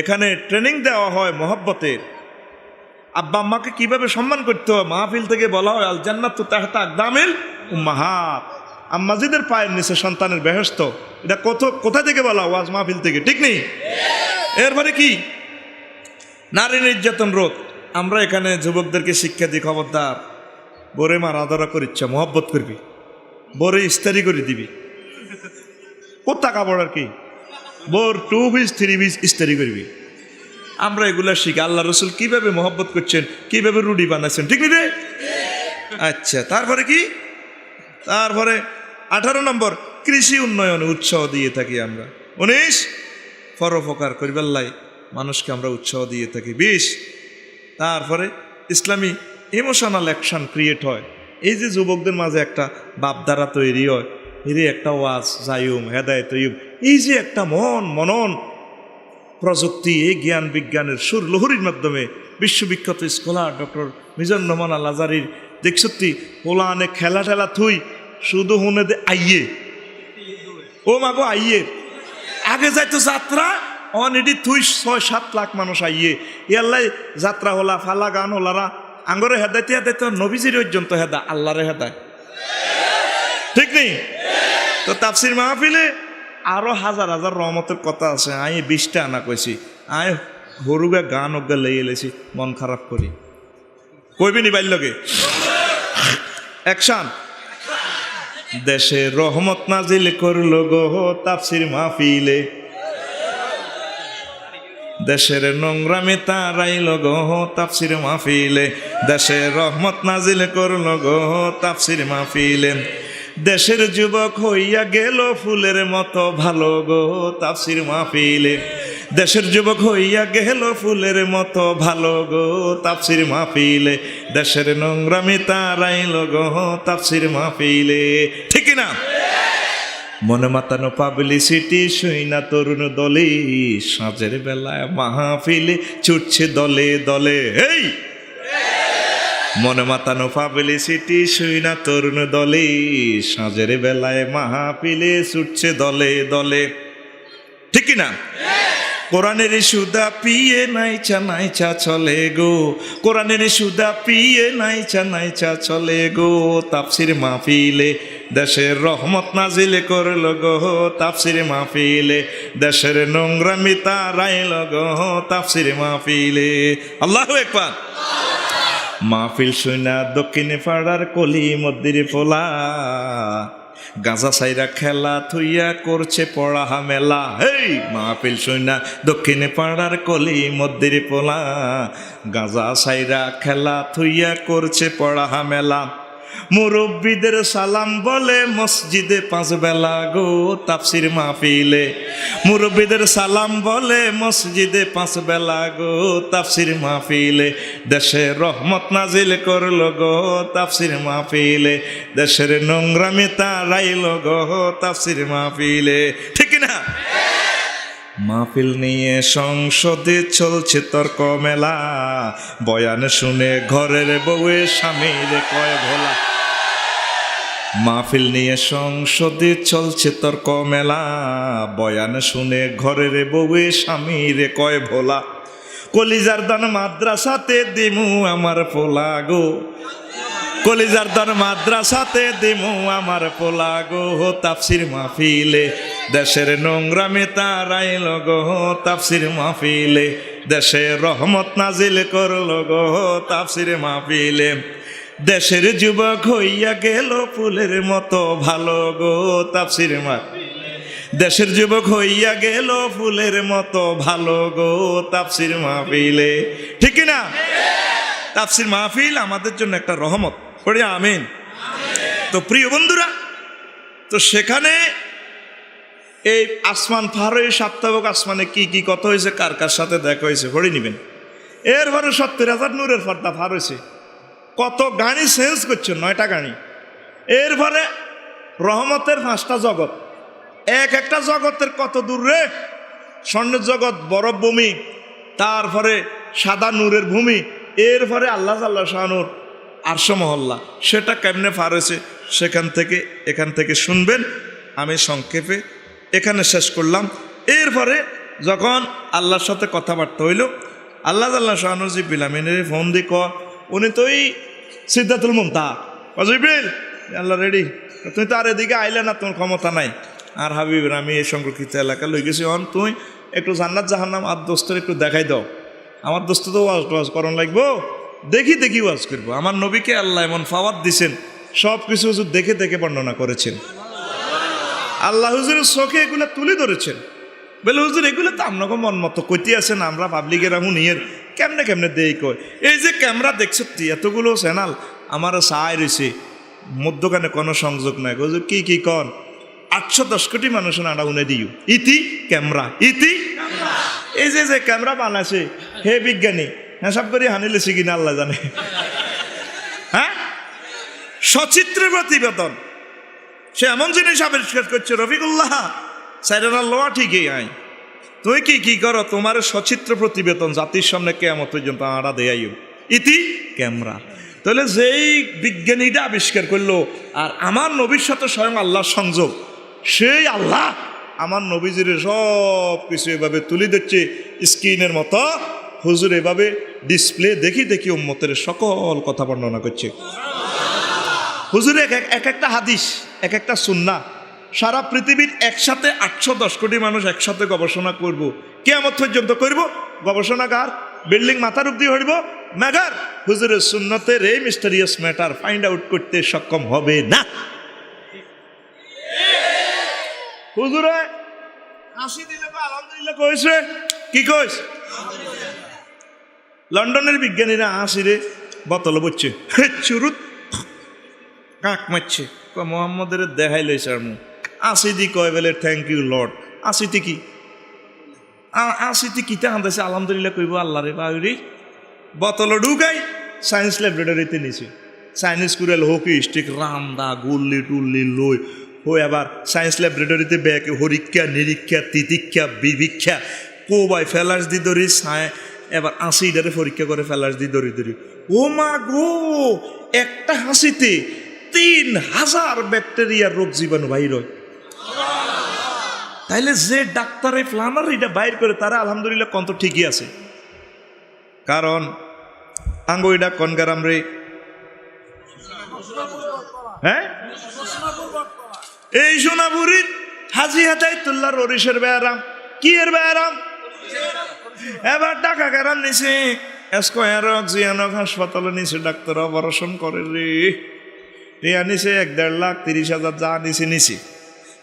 এখানে ট্রেনিং দেওয়া হয় মহব্বতের, আব্বা আম্মাকে কিভাবে সম্মান করতে হয়। মাহফিল থেকে বলা হয় আল জান্নাতু তাহতা আকদামিল উম্মাহাত, আম্মাজিদের পায়ের নিচে সন্তানের বেহেশত। এটা কোথা থেকে বলা? ওয়াজ মাহফিল থেকে, ঠিক নেই? এরপরে কি? নারী নির্যাতন রোধ। আমরা এখানে যুবকদেরকে শিক্ষা দিই, খবরদার বোরে মার আদরা করিচ্ছা, মহব্বত করবি, বোরে ইস্তারি করে দিবি, কোথা কাপড় আর কি, বোর 2 পিস 3 পিস ইস্তারি করবি। আমরা এগুলা শিখি, আল্লাহ রসুল কিভাবে মহব্বত করছেন, কিভাবে রুডি বানাচ্ছেন, ঠিক নেই রে? আচ্ছা, তারপরে কি? তারপরে 18 নম্বর, কৃষি উন্নয়নে উৎসাহ দিয়ে থাকি আমরা। 19, পরোপকার করিবাল্লাই মানুষকে আমরা উৎসাহ দিয়ে থাকি। 20, তারপরে ইসলামী ইমোশনাল অ্যাকশন ক্রিয়েট হয়। এই যে যুবকদের মাঝে একটা ভাবধারা তৈরি হয়, এরই একটা ওয়াজ জায়ুম হেদায়েত, এই যে একটা মনন প্রযুক্তি, এই জ্ঞান বিজ্ঞানের সুর লহরীর মাধ্যমে বিশ্ববিখ্যাত স্কলার ডক্টর মিজানুর রহমান আল আজারির দেখছত্তি পোলানে খেলা ঠেলা থুই শুধু হুনে দে আইয়ে, ও মাগো আইয়ে, আগে যাইতো যাত্রা অনেডি থুই 6-7 লাখ মানুষ আইয়ে, ইয়াল্লাই যাত্রা হলা, ফালা গান হলারা, আঙ্গরে হেদাইতে হেদাইতে নবীজির পর্যন্ত হেদা, আল্লাহরে হেদায়, ঠিক নেই? তো তাফসির মাহফিলে আরো হাজার হাজার রহমতের কথা আছে। আমি 20টা আনা কইছি, আয় হরুগা গান ওগা লেগে এলেছি, মন খারাপ করি, কইবিনি বাইলকে অ্যাকশন। দেশে রহমত নাজিল করলো গো তাফসির মাহফিলে, দেশের নোংরামে তারাইল গো তাফসির মাহফিলে, দেশে রহমত নাজিল করলো গো তাফসির মাহফিলে, দেশের যুবক হইয়া গেল ফুলের মতো ভালো গো তাফসির মাহফিলে, দেশের যুবক হইয়া গেল ফুলের মতো ভালো গো তাফসির মাহফিলে, দেশের নোংরামি তারাইল গো তাফসির মাহফিলে, ঠিক না? মনে মাতানো পাবলিসিটি শুইনা তরুণ দলে, সাঁঝের বেলায় মাহফিলে ছুটছে দলে দলে। এই মনে মাতানো পাবলিসিটি শুইনা তরুণ দলে, সাঁঝের বেলায় মাহফিলে ছুটছে দলে দলে, ঠিক না? কোরআনের সুদা পিয়ে নাইচা নাইচা চলে গো, কোরআনের সুদা পিয়ে নাইচা নাইচা চলে গো তাফসির মাহফিলে, দেশের রহমত নাজিল করল গো তাফসির মাহফিলে, দেশের নোংরামি তারাইল গো তাফসির মাহফিলে। আল্লাহু আকবার। মাহফিল শুনা দক্ষিণে পাড়ার কলি মদ্দির পোলা, গাঁজা সাইরা খেলা থুইয়া করছে পড়া মেলা। হেই মাহফিল শুনা দক্ষিণে পাড়ার কলি মদ্দির পোলা, গাঁজা সাইরা খেলা থুইয়া করছে পড়া মেলা, মুরব্বীদের সালাম বলে মসজিদে 5 বেলা গো তাফসির মাহফিলে, মুরব্বীদের সালাম বলে মসজিদে 5 বেলা গো তাফসির মাহফিলে, দেশে রহমত নাজিল করল গো তাফসির মাহফিলে, দেশের নোংরামি তারাইল গো তাফসির মাহফিলে, ঠিক না? মাহফিল নিয়ে সংসদে চলছে তর্ক মেলা, বয়ান শুনে ঘরের বউয়ে স্বামীর কয় ভোলা, মাহফিল নিয়ে সংসদে চলছে তর্ক মেলা, বয়ান শুনে ঘরের বউয়ে স্বামীর কয় ভোলা, কলিজার দান মাদ্রাসাতে দিমু আমার পোলা গো, কলিজার দান মাদ্রাসাতে দিমু আমার পোলা গো তাফসির মাহফিলে, দেশের নোংরামি তারাইল গো তাফসির মাহফিলে, দেশে রহমত নাজিল করল গো তাফসির মাহফিলে, দেশের যুবক হইয়া গেল ফুলের মতো ভালো গো তাফসির মাহফিলে, দেশের যুবক হইয়া গেল ফুলের মতো ভালো গো তাফসির মাহফিলে, ঠিক না? তাফসির মাহফিল আমাদের জন্য একটা রহমত। পড়ি আমিন। তো প্রিয় বন্ধুরা, তো সেখানে এই আসমান ফার হয়ে সাপ্তাহিক আসমানে কি কি কথা হয়েছে, কার কার সাথে দেখা হয়েছে পড়ে নিবেন। এরপরে 70,000 নূরের পর্দা ফার হয়েছে, কত গাড়ি চেঞ্জ করছে, 9টা গাড়ি। এরপরে রহমতের 5টা জগৎ, এক একটা জগতের কত দূর রে, স্বর্ণের জগৎ, বরফ ভূমি, তারপরে সাদা নূরের ভূমি, এরপরে আল্লাহ আল্লাহ শাহানুর আরশ মহল্লা, সেটা কেমনে পার হয়েছে এখান থেকে শুনবেন। আমি সংক্ষেপে এখানে শেষ করলাম। এরপরে যখন আল্লাহর সাথে কথাবার্তা হইল, আল্লাহ আল্লাহ শাহানুর জিব্রিল আমিনের ফোন দিয়ে উনি তো ওই সিদ্ধাতুল মুনতাহা, জিব্রিল আল্লাহ রেডি, তুমি তো আর এদিকে আইলে না, তোমার ক্ষমতা নাই। আর হাবিবের আমি এই সংরক্ষিত এলাকা লই গেছি, তুই একটু জান্নাত জাহান্নাম আর দোস্তের একটু দেখাই দাও। আমার দোস্ত তো ওয়াজ করন লাগবো, দেখি ওয়াজ করবো। আমার নবীকে আল্লাহ এমন ফাওয়াত দিছেন, সব কিছু হুজুর দেখে বর্ণনা করেছেন। আল্লাহ হুজুরের চোখে এগুলো তুলে ধরেছেন, বলে হুজুর এগুলো তো আপনাকে মন মতো কইতে আছেন, আমরা পাবলিকের হুনিয়ের কেমনে দেই কয়। এই যে ক্যামেরা দেখছো এতগুলো চ্যানেল আমার সাহায় রয়েছে, মধ্যখানে কোনো সংযোগ নাই। হুজুর কি কন, 810 কোটি মানুষের আড়া উনে দিও ইতি ক্যামেরা, এই যে ক্যামেরা বানাছে হে বিজ্ঞানী, হ্যাঁ সব করে হানিলেছি কিনা আল্লাহ জানে। হ্যাঁ, সচিত্র প্রতিবেদন, সে এমন জিনিস আবিষ্কার করছে, রফিকুল্লাহ সাইরানা লোয়া ঠিকই আই, তুই কি করো, তোমার সচিত্র প্রতিবেদন জাতির সামনে কেয়ামত পর্যন্ত আড়া দেয়াইও ইতি ক্যামেরা। তাহলে যেই বিজ্ঞানীটা আবিষ্কার করলো, আর আমার নবীর সাথে স্বয়ং আল্লাহর সংযোগ, সেই আল্লাহ আমার নবীজির সব কিছু এভাবে তুলে দিচ্ছে স্ক্রিনের মতো। হুজুর এভাবে ডিসপ্লে দেখি উম্মতের সকল কথা বর্ণনা করছে। হুজুর এক একটা হাদিস, এক একটা সুন্নাহ, সারা পৃথিবীর একসাথে 810 কোটি মানুষ একসাথে গবেষণা করব, কিয়ামত পর্যন্ত করব। গবেষণাগার বিল্ডিং মাথার উপর দিয়ে হইব, মাগার হুজুরের সুন্নতের এই মিস্টেরিয়াস ম্যাটার ফাইন্ড আউট করতে সক্ষম হবে না। হুজুরে হাসি দিলে আলহামদুলিল্লাহ কইছে, কি কইস? লন্ডনের বিজ্ঞানীরা হাসিরে বোতল বলছে, চুরুত কাক মারছে, মোহাম্মদের দেখাই লইছে আর মু আসিদি কয় বলে থ্যাংক ইউ লর্ড। আসিতে কিতা আন্দাছে আলহামদুলিল্লাহ কইব আল্লাহ রে বাউরি। বোতল ঢুকাই সায়েন্স ল্যাবরেটরিতে নিছে, চাইনিজ কুড়াল হকি স্টিক রামদা গুল্লি টুল্লি লই হই, আবার সায়েন্স ল্যাবরেটরিতে ব্যাকে হরিক্ষা নিরীক্ষা তিতিক্ষা বিভীক্ষা কোবাই ফেলাস দি ধরি ছায়, এবার 80টারে পরীক্ষা করে ফেলাস দি ধরি। ও মা গো, একটা হাসিতে 3000 ব্যাকটেরিয়ার রোগ জীবাণু বাইর হয়। তাইলে যে ডাক্তারে প্লানার এটা বাইর করে, তারা আলহামদুলিল্লাহ কত ঠিকই আছে। কারণ আঙ্গুইডা কনগারাম রে, হ্যাঁ এই সোনাপুরীর হাজি হাতাইতুল্লাহর ওরিশের ব্যায়ারাম, কি এর ব্যায়ারাম, এবার টাকা গ্যারাম নিছে, স্কোয়ারক জিয়ানক হাসপাতালে নিছে, ডাক্তার অপারেশন করে রে নিছে 1.5 লাখ 30,000 যা নিছে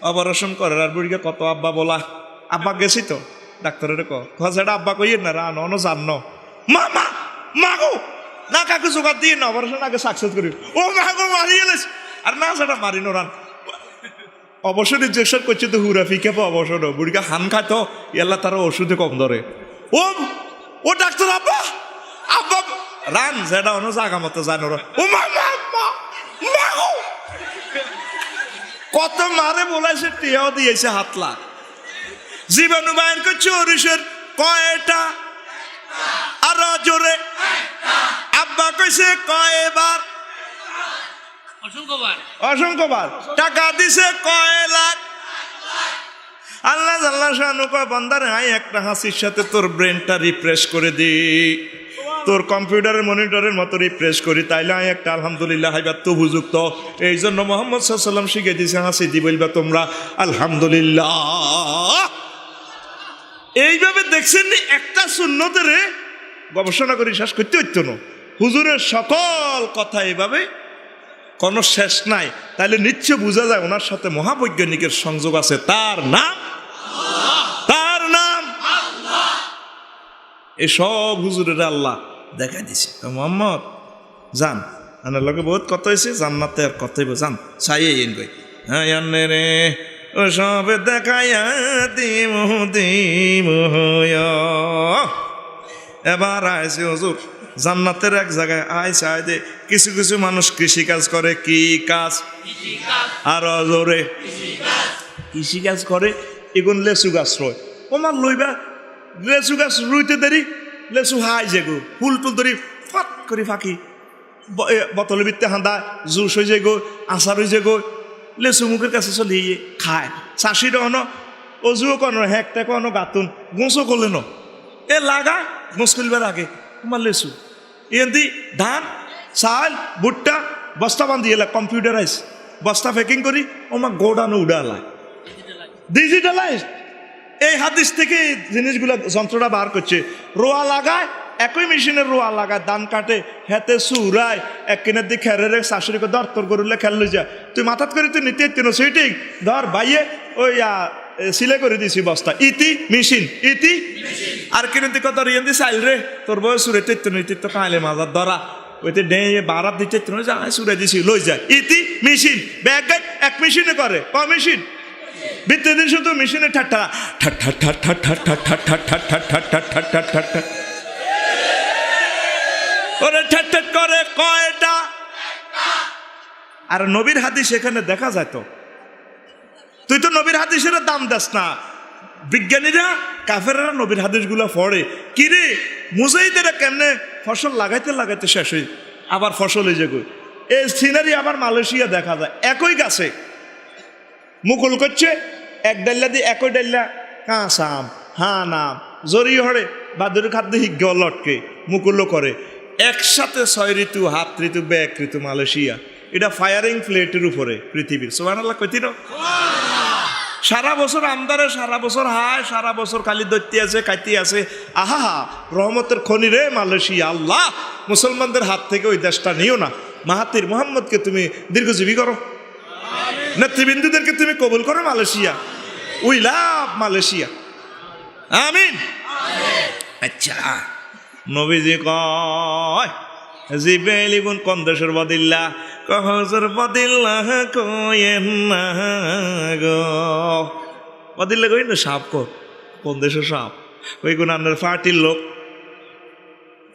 অপারেশন করে। আর বুড়িকে কত আব্বা বলা, আব্বা গেছি তো ডাক্তারের সেটা আব্বা কইয়ের না রান অন জান মাগো না কাকে জোগাড় দিয়ে না অপারেশন আগে সাকসেস করি, ও মাগো মারিয়ে গেছে আর না সেটা মারিনো রান। অবসর ইনজেকশন করছে তো হুরা ফিকে অবসর, বুড়িকে হান খায় তো এল্লা তারা ওষুধে কম ধরে। ও ডাক্তার আব্বা রান যেটা অন্য জায়গা মতো জানো, ও মাগো কত মারে বলাইছে, টিয়াও দিয়েছে 7 লাখ। জীবাণু বাইর করছে ওরিশের কয়টা, আর জোরে আব্বা কইছে কয়বার, অসংখ্যবার। টাকা দিছে কয় লাখ। আল্লাহ আল্লাহ শানু কয় বান্দারে আই একটা হাসির সাথে তোর ব্রেনটা রিফ্রেশ করে দি, তোর কম্পিউটারের মনিটরের মতো রিফ্রেশ করি, তাইলে আই একটা আলহামদুলিল্লাহ হাইবার তো বুঝুক্ত। এই জন্য মোহাম্মদ সাল্লাল্লাহু আলাইহি ওয়াসাল্লাম শিখে দিয়েছে হাসি দি বলবা তোমরা আলহামদুলিল্লাহ। এইভাবে দেখছেন একটা সুন্নতের গবেষণা করে শেষ করতে হইতো না। হুজুরের সকল কথা এইভাবে কোনো শেষ নাই, তাইলে নিশ্চয় বোঝা যায় ওনার সাথে মহাবৈজ্ঞানিকের সংযোগ আছে। তার নাম এসব হুজুরের আল্লাহ দেখা দিছে। মোহাম্মদ যান আনার লগে বহুত কত হয়েছে জান্নাতে আর কতই বোঝান চাইয়ে এন গই হ্যাঁ রে ও সব দেখাইয়া দিম এবার আইসে হুজুর জান্নাতের এক জায়গায় আইসে আয় দে কিছু কিছু মানুষ কৃষি কাজ করে কি কাজ আর জোরে কৃষি কাজ করে এগুন লেচু গাছ রয় ওমার লইবা লেচু গাছ রুইতে দেরি লেচু হাই যেগো ফুল টুল ধরি ফাট করে ফাঁকি বোতলের ভিত্তে হাঁদা জুস হয়ে যায় গো আচার হয়ে যায় গো লেচু মুখের কাছে চলে খায় চাষির অন অজুও কন হেকটা কন গাতুন গোঁচো করলে ন এ লাগা গোঁচ করবার আগে তোমার লেচু এদি ধান চাল ভুট্টা বস্তা বান্ধি এলা কম্পিউটারাইজ বস্তা প্যাকিং করি ওমা গোডানো উড়ালায় ডিজিটালাইজ এই হাদিস থেকে জিনিসগুলো যন্ত্রটা বার করছে রোয়া লাগায় একই মেশিনের রোয়া লাগায় ধান কাটে হেতে সুরায় এক কিনের দিকে খেরে শাশুড়িকে ধর তোর গরুলে খেললে যা তুই মাথাত করে তুই নিতে ইত্তিনো সুইটিং ধর বাইয়ে ওই সিলে করে দিছি বস্তা ইতি মেশিন ইতি আর কিনে দিকে ধর ইয়ে দিস আইল রে তোর বয়স সুরে তিত্তিনো ইতি তো কাঁলে মাজার ধরা ওইতে ডে বারাত দিতে যা সুরে দিছি লই যায় ইতি মেশিন ব্যাগ গাই এক মেশিনে করে ক মেশিন বিদ্যুৎ দিন শুধু মেশিনে ঠাট্টা ওরে ঠাট করে কয়টা আর নবীর হাদিস এখানে দেখা যায় তো তুই তো নবীর হাদিসের দাম দাস না বিজ্ঞানীরা কাফেররা নবীর হাদিসগুলো পড়ে কিরে মুজাহিদেরা কেমনে ফসল লাগাইতে লাগাইতে শেষ হই আবার ফসল হয়ে যাবে এই সিনারি আবার মালয়েশিয়া দেখা যায় একই গাছে মুকুল করছে এক ডাল্লা দিয়ে একই ডাল্লা কাঁচাম হা নাম জরি হরে বাদুর খাদ্য হিজ্ঞ লটকে মুকুল্য করে একসাথে 6 ঋতু হাত ঋতু ব্যাক ঋতু মালয়েশিয়া এটা ফায়ারিং প্লেটের উপরে পৃথিবীর সুবহানাল্লাহ কইতি না সারা বছর আমদারে সারা বছর হায় সারা বছর খালি দৈত্যি আছে কাইতি আছে আহা রহমতের খনি রে মালয়েশিয়া আল্লাহ মুসলমানদের হাত থেকে ওই দেশটা নিও না মাহাতির মোহাম্মদকে তুমি দীর্ঘজীবী করো নেতৃবৃন্দদেরকে তুমি কবুল করো মালয়েশিয়া উই লাভ মালয়েশিয়া আমিন আচ্ছা নবীজি কয় জিব্রাইল ইবনে কোন দেশের বদিল্লা কহজর বদিল্লাহ কয়েন না গো বদিল্লা কই না সাপ কোন দেশের সাপ ওই কোন আন্নার পার্টির লোক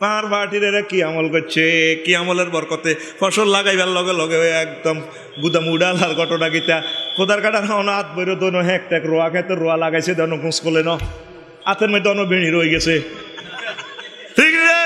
পার পার্টির এরা কি আমল করছে কি আমলের বরকতে ফসল লাগাইবার লগে লগে একদম গুদাম উড়ালার ঘটনা গীতা কোদার কাটার খাওয়ানো হাত বইরো দোনো হ্যাক ট্যাক রোয়া খেতে রোয়া লাগাইছে দনো ঘুষ করলে ন হাতের মধ্যে দনো বেড়ি রয়ে গেছে ঠিক রে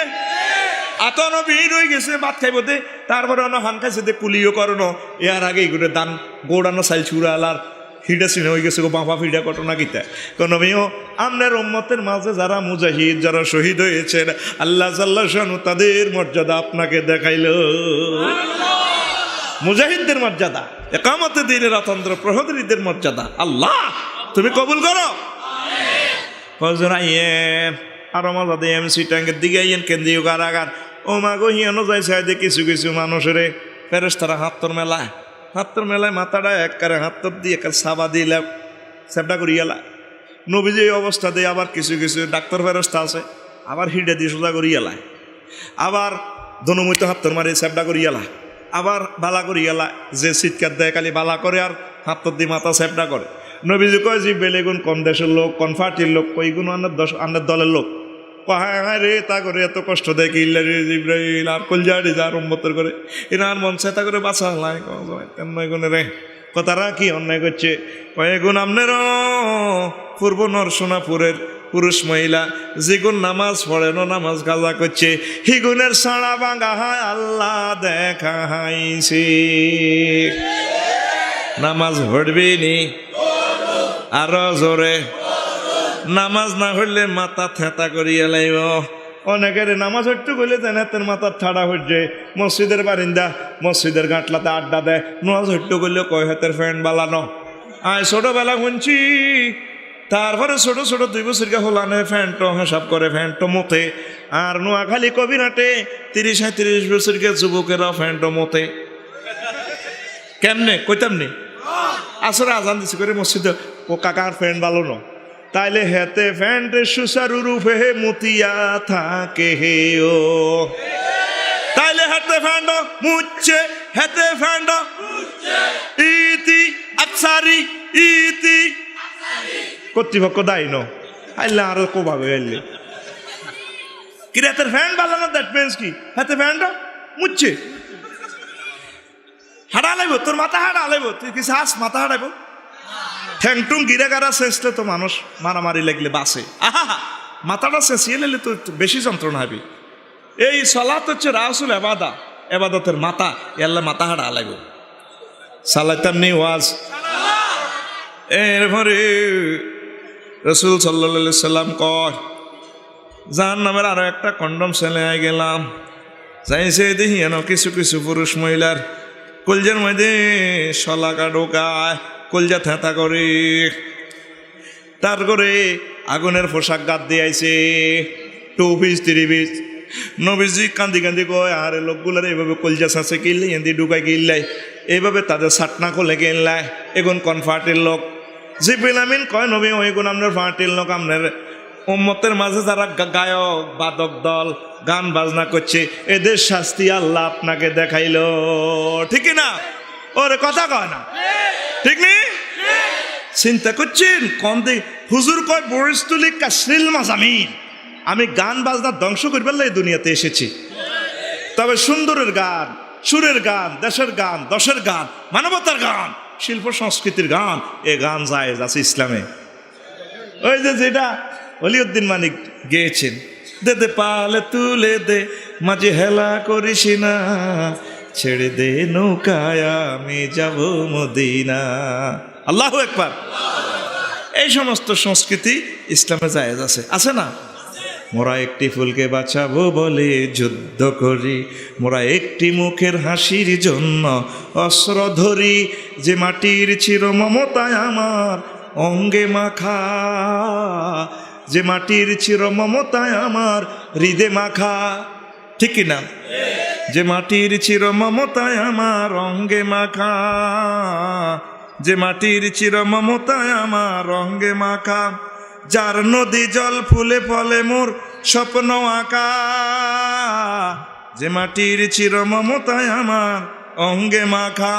আতনো ভিড় হয়ে গেছে ভাত খাইব দে তারপরে অন্য হান খাইছে দে কুলিও করো এর আগে এগুলো দান গোড়ানো চাইল চুড়ালার হিডা সিনে হয়ে গেছে গো বাঁপা ফিডা ঘটনা গীতা কোন মেয়েও আমনের উম্মতের মাঝে যারা মুজাহিদ যারা শহীদ হয়েছেন আল্লাহ জাল্লাহ শানু তাদের মর্যাদা আপনাকে দেখাইল মুজাহিদদের মর্যাদা একামতে দিনের অতন্ত্র প্রহরীদের মর্যাদা আল্লাহ তুমি কবুল করো কজন আইয়েন আরো মজা দিয়ে এমসি ট্যাঙ্কের দিকে আইয়েন কেন্দ্রীয় কারাগার ও মা গো হিয়ানো যাইছে কিছু কিছু মানুষের ফেরেশতারা হাত্তর মেলায় মাথাটা একবারে হাত্তর দিয়ে একবার সাবা দিলাম সেপটা করিয়ালা নবীজি এই অবস্থা দিয়ে আবার কিছু কিছু ডাক্তার ফেরস্তা আছে আবার হিডে দিয়ে সোজা করিয়ালায় আবার দনুমৈত হাত্তর মারি সেপটা করিয়ালা আবার বালা করিয়ালা যে চিৎকার দেয় খালি বালা করে আর হাত্তর দিয়ে মাথা সেপটা করে নবীজি কয় যে বেলেগুন কোন দেশের লোক কোন ফাটির লোক কইগুন আন্নার দলের লোক হ্যাঁ হ্যাঁ রে তা করে এত কষ্ট দেয় কি ইব্রাহিম আর কলজাড়ি যা রম্বতর করে এনার মন চেতা করে বাঁচা লাই নয় গুণে রে কথারা কি অন্যায় করছে কয়েকগুণ আমনের পূর্ব নরসোনাপুরের পুরুষ মহিলা যেগুন নামাজ পড়েন নামাজ গাজা করছে হিগুনের সাড়া ভাঙা হয় আল্লাহ দেখাইছে নামাজ পড়বি নি আরো জোরে নামাজ না হইলে মাথা থেতা করিয়া লাইব অনেকের নামাজ হট্টু করলে তেন হাতের মাথার ঠাড়া হচ্ছে মসজিদের বারিন্দা মসজিদের গাঁটলাতে আড্ডা দেয় নামাজ হট্টু করলে কয় হাতের ফ্যান বালানো আয় ছোটবেলা শুনছি তারপরে ছোট ছোট 2 বছরকে হলানে ফ্যানটো হিসাব করে ফ্যানটো মতে আর নোয়াখালী কবিরাটে 30-35 বছরকে যুবকেরা ফ্যানটো মতে কেমনে কইতাম নি আসলে আজান দিছি করে মসজিদে ও কাকার ফ্যান ভালো ন তাইলে হেতে ফ্যান্টে সুসারু রূপে মতিয়া থাকে হে ও তাইলে হেতে ফ্যান্ড মুচ্ছে হেতে ফ্যান্ড ইতি আফসারি ইতি কর্তৃপক্ষ দায়ী ন আইলে আরো কোভাবে আইলে কি হাতের ফ্যান বাজানো দ্যাট মিন্স কি হাতে ফ্যান্ড মুচ্ছে হাড়া লাইব তোর মাথা হাড়া লাইব তুই কি শ্বাস মাথা হারাইব ঠ্যাংটুং গিরে গারা শেষলে তো মানুষ মারামারি লাগলে বাসে আহা মাথাটা শেষিয়ে নিলে তো বেশি যন্ত্রণা হবে এই সালাত হচ্ছে রাসুল এবাদা এবাদতের মাথা এল্লা মাথা হাড়া লাইব সালাতাম নি ওয়াজ এরপরে রসুল সাল্লাল্লাহু সাল্লাম কয় যার নামের আরো একটা কন্ডম ছেলে আই গেলাম যাইছে দেখি এন কিছু কিছু পুরুষ মহিলার কলজার মধ্যে শলাকা ঢোকায় কলজা থেঁতা করে তার করে আগুনের পোশাক গাদ দিয়ে আইছে 2 পিস 3 পিস নবীজি কান্দি কান্দি কয় আরে লোকগুলার এইভাবে কলজা ছাঁচে কিনলে এন্দি ঢুকাই কিনলাই এইভাবে তাদের সাটনা খোলে কিনলাই এগুন কনফার্টের লোক জিবরিল আমিন কয় নবী ওইগুন আপনার ফার্টিল লোক আপনার উম্মতের মাঝে যারা গায়ক বাদক দল গান বাজনা করছে এদের শাস্তি আল্লাহ আপনাকে দেখাইল ঠিক না ওরে কথা কয় না ঠিক নেই চিন্তা করছেন কম দিক হুজুর কয় বরিস্তুলি কাসরিল মাজামিন আমি গান বাজনা ধ্বংস করবার এই দুনিয়াতে এসেছি তবে সুন্দরের গান সুরের গান দেশের গান দশের গান মানবতার গান শিল্প সংস্কৃতির গান এ গান জায়েজ আছে ইসলামে ওই যে যেটা অলিউদ্দিন মানিক গেয়েছেন দে দে পালে তুলে দে মাঝে হেলা করিস না ছেড়ে দে নৌকায় আমি যাব মদিনা আল্লাহু আকবার এই সমস্ত সংস্কৃতি ইসলামে জায়েজ আছে আছে না মোরা একটি ফুলকে বাঁচাবো বলে যুদ্ধ করি মোরা একটি মুখের হাসির জন্য অস্ত্র ধরি যে মাটির চির মমতায় আমার অঙ্গে মাখা যে মাটির চির মমতায় আমার হৃদে মাখা ঠিক না যে মাটির চির মমতায় আমার অঙ্গে মাখা যে মাটির চির মমতায় আমার অঙ্গে মাখা যার নদী জল ফুলে ফলে মোর স্বপ্ন আঁকা যে মাটির চির মমতায় আমার অঙ্গে মাখা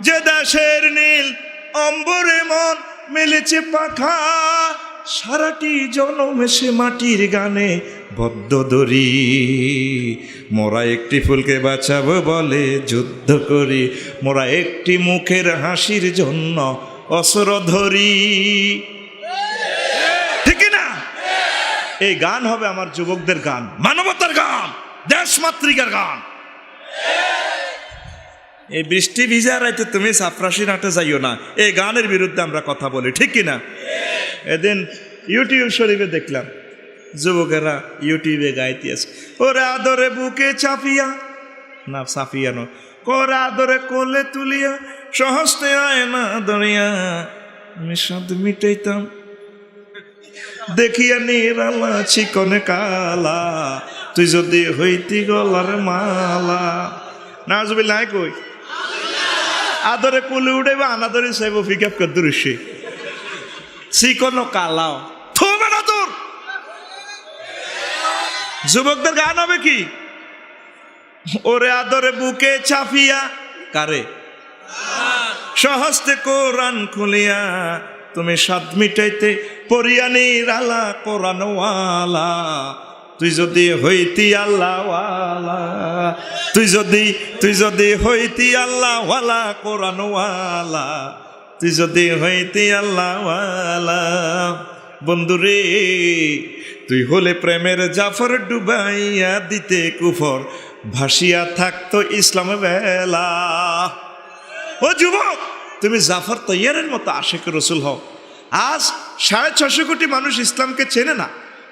যে দেশের নীল অম্বরে মন মেলেছে পাখা সারাটি জনম সে মাটির গানে বদ্ধ দড়ি মোরা একটি ফুলকে বাঁচাবো বলে যুদ্ধ করি মোরা একটি মুখের হাসির জন্য অস্ত্র ধরি ঠিক না এই গান হবে আমার যুবকদের গান মানবতার গান দেশমাতৃকার গান এই বৃষ্টি ভিজা রাইতে তুমি সাফরাশি নাটে যাইও না এই গানের বিরুদ্ধে আমরা কথা বলি ঠিক কিনা এদিন ইউটিউব শরীফে দেখলাম যুবকেরা ইউটিউবে গাইতে আছে ওরে আদরে বুকে চাপিয়া না সাফিয়ানো কোরে আদরে কোলে তুলিয়া সহস্তে আয় না দরিয়া আমি সাদ মিটাইতাম দেখিয়া নিরালা চিকনে কালা তুই যদি হইতি গলার মালা নাজবিল্লাহ কই আদরে কুলে উঠেবা আনাদরে সাইব ফিকাপ কর দৃশ্যে চিকনো কালাও থোবে না তোর যুবকদের গান হবে কি ওরে আদরে বুকে চাপিয়া কারে সহস্তে কোরআন খুলিয়া তুমি সাত মিটাইতে পড়িয়া নিরালা কোরআনওয়ালা তুই যদি হইতি আল্লাহওয়ালা তুই যদি হইতি আল্লাহওয়ালা কোরআনওয়ালা তুই যদি হইতি আল্লাহওয়ালা বন্ধুরে তুই হলে প্রেমের জাফর ডুবাইয়া দিতে কুফর ভাসিয়া থাকতো ইসলাম বেলা ও যুবক তুমি জাফর তৈয়ারের মতো আশিক রসুল হও আজ 650 কোটি মানুষ ইসলামকে চেনে না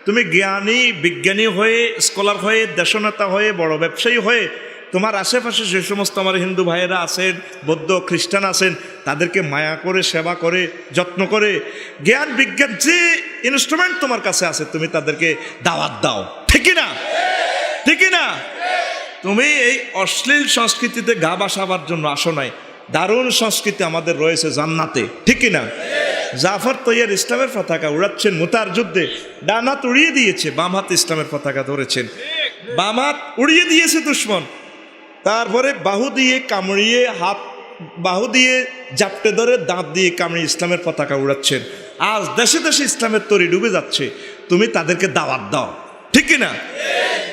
তুমি জ্ঞানী বিজ্ঞানী হয়ে স্কলার হয়ে দেশনেতা হয়ে বড় ব্যবসায়ী হয়ে তোমার আশেপাশে যে সমস্ত আমার হিন্দু ভাইয়েরা আছেন বৌদ্ধ খ্রিস্টান আছেন তাদেরকে মায়া করে সেবা করে যত্ন করে জ্ঞান বিজ্ঞান যে ইনস্ট্রুমেন্ট তোমার কাছে আছে তুমি তাদেরকে দাওয়াত দাও ঠিকই না ঠিকই না তুমি এই অশ্লীল সংস্কৃতিতে গা বাসাবার জন্য আসো নাই দারুণ সংস্কৃতি আমাদের রয়েছে জান্নাতে ঠিকই না জাফর তৈয়ার ইসলামের পতাকা উড়াচ্ছেন মুতার যুদ্ধে ডান হাত উড়িয়ে দিয়েছে বাম হাত ইসলামের পতাকা ধরেছেন বাম হাত উড়িয়ে দিয়েছে দুশ্মন তারপরে বাহু দিয়ে কামড়িয়ে হাত বাহু দিয়ে জাপটে ধরে দাঁত দিয়ে কামড়িয়ে ইসলামের পতাকা উড়াচ্ছেন। আজ দেশে দেশে ইসলামের তরি ডুবে যাচ্ছে, তুমি তাদেরকে দাওয়াত দাও, ঠিক কিনা?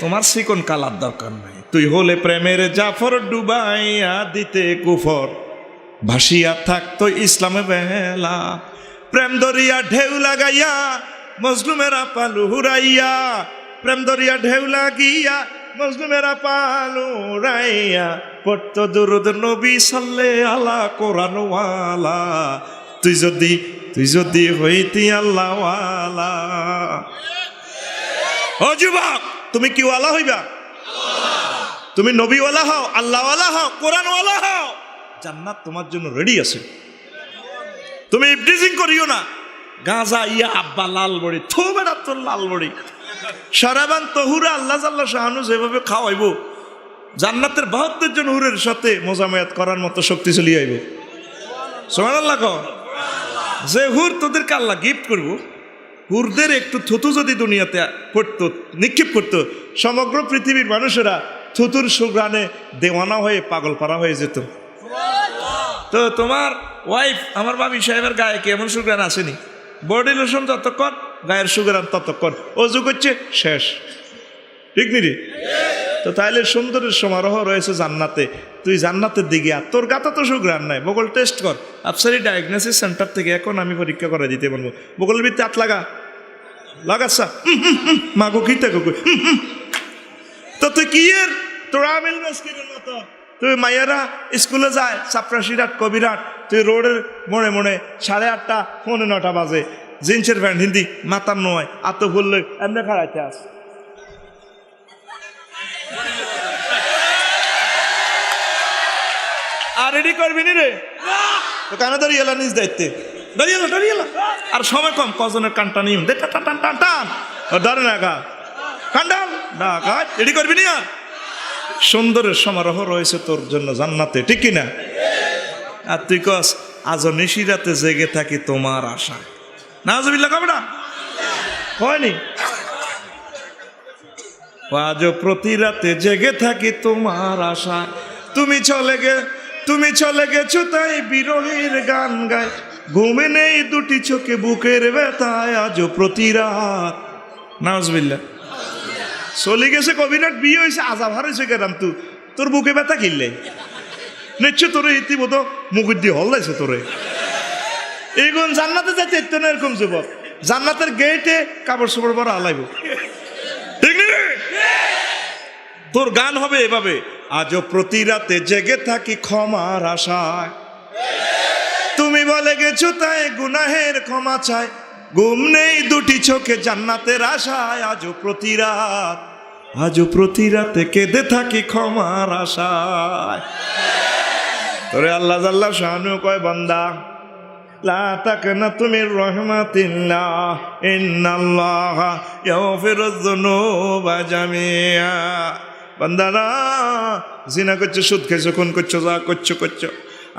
তোমার চিকন কালার দরকার নাই। তুই হলে প্রেমের জাফর ডুবাইয়া দিতে কুফর, ভাসিয়া থাকতো ইসলামে বেলা। প্রেম দরিয়া ঢেউ লাগাইয়া মজলুমেরা পালু হুরাইয়া, প্রেম দরিয়া ঢেউ লাগিয়া মজলুমেরা পালু হুরাইয়া, পড়তো দুরুদ নবী সাল্লে আলা কোরআন ওয়ালা। তুই যদি হইতি আল্লাহ ওয়ালা। ও যুবক, তুমি কি ওয়ালা হইবা? তুমি নবীওয়ালা হও, আল্লাহওয়ালা হও, কোরআনওয়ালা হও, জান্নাত তোমার জন্য রেডি আছে। তুমি ইফটিজিং করিও না। গাঁজা ইয়া আব্বা লাল বড়ি, থো বেড়া তোর লাল বড়ি। সারাবান তহুরা আল্লাহ জাল্লা শাহানু যেভাবে খাওয়াইব, জান্নাতের 72 জন হুরের সাথে মোজামায়াত করার মতো শক্তি চলিয়ে আইব। সুবহানাল্লাহ কও। যে হুর তোদেরকে আল্লাহ গিফট করবো, হুরদের একটু থুতু যদি দুনিয়াতে পড়তো, নিক্ষেপ করতো, সমগ্র পৃথিবীর মানুষেরা থুতুর সুগ্রানে দেওয়ানা হয়ে পাগল পারা হয়ে যেত। তো তোমার ওয়াইফ আমার ভাবি সাহেবের গায়ে কি এমন সুগ্রান আসেনি? বডি লোশন যতক্ষণ, গায়ের সুগ্রান ততক্ষণ, অজু করছে শেষ, ঠিক নি রে? তো তাইলে সুন্দরের সমারোহ রয়েছে জান্নাতে। তুই জান্নাতের দিকে আর তোর গাতা তো সুগ্রান নাই। বগল টেস্ট কর, আফসারি ডায়াগনোসিস সেন্টার থেকে এখন আমি পরীক্ষা করে দিতে পারবো। বগলের ভিত্তি হাত লাগাচ্ছা মাগো কি থাকো। তো তুই কি এর তোরা মিল মেসকিনের মতো, তুই মাইয়ারা স্কুলে যায় চাপরাশিরাট কবিরাট, তুই রোডের মোড়ে মোড়ে 8:30 পৌনে 9টা বাজে জিন্সের প্যান্ট হিন্দি মাতার নয় আত বললে এমনি খাড়াইতে আস। আর রেডি করবি নি রে? তো কানে দাঁড়িয়ে এলা নিজ দায়িত্বে, দাঁড়িয়ে এলা। আর সময় কম, কজনের কানটা নিম দে টান টান টান টান, ধরে না গা কান্ডাল না কাজ রেডি করবি নি। আর সুন্দরের সমারোহ রয়েছে তোর জন্য জান্নাতে, ঠিক কিনা? আর তুই কস আজও নিশিরাতে জেগে থাকি তোমার আশা। নাউজুবিল্লাহ কবে না হয়নি? আজও প্রতি রাতে জেগে থাকি তোমার আশা। তুমি চলে গেছো তাই বিরহের গান গায়, ঘুমে নেই দুটি চোখে বুকের ব্যথায় আজও প্রতি রাত। নাউজুবিল্লাহ। চলে গেছে কবিরাট, বিয়ে হয়েছে আজাব হারাইছে কেরাম, তোর বুকে ব্যথা কিনলে নিশ্চয় তোরে ইতিমত মুখের দিয়ে হল্লাইছে তোরে। এইগুন জান্নাতে যাইতে ইত্য না এরকম যুবক, জান্নাতের গেটে কাপড় চোপড় পরা হালাইব, ঠিক নি? তোর গান হবে এভাবে, আজও প্রতি রাতে জেগে থাকি ক্ষমার আশায়। তুমি বলে গেছো তাই গুনাহের ক্ষমা চাই, ঘুম নেই দুটি চোখে জান্নাতের আশায় আজও প্রতি রাতে কেঁদে থাকি ক্ষমার আশায়। তোরে আল্লাহ জাল্লা শানু কয় বান্দা লা তাকনাতু মির রাহমাতিল্লাহ ইন্নাল্লাহা ইয়াগফিরুয যুনুবা জামিআ। বান্দারা জিনা করছো, সুদ খেয়েছো, খুন করছো, যা করছো,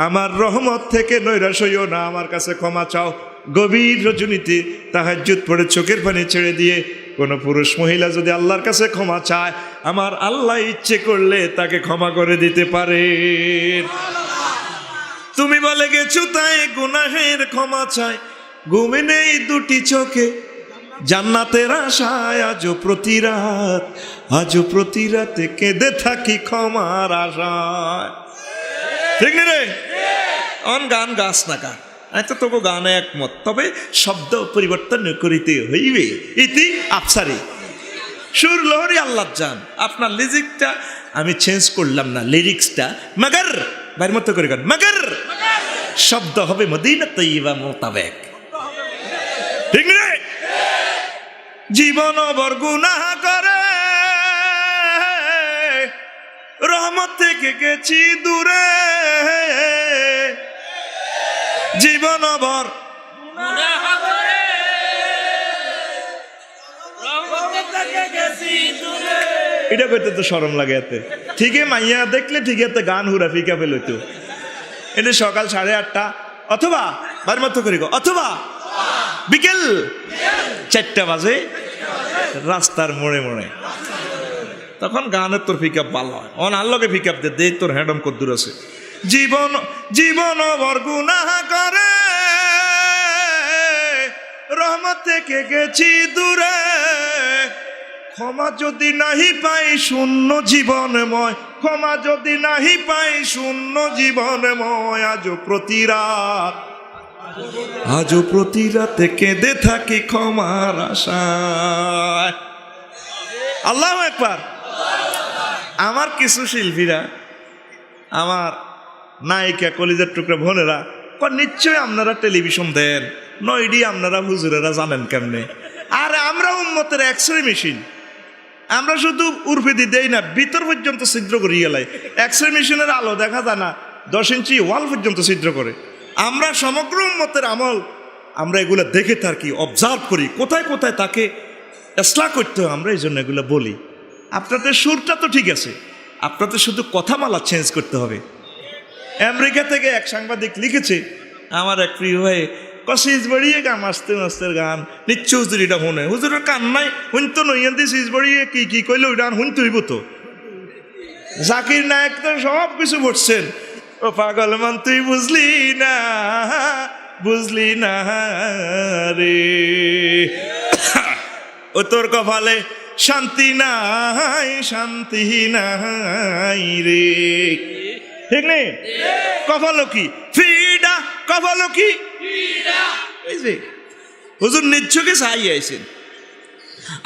আমার রহমত থেকে নৈরাশ হইও না, আমার কাছে ক্ষমা চাও। গভীর রজনীতে তাহাজ্জুদ পড়ে চোখের পানি ছেড়ে দিয়ে কোন পুরুষ মহিলা যদি আল্লাহর কাছে ক্ষমা চায়, আমার আল্লাহ ইচ্ছে করলে তাকে ক্ষমা করে দিতে পারে। তুমি বলে গেছো তাই গুনাহের ক্ষমা চাই, ঘুমে নেই দুটি চোখে জান্নাতের আশায় আজও প্রতি রাতে কেঁদে থাকি ক্ষমার আশায়। ঠিক নি রে? অন গান গাছ না গান, আমি তো তোকে গানে একমত, তবে শব্দ পরিবর্তন করিতে হইবে। ইতি আফসারি সুর লহরি আল্লাহ জান। আপনার লিরিক্সটা আমি চেঞ্জ করলাম না, লিরিক্সটা মগর বাইর মতো করে গান, মগর শব্দ হবে মদিনা তৈবা মোতাবেক, ঠিক রে? জীবন ভর গুনাহ করে রহমত থেকে গেছি দূরে, জীবন ভর গুনাহ করে রহমত থেকে গেছি দূরে। এটা করতে তো শরম লাগে এতে, ঠিকই মাইয়া দেখলে ঠিক এতে গান হুরা ফিকা ফেলতো। এটা সকাল 8:30 অথবা বার মতো করি গো, অথবা বিকেল 4টা বাজে রাস্তার মোড়ে মোড়ে তখন গানের তোর পিক আপ ভালো হয়। অন আল্লোকে পিক আপ দে তোর হ্যাডম কদ্দুর আছে। জীবন জীবন ভর গুনাহ করে রহমত থেকে গেছি দূরে, ক্ষমা যদি নাহি পাই শূন্য জীবনময়, ক্ষমা যদি নাহি পাই শূন্য জীবনময়, আজও প্রতি রাতে কেঁদে থাকি ক্ষমার আশায়। আল্লাহু আকবার। আমার কিছু শিল্পীরা, আমার নায়িকা কলিজার টুকরা বোনেরা, নিশ্চয়ই আপনারা টেলিভিশন দেন, নয়ডি আপনারা হুজুরেরা জানেন কেমনে। আর আমরা উম্মতের এক্সরে মেশিন, আমরা শুধু উর্ফে দেই না, ভিতর পর্যন্ত ছিদ্র করি গেলাই। এক্সরে মেশিনের আলো দেখা যায় না, 10 ইঞ্চি ওয়াল পর্যন্ত ছিদ্র করে। আমরা সমগ্র উম্মতের আমল আমরা এগুলো দেখে থাকি, অবজার্ভ করি, কোথায় কোথায় তাকে ইসলাহ করতে হয়, আমরা এই জন্য এগুলো বলি। আপনাদের সুরটা তো ঠিক আছে, আপনাদের শুধু কথামালা চেঞ্জ করতে হবে। আমেরিকা থেকে এক সাংবাদিক লিখেছে, আমার এক প্রিয় ভাই সিজ বাড়িয়ে গান আসতে মাস্তের গান নিশ্চয় হুজুর এটা শুনে, হুজুরের কান নাই শুনতো নইয়ান্তি সিজ বাড়িয়ে কি কইলে ওইটা শুনতে হইব তো। জাকির নায়ক তো সব কিছু বলছেন, ও পাগল মান তুই বুঝলি না রে, ও তোর কপালে শান্তি নাই রে। ঠিক নেই? কপালো কি ফিডা, কপালো কি হুজুর নিচ্ছকে চাই আইছেন।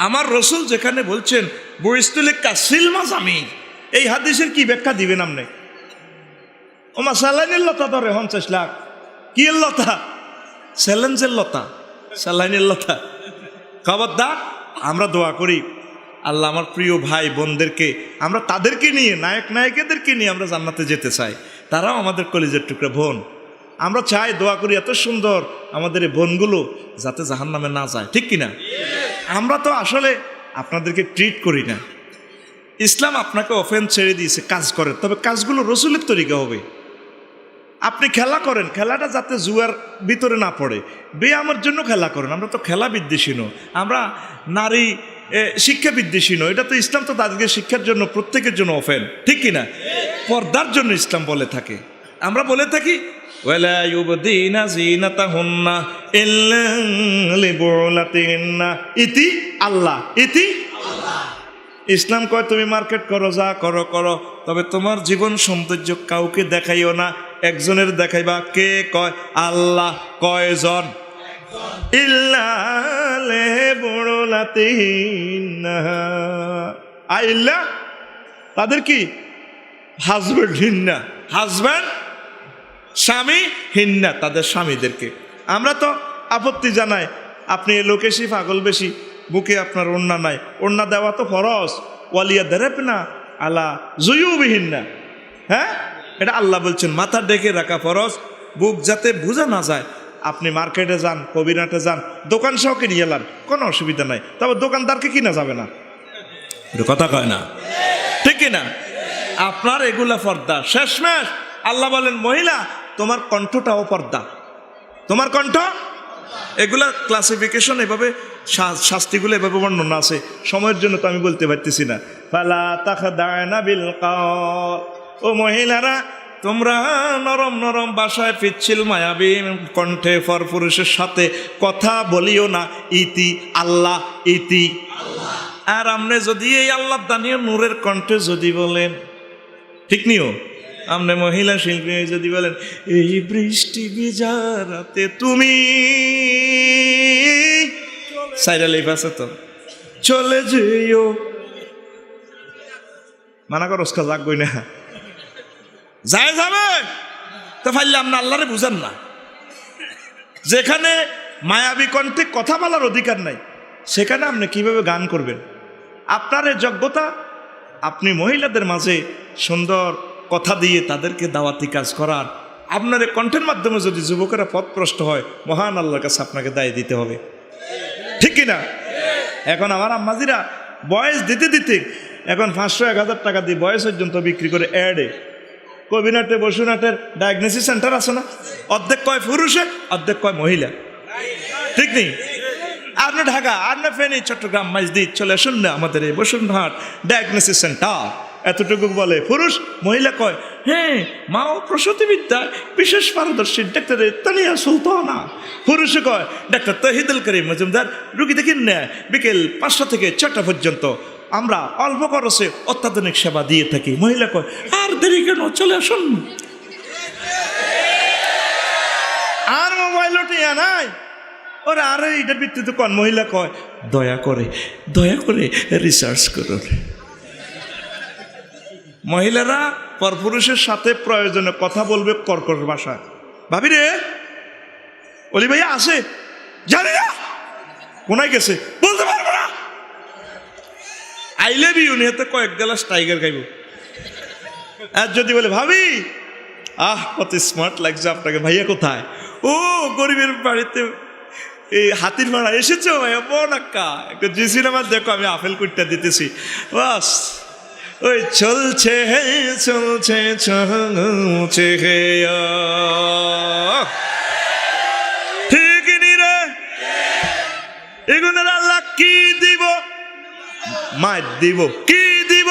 আমার রসুল যেখানে বলছেন বরিস্তুলে কাসিল মাজামি, এই হাদিসের কি ব্যাখ্যা দিবেন আপনি? ওমা স্যালাইনের লতা ধরে 50 লাখ, কি এর লতা? স্যালেন্সের লতা, স্যালাইনের লতা। খবরদার, আমরা দোয়া করি আল্লাহ আমার প্রিয় ভাই বোনদেরকে, আমরা তাদেরকে নিয়ে, নায়ক নায়িকাদেরকে নিয়ে আমরা জান্নাতে যেতে চাই। তারাও আমাদের কলিজার টুকরা বোন। আমরা চাই, দোয়া করি এত সুন্দর আমাদের এই বোনগুলো যাতে জাহান্নামে না যায়। ঠিক কিনা? আমরা তো আসলে আপনাদেরকে ট্রিট করি না। ইসলাম আপনাকে অফেন্স ছেড়ে দিয়েছে, কাজ করেন, তবে কাজগুলো রসুলের তরিকা হবে। আপনি খেলা করেন, খেলাটা যাতে জুয়ার ভিতরে না পড়ে, ব্যায়ামের জন্য খেলা করেন। আমরা তো খেলা বিদ্বেষী নই, আমরা নারী শিক্ষা বিদ্বেষী নই। এটা তো ইসলাম তো তাদেরকে শিক্ষার জন্য, প্রত্যেকের জন্য ওপেন। ঠিক কিনা? পর্দার জন্য ইসলাম বলে থাকে। আমরা বলে থাকি ওয়ালা ইউবদিনা জিনাতাহুন্না ইল্লা লিবুলাতিহিন্না, ইতি আল্লাহ, ইতি আল্লাহ। ইসলাম কয় তুমি মার্কেট করো, যা করো করো, তবে তোমার জীবন সৌন্দর্য কাউকে দেখাইও না, একজনের দেখাইবা। কে কয়? আল্লাহ। কয়জন? ইল্লা লিবুলাতিহিন্না, আইল্লা তাদের কি? হাজব্যান্ড হিন্না, হাজব্যান্ড স্বামী হিন্না, তাদের স্বামীদেরকে। আমরা তো আপত্তি জানাই, আপনি লোকেশি পাগল বেশি, বুকে আপনার ওড়না নাই, ওড়না দেওয়া তো ফরজ। ওয়ালিয়া দেরেপ না আলা জুয়ুবিহিন না, হ্যাঁ, এটা আল্লাহ বলছেন মাথা ডেকে রাখা ফরজ, বুক যাতে বোঝা না যায়। আপনি মার্কেটে যান, কবিরাটে যান, দোকান সহ কিনে এলান, কোনো অসুবিধা নাই, তবে দোকানদারকে কিনা যাবে না। কথা কয় না? ঠিক কিনা? আপনার এগুলা পর্দা। শেষমেশ আল্লাহ বলেন, মহিলা তোমার কণ্ঠটাও পর্দা, তোমার কণ্ঠ। এগুলা ক্লাসিফিকেশন এভাবে, শাস্তিগুলো এভাবে বর্ণনা আছে, সময়ের জন্য তো আমি বলতে পারতেছি না। ফালা তাখদানা বিল কাওল, ও মহিলারা তোমরা নরম নরম বাসায় পিচ্ছিল মায়াবী কণ্ঠে পরপুরুষের সাথে কথা বলিও না। ইতি আল্লাহ, ইতি আল্লাহ। আর আমনে যদি এই আল্লাহ দানীয় নূরের কণ্ঠে যদি বলেন, ঠিক নিও, আমনে মহিলা শিল্পী যদি বলেন, এই বৃষ্টি ভিজা রাতে তুমি সাইরালি পাশে তো চলে যেও, মানা করস্কা যাকবই না, যায় যাবে তো ফাইলে আপনি আল্লাহরে বুঝান না। যেখানে মায়াবী কণ্ঠে কথা বলার অধিকার নাই, সেখানে আপনি কিভাবে গান করবেন? আপনার এই যোগ্যতা, আপনি মহিলাদের মাঝে সুন্দর কথা দিয়ে তাদেরকে দাওয়াতি কাজ করার, আপনার এই কণ্ঠের মাধ্যমে যদি যুবকেরা পথভ্রষ্ট হয়, মহান আল্লাহর কাছে আপনাকে দায় দিতে হবে। ঠিক কিনা? এখন আমার আম্মাজিরা বয়স দিতে দিতে এখন 500-1000 টাকা দিয়ে বয়স পর্যন্ত বিক্রি করে অ্যাডে, কবিনাটে বসুনাটের ডায়াগনোসিস সেন্টার আছে না, অর্ধেক কয় পুরুষে, অর্ধেক কয় মহিলা। ঠিক নেই? আর না ঢাকা আর না ফেনী চট্টগ্রাম মাইজদি চলে আসুন না আমাদের এই বসুন্ধরাহাট ডায়াগনোসিস সেন্টার। এতটুকু বলে পুরুষ। মহিলা কয় হ্যাঁ মা ও প্রসূতিবিদ্যায় বিশেষ পারদর্শী ডাক্তার তানিয়া সুলতানা। পুরুষে কয় ডাক্তার তহিদুল করিম মজুমদার, রুগী দেখেন না বিকেল 5টা থেকে 6টা পর্যন্ত আমরা অল্প খরচে অত্যাধুনিক সেবা দিয়ে থাকি। মহিলা কয় আর দেরি কেন, চলে আসুন। আর মোবাইল টিয়া নাই ওরা, আরে এটার ভিত্তিতে কোন মহিলা কয় দয়া করে রিসার্চ করুন। মহিলারা পরপুরুষের সাথে প্রয়োজনে কথা বলবে কর্কশ ভাষায়। ভাবি রে অলি ভাইয়া আসে, জানি না কোনায় গেছে, বলতে পারবো না। আইলে বি উনিতে কয়েক গ্লাস টাইগার খাইব। আর যদি বলে ভাবি কত স্মার্ট লাগছে আপনাকে, ভাইয়া কোথায়? ও গরিবের বাড়িতে এই হাতির ভাড়া এসেছো ভাইয়া, বোনাক্কা একটু জি সিনেমা দেখো, আমি আপেল কুটটা দিতেছি। বাস ওই চলছে চলছে চলছে ঠিক নি রে। এগুলোর আল্লাহ কি দিব? মার দিব। কি দিব?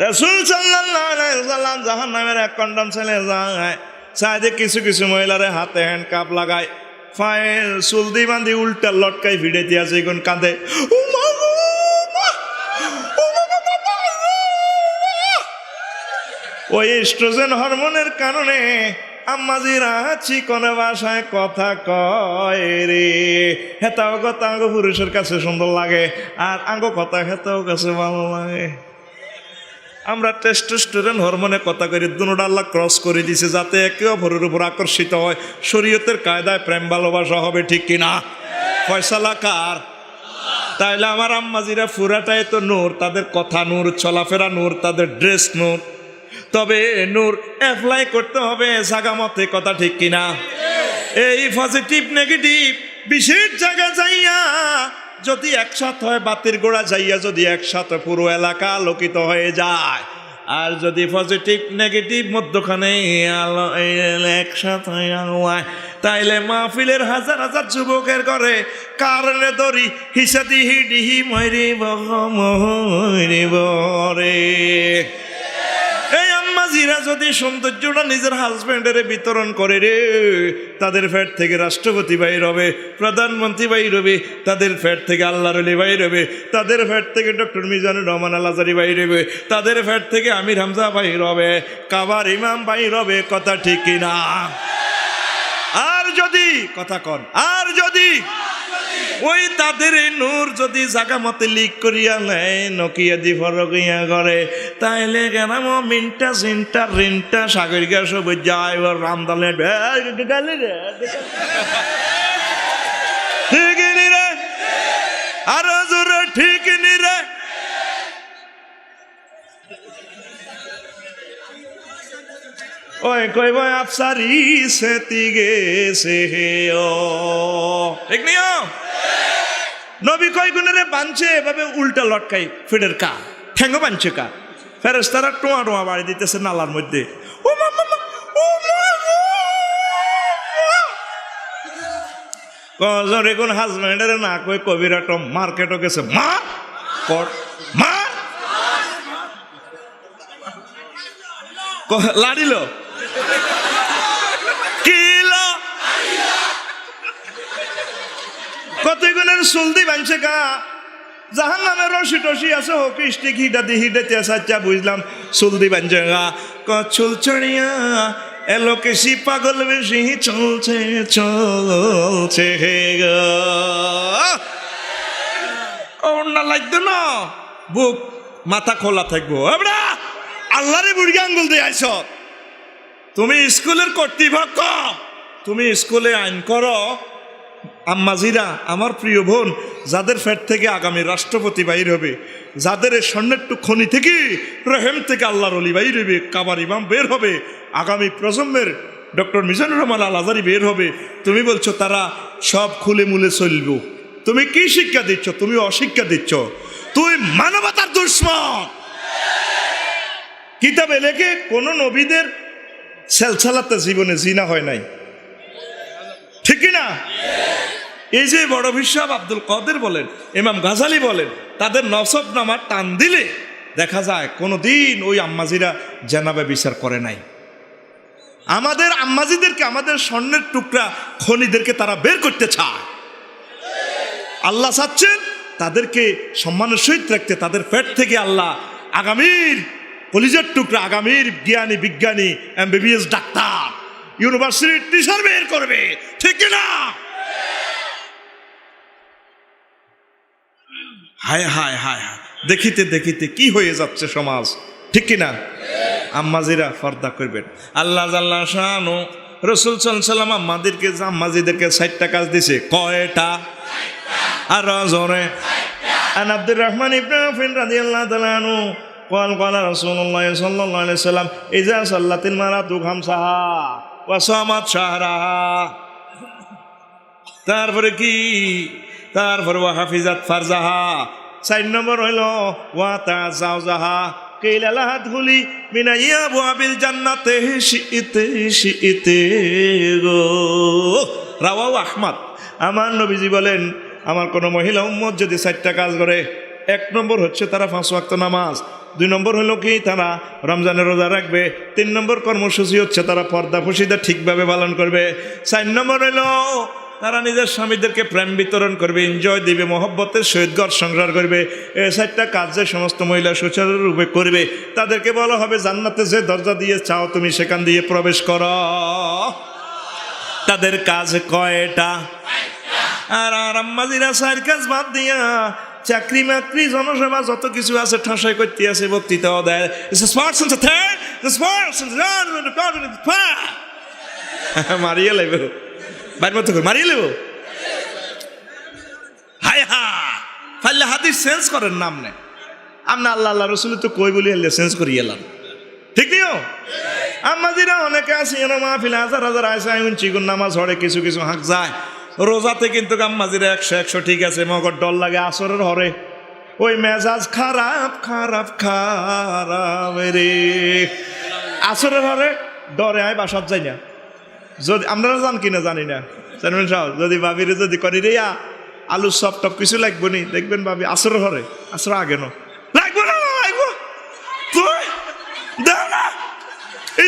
রাসূল সাল্লাল্লাহু আলাইহি ওয়াসাল্লাম জাহান্নামের এক কন্ডম ছেলে যায়, সাইডে কিছু কিছু মহিলারে হাতে হ্যান্ড কাপ লাগায়, পায়ে চুলদি বান্ধি উল্টা লটকাই ভিড়ে দিয়ে আছে, এখন কাঁদে ওই এস্ট্রোজেন হরমোনের কারণে আম্মাজিরা চিকন ভাষায় কথা কয় রে। হেতাও কথা আঙ্গ পুরুষের কাছে সুন্দর লাগে, আর আঙ্গ কথা হেতাও কাছে ভালো লাগে। আমরা টেস্টোস্টেরন হরমোনে কথা করি, দুনোটা আল্লাহ ক্রস করে দিছে যাতে একে অপরের উপর আকর্ষিত হয়। শরীয়তের কায়দায় প্রেম ভালোবাসা হবে, ঠিক কিনা? ফয়সালা কার? তাইলে আমার আম্মাজিরা পুরাটাই তো নূর, তাদের কথা নূর, চলাফেরা নূর, তাদের ড্রেস নূর। তবে নূর অ্যাপ্লাই করতে হবে জাগা মতে, কথা ঠিক কিনা? এই পজিটিভ নেগেটিভ বিশেষ জায়গা যাইয়া যদি একসাথে হয়, বাতির গোড়া যাইয়া যদি একসাথে পুরো এলাকা আলোকিত হয়ে যায়, আর যদি পজিটিভ নেগেটিভ মধ্যখানে আলো একসাথে হয়, তাইলে মাহফিলের হাজার হাজার যুবকের করে কারণে দরি হিসা দিহি ডিহি মরিব মরিব রে। এই আম্মাজিরা যদি সৌন্দর্যটা নিজের হাজব্যান্ডের বিতরণ করে রে, তাদের ফ্যাট থেকে রাষ্ট্রপতি বাইর হবে, প্রধানমন্ত্রী বাইর হবে, তাদের ফ্যাট থেকে আল্লাহর ওলি বাইর হবে, তাদের ফ্যাট থেকে ডক্টর মিজানুর রহমান আল আজারি বাইর হবে, তাদের ফ্যাট থেকে আমির হামজা বাইর হবে, কাবার ইমাম বাইর হবে, কথা ঠিক কিনা? আর যদি কথা কন, আর যদি ওই তাদের এই নূর যদি জাগা মতে লিক করিয়া নেয়, নকিয়া দি ফরকিয়া করে, তাইলে কেনাম মিনটা চিন্তা রিনটা সাগরিকা সব যায় রামদালে গালি রে। ঠিক নি রে? আর জোরে ঠিক নি রে? ওই কইব আফসারি সেতি গেছে ও, ঠিক নিও। নবী কয় গুণরে বাঁধছে এভাবে উল্টা লটকাই ফিডের কা ঠেঙ্গো বাঁধছে কা, ফেরেশতারা টোয়া টোয়া বাড়ি দিতেছে নালার মধ্যে। ও মামা কজন এখন হাজব্যান্ডের না কই কবিরাট মার্কেটও গেছে, মা কর মা লাড়িল কিলো কত গুণের সুলদি বাঁধছে কা, জাহান নামের রশি টসি আছে হোক স্টিক হিটাতে হিটাতে সাচ্চা বুঝলাম সুলদি বাঁধছে গা। চুল চড়িয়া এলোকেশি পাগল বেশি চলছে চলছে হে গা। ওনা লাগতো না, বুক মাথা খোলা থাকবো। আমরা আল্লাহরে বুড়ি আঙ্গুল দিয়ে আইস, তুমি স্কুলের কর্তৃপক্ষ, তুমি স্কুলে আইন করো। আম্মাজিরা আমার প্রিয় বোন, যাদের ফ্যাট থেকে আগামী রাষ্ট্রপতি বাইর হবে, যাদের স্বর্ণের খনি থেকে রহেম থেকে আল্লাহর ওলি বাইর হবে, কাবার ইমাম বের হবে, আগামী প্রজন্মের ডক্টর মিজানুর রহমান আল আজারি বের হবে, তুমি বলছো তারা সব খুলে মুলে চলব। তুমি কি শিক্ষা দিচ্ছ? তুমি অশিক্ষা দিচ্ছ, তুই মানবতার দুশ্মন। কিতাবে লেখে কোন নবীদের সেলসালাতে জীবনে জিনা হয় নাই, ঠিক কিনা? এই যে বড় বিশ্বব আব্দুল কাদের বলেন, ইমাম গাজালি বলেন, তাদের নসব নামার টান দিলে দেখা যায় কোনোদিন ওই আম্মাজিরা জানাবে বিচার করে নাই। আমাদের আম্মাজিদেরকে, আমাদের স্বর্ণের টুকরা খনিদেরকে তারা বের করতে চায়। আল্লাহ চাচ্ছেন তাদেরকে সম্মানের সহিত রাখতে। তাদের পেট থেকে আল্লাহ আগামীর কলিজার টুকরা, আগামীর জ্ঞানী, বিজ্ঞানী, এমবিবিএস ডাক্তার, ইউনিভার্সিটির টিচার বের করবে, ঠিক না? হায় হায় হায় হায়, দেখিতে দেখিতে কি হয়ে যাচ্ছে সমাজ, ঠিক কিনা? আম্মাজিরা পর্দা করবেন। আল্লাহ জাল্লা শানু রাসূল সাল্লাল্লাহু আলাইহি ওয়াসাল্লাম আম্মাজিদেরকে 60টা কাজ দিছে। কয়টা? আর জোরে। আন আব্দুর রহমান ইবনে আওফ রাদিয়াল্লাহু তাআলা আনহু قال قال رسول الله صلى الله عليه وسلم اذا صلت المرأة خمسها وصامت شهرها। তারপরে কি? তারপরে ওয়া হাফিজাত ফারজাহা। 4 নম্বর হলো ওয়া তাজাওজাহা কিলা লাহা দুলি মিন আবওয়াবিল জান্নাতি শিইতে গো। রাওয়াহু আহমদ। আমার নবীজি বলেন, আমার কোন মহিলা উম্মত যদি 4টা কাজ করে, 1 নম্বর হচ্ছে তারা 5 ওয়াক্ত নামাজ, 2 নম্বর হলো কি তারা রমজানের রোজা রাখবে, 3 নম্বর কর্মসূচি হচ্ছে তারা পর্দা ফসিদা ঠিকভাবে পালন করবে, 4 নম্বর হলো তারা নিজের স্বামীদেরকে প্রেম বিতরণ করবে, এনজয় দিবে, মহব্বতের সহিত ঘর সংসার করবে। এই 4টা কাজ যে সমস্ত মহিলা সুচারুরূপে করবে, তাদেরকে বলা হবে জান্নাতে যে দরজা দিয়ে চাও তুমি সেখান দিয়ে প্রবেশ করো। তাদের কাজ কয়টা? আর আম্মাজিরা 4 কাজ বাদ দিয়া চাকরি মাকরি জনসেবা যত কিছু আছে ঠাসাই করতে আছে, বক্তৃতাও দেয়। মারিয়ে লাগবে, বাইর মতো করে মারিয়ে লেব। হায় হা ফাইলে হাদিস চেঞ্জ করেন নাম নেই আপনি। আল্লাহ আল্লাহ রসুল তো কই বলি এলে চেঞ্জ করি এলাম, ঠিক নিও। আম্মাজিরা অনেকে আছে এনে মাহফিল হাজার হাজার আয়সা চিগুন নামাজ হরে কিছু কিছু হাঁক যায়। রোজাতে কিন্তু আম্মাজিরা 100 ঠিক আছে, মগর ডর লাগে আসরের হরে ওই মেজাজ খারাপ খারাপ খারাপ রে। আসরের হরে ডরে আয় বাসাত যাই না। যদি আপনারা জান কিনা জানি না, চেয়ারম্যান সাহেব যদি ভাবিরে যদি করি রে আলু সব টপ কিছু লাগবো নি, দেখবেন ভাবি আসরের হরে, আসর আগে ন লাগবো না, লাগবো তুই দেখ না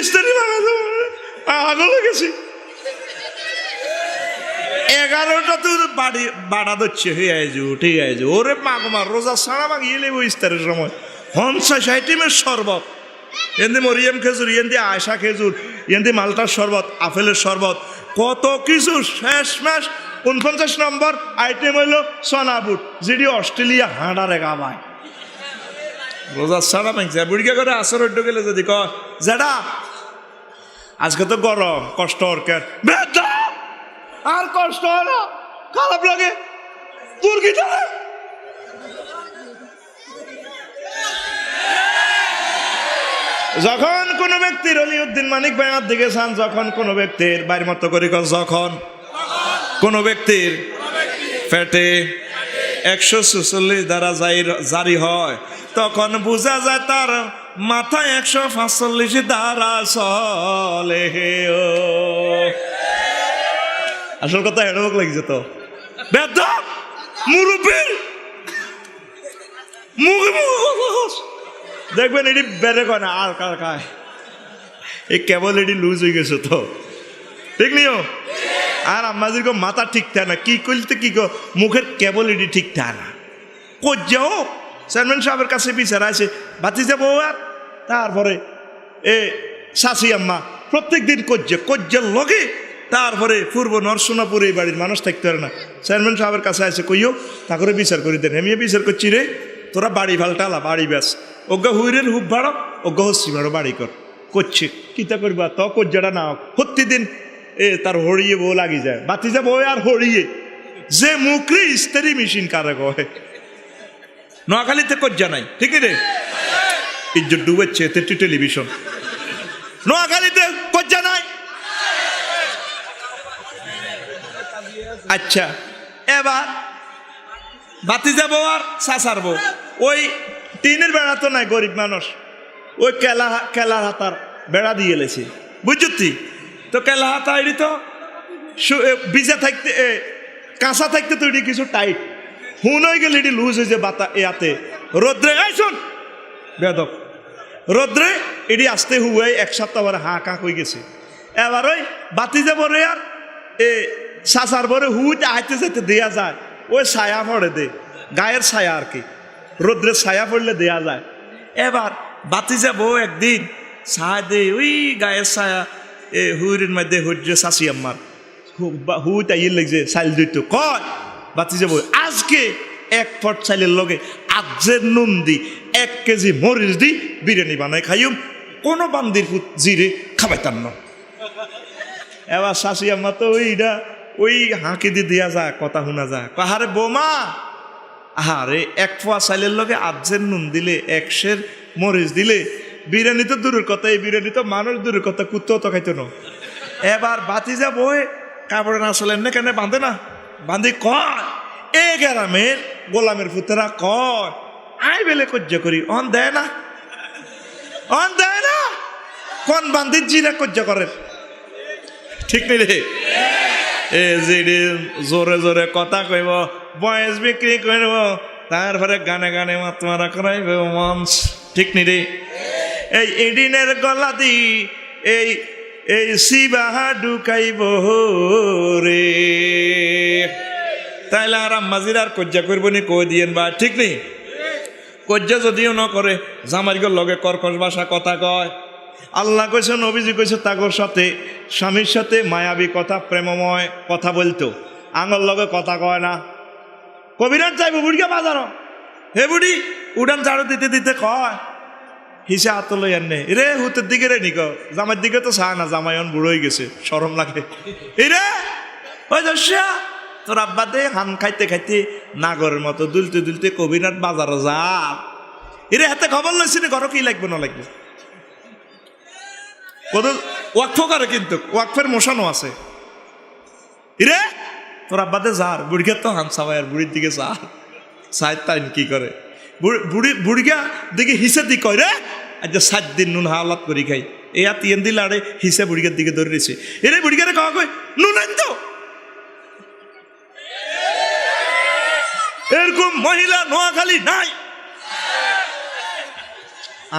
ইস্তারি আগল গেছি 11টা তো বাড়া দিচ্ছে, ঠিক আছে। ওরে মাগমার রোজা ছাড়া মাগিয়ে লেবো ইস্তারের সময় 50-60 শরবত, এমনি মরিয়াম খেজুর, এমনি আয়সা খেজুর, এমনি মালটার শরবত, আপেলের শরবত, কত কিছু। শেষ মাস 49 নম্বর আইটেম হইল সোনাবুট, যেটি অস্ট্রেলিয়া হাঁড়ারে গাবায়। রোজা ছাড়া মাংস বুড়িকে করে আসর গেলে যদি কয় যেটা আজকে তো গরম কষ্ট অর্কের আর কষ্ট হয় না, খারাপ লাগে তোর কি জানে। যখন কোন ব্যক্তির অলিউদ্দিন মানিক ভাইয়ার দিকে চান, যখন কোন ব্যক্তির বাইর মতো করে যখন কোন ব্যক্তির পেটে 146 দ্বারা জারি হয়, তখন বোঝা যায় তার মাথায় 145 দ্বারা চলে। আসল কথা হেডক লাগছে তো বেদ মুরুবি দেখবেন এটি বেড়ে কয় না আর কার খায়, এই কেবল এটি লুজ হয়ে গেছে তো, ঠিক নিও। আর আমাদের মাথা ঠিক থাকে না, কি করতে কি মুখের কেবল এটি ঠিক থাকে না। যাও চেয়ারম্যান সাহেবের কাছে বিচার আছে, বাতি যাবো। আর তারপরে এ শাশি আম্মা প্রত্যেক দিন কজ্জার লগে, তারপরে পূর্ব নরসোনাপুর এই বাড়ির মানুষ থাকতে পারে না। চেয়ারম্যান সাহেবের কাছে আছে, কইও তা করে বিচার করি দেন। আমি বিচার করছি রে, তোরা বাড়ি ভালটালা বাড়ি ব্যাস, অজ্ঞা হুইরের হুপ ভাড়ো, অজ্ঞা হচ্ছি ভাড়ো বাড়ি করছে কিতা করবা তো কজ্জাটা না প্রতিদিন তার হরিয়ে বউ লাগি যায়, বাতি যাব আর হরিয়ে যে মুখরে ইস্তারি মেশিন কারে কয়। নোয়াখালীতে কজ্জা নাই, ঠিক রে, ইজ্জত ডুবেছে তেটি টেলিভিশন। নোয়াখালীতে কজ্জা নাই। আচ্ছা এবার বাতি যাবো আর সাসারবো, ওই টিনের বেড়া তো নাই, গরিব মানুষ, ওই কেলা হাতার বেড়া দিয়ে এলেছি, বুঝছি তো কেলা হাতা এটি তো ভিজা থাকতে কাঁচা থাকতে তো এটি কিছু টাইট, হুন হয়ে গেলে এটি লুজ হয়েছে বাতা ইয়াতে রোদ্রে। এই শোন বেদক, রোদ্রে এটি আসতে হুয়াই এক সপ্তাহ পরে হা কাঁক হয়ে গেছে। এবার ওই বাতি যে পরে আর এ সাসার পরে হুইতে আইতে যেতে দেয়া যায়, ওই ছায়া পড়ে দে, গায়ের ছায়া আর কি, রোদ্রের ছায়া পড়লে দেয়া যায়। এবার বাতি যাব একদিন ছায়া দে ওই গায়ের ছায়া এ হুইরের মধ্যে হইরে শাশি আম্মার হুইতে আইয়ে লাগছে চাইল দিত কয় বাতি যাব আজকে এক ফট চাইলের লগে আজের নুন দি 1 কেজি মরিচ দি বিরিয়ানি বানাই খাইম, কোনো বান্দির ফুট জিরে খাবাইতাম না। এবার শাশি আম্মা তো ওইটা ওই হাঁকি দিয়ে দেওয়া যায়, কথা শোনা যায়, কাহারে বোমা আহারে 1 পোয়া চাইলের লগে আজের নুন দিলে 1 সের মরিচ দিলে বিরিয়ানি তো দূরের কথা, এই বিরিয়ানি তো মানুষ দূরের কথা, কুত্তাও তো খাইতো না। এবার বাতি যাব কাপড়ে না চলেন না কেন বাঁধে না, বাঁধি কয় এ গ্রামের গোলামের ফুতেরা কয় আই বেলে কজ্জ করি, অন দেয় না, অন দেয় না, কোন বান্দির জিরা কজ্জ করে, ঠিক নেই রে? এ যে জোরে জোরে কথা কইব, বয়স বিক্রি করব, তারপরে গানে গানে মাতমারা করাইব মঞ্চ, ঠিক নেই রে? এই এডিনের গলা দি এই এই শিবাহা ঢুকাইব রে, তাইলে আর আম্মাজির আর কজ্জা করবো নি কই দিয়েন বা, ঠিক নেই? কজ্জা যদিও ন করে জামাইগর লগে কর্কশ ভাষা কথা কয়। আল্লাহ কইছে, নবীজি কইছে তাগর সাথে স্বামীর সাথে মায়াবী কথা প্রেমময় কথা বলতো, আঙর লগে কথা কয় না। কবিরাট যাইব বুড়িকে বাজার, হে বুড়ি উড়ান ঝাড়ু দিতে দিতে কয় হিসে হাত লই আনে রে হুতের দিকে রে নিক, জামাইয়ের দিকে তো চায় না, জামাইন বুড়ো হয়ে গেছে, শরম লাগে। রে ওই দর্শা তোর আব্বা দে হান খাইতে খাইতে নাগরের মতো দুলতে দুলতে কবিরাট বাজারে যা, এরে হাতে খবর লইছি না ঘর কি লাগবে না লাগবে। ওয়াকফ করে কিন্তু ওয়াকফের মশানো আছে। ইরে তোর আব্বাতে যার বুড়িকে তো হান সাবাই আর বুড়ির দিকে যা সাইড টাইম কি করে বুড়িগা দিকে হিসে দি কয় রে আজ 7 দিন নুন হাওলাত করি খাই, এ 3 দিন লাড়ে হিসে বুড়িগার দিকে ধরে রয়েছে। এরে বুড়িগারে খাওয়া কয় নুন আন তো, এরকম মহিলা নোয়াখালী নাই।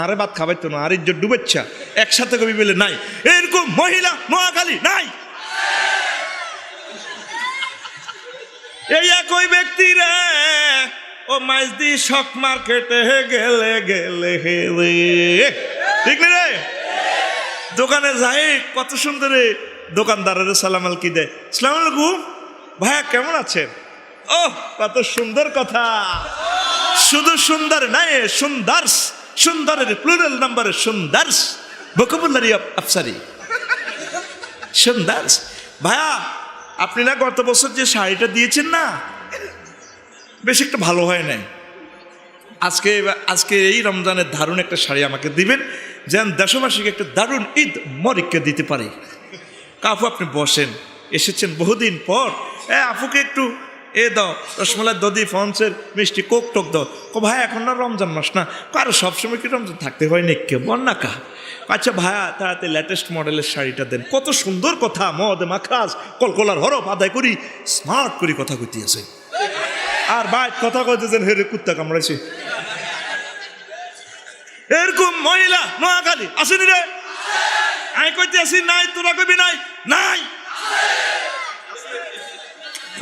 আরে ভাত খাবাই তো না, আর ইজ্জত ডুবেচ্ছা একসাথে কবি বলে নাই, এরকম মহিলা নোয়াখালী নাই। এই একই ব্যক্তি রে ও মাইজদি শক মার্কেটে গেলে গেলে রে, ঠিক না রে? দোকানে যাই কত সুন্দর দোকানদারের সালাম আলকি দেয়, সালাম আলাইকুম ভাইয়া কেমন আছেন? ও কত সুন্দর কথা, শুধু সুন্দর নাই সুন্দর, সুন্দরের প্লুরাল নাম্বার সুন্দর, ভোকাবুলারি অফ আফসারি সুন্দর। ভাইয়া আপনি না গত বছর যে শাড়িটা দিয়েছেন না বেশ একটা ভালো হয় নাই, আজকে আজকে এই রমজানের দারুণ একটা শাড়ি আমাকে দিবেন যেন দেশবাসীকে একটা দারুণ ঈদ মরিককে দিতে পারি। কাপু আপনি বসেন, এসেছেন বহুদিন পর, আপুকে একটু দাও রসমালাই দদি ফন্সের মিষ্টি কোক টোক দাও। ভাই এখন না রমজান মাস না, কারো সবসময় কি রমজান থাকতে হয় নাকি বন্যা কা? আচ্ছা ভাইয়া তাড়াতাড়ি লেটেস্ট মডেলের শাড়িটা দেন। কত সুন্দর কথা, মদ মাখাস কলকলার হরফ আদায় করি স্মার্ট করি কথা কইতেছে, আর ভাই কথা কইতেছেন হেরে কুত্তা কামড়াইছে। এরকম মহিলা নোয়াখালী আসেনি রে? আমি কইতে আসি নাই, তোরা কবি নাই নাই,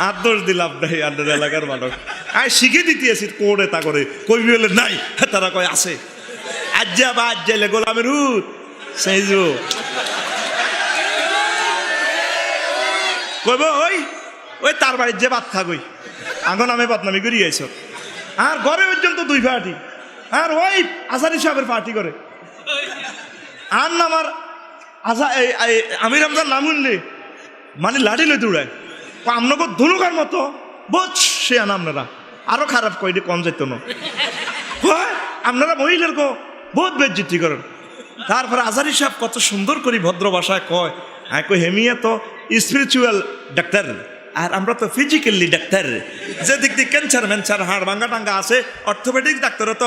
আর দোষ দিলাম নাই আন্ডার এলাকার মানুষ, আমি শিখে দিতে আসি কোড়ে তা করে কবি বলে নাই, তারা কয় আছে আজ্জা বা আজ্জাইলে গোলামের হুত সেই কইব ওই ওই তার বাড়ির যে ভাত খাগই এখন আমি বদনামি করি আইস, আর ঘরে পর্যন্ত 2 পার্টি, আর ওই আসারি সাহেবের পার্টি করে, আর না আমার আসা আমি রমজান নাম উনলে মানে লাঠি লইতে উড়ায় আপনাকে ধুনুকার মতো বোঝ সে আন আপনারা আরো খারাপ কইলে কম যেত না, আপনারা মহিলার গো বহুত বেজ্জিতি করেন। তারপরে আজারি সাহেব কত সুন্দর করে ভদ্র ভাষায় কয়, আমি কই হেমিয়া তো স্পিরিচুয়াল ডাক্তার আর আমরা তো ফিজিক্যালি ডাক্তার, যে দিক দিয়ে ক্যান্সার ম্যান্সার হাড় ভাঙ্গা টাঙ্গা আছে, অর্থোপেডিক ডাক্তারও তো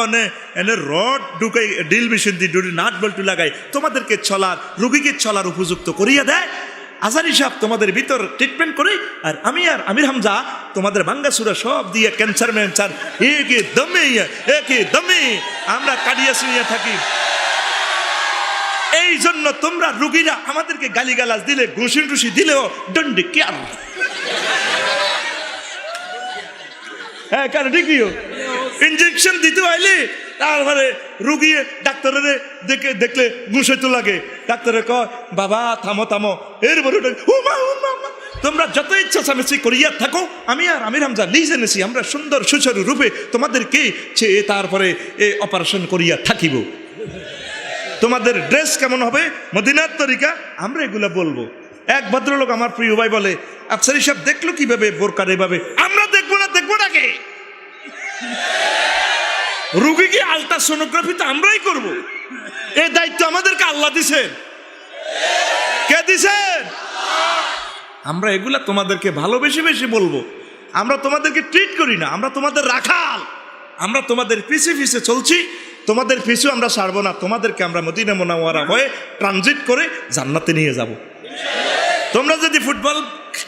এনে রড ঢুকাই ডিল মেশিন দিয়ে নাট বল্টু লাগাই তোমাদেরকে চলার রুগীকে চলার উপযুক্ত করিয়া দেয়, আজারি সাহেব তোমাদের ভিতর ট্রিটমেন্ট করে, আর আমির হামজা তোমাদের বাঙ্গাসুরা সব দিয়ে ক্যান্সার একই দমে আমরা কাটিয়ে শুনিয়ে থাকি। এই জন্য তোমরা রুগীরা আমাদেরকে গালিগালাজ দিলে, ঘুষি টুসি দিলেও দণ্ডে কেয়ার। হ্যাঁ, কেন ঠিকই ইঞ্জেকশন দিতে হইলে তারপরে রুগী ডাক্তারের দেখলে ঘুষাইতে লাগে। ডাক্তারে কয় বাবা থামো থামো, এরপরে তোমরা যত ইচ্ছা চামেচি করিয়া থাকো, আমি আর আমির হামজা লিজ এনেছি, আমরা সুন্দর সুচারু রূপে তোমাদেরকে তারপরে অপারেশন করিয়া থাকিব। তোমাদের ড্রেস কেমন হবে, মদিনার তরিকা, আমরা এগুলা বলবো। এক ভদ্রলোক আমার প্রিয় ভাই বলে, আফসারি সাহেব দেখলো কিভাবে বোরকার এভাবে? আমরা দেখবো না কে? রুগীকে আলট্রাসোনোগ্রাফি তো আমরাই করব। এই দায়িত্ব আমাদেরকে আল্লাহ দিছেন। কে দিছেন? আমরা এগুলা তোমাদেরকে ভালোবেসে বেশি বলবো। আমরা তোমাদেরকে ট্রিট করি না, আমরা তোমাদের রাখাল। আমরা তোমাদের পিছে পিছে চলছি, তোমাদের পিছু আমরা ছাড়বো না। তোমাদেরকে আমরা মদিনা মুনাওয়ারা হয়ে ট্রানজিট করে জান্নাতে নিয়ে যাব। তোমরা যদি ফুটবল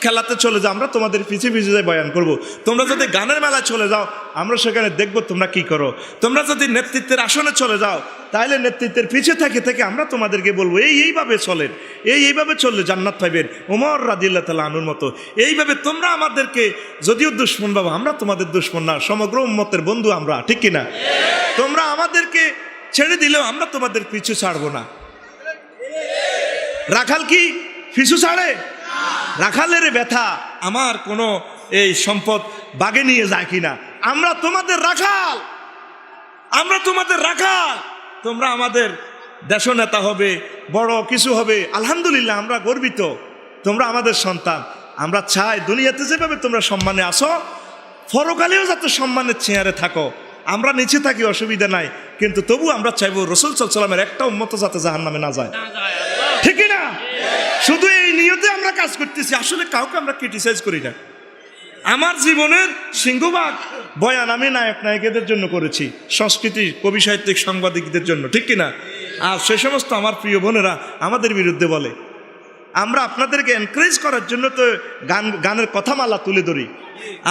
খেলাতে চলে যাও, আমরা তোমাদের পিছে পিছে যাই বয়ান করব। তোমরা যদি গানের মেলায় চলে যাও, আমরা সেখানে দেখবো তোমরা কি করো। তোমরা যদি নেতৃত্বের আসনে চলে যাও, তাহলে নেতৃত্বের পিছে থেকে আমরা তোমাদেরকে বলবো এইভাবে চলেন, এইভাবে চললে জান্নাত পাইবেন ওমর রাদিয়াল্লাহু তাআলা আনহুর মতো। এইভাবে তোমরা আমাদেরকে যদিও দুশমন বাবা, আমরা তোমাদের দুশমন না, সমগ্র উম্মতের বন্ধু আমরা, ঠিক কিনা? তোমরা আমাদেরকে ছেড়ে দিলেও আমরা তোমাদের পিছু ছাড়বো না। রাখাল কি পিছু ছাড়ে? রাখালের ব্যথা আমার কোনো এই সম্পদ বাগে নিয়ে যায় কিনা। আমরা তোমাদের রাখাল, আমরা তোমাদের রাখাল। তোমরা আমাদের দেশনেতা হবে, বড় কিছু হবে, আলহামদুলিল্লাহ আমরা গর্বিত। তোমরা আমাদের সন্তান। আমরা চাই দুনিয়াতে যেভাবে তোমরা সম্মানে আসো, পরকালেও যাতে সম্মানের চেয়ারে থাকো। আমরা নিচে থাকি, অসুবিধা নাই, কিন্তু তবু আমরা চাইবো রাসূল সাল্লাল্লাহু আলাইহি ওয়াসাল্লামের একটা উম্মত যাতে জাহান্নামে না যায়, ঠিক না? শুধু এই নিয়তে আমরা কাজ করতেছি, আসলে কাউকে আমরা ক্রিটিসাইজ করি না। আমার জীবনের সিংহভাগ বয়ান আমি নায়কেদের জন্য করেছি, সংস্কৃতি, কবি, সাহিত্যিক, সাংবাদিকদের জন্য, ঠিক কিনা? আর সে সমস্ত আমার প্রিয় বোনেরা আমাদের বিরুদ্ধে বলে। আমরা আপনাদেরকে এনকারেজ করার জন্য তো গানের কথামালা তুলে ধরি।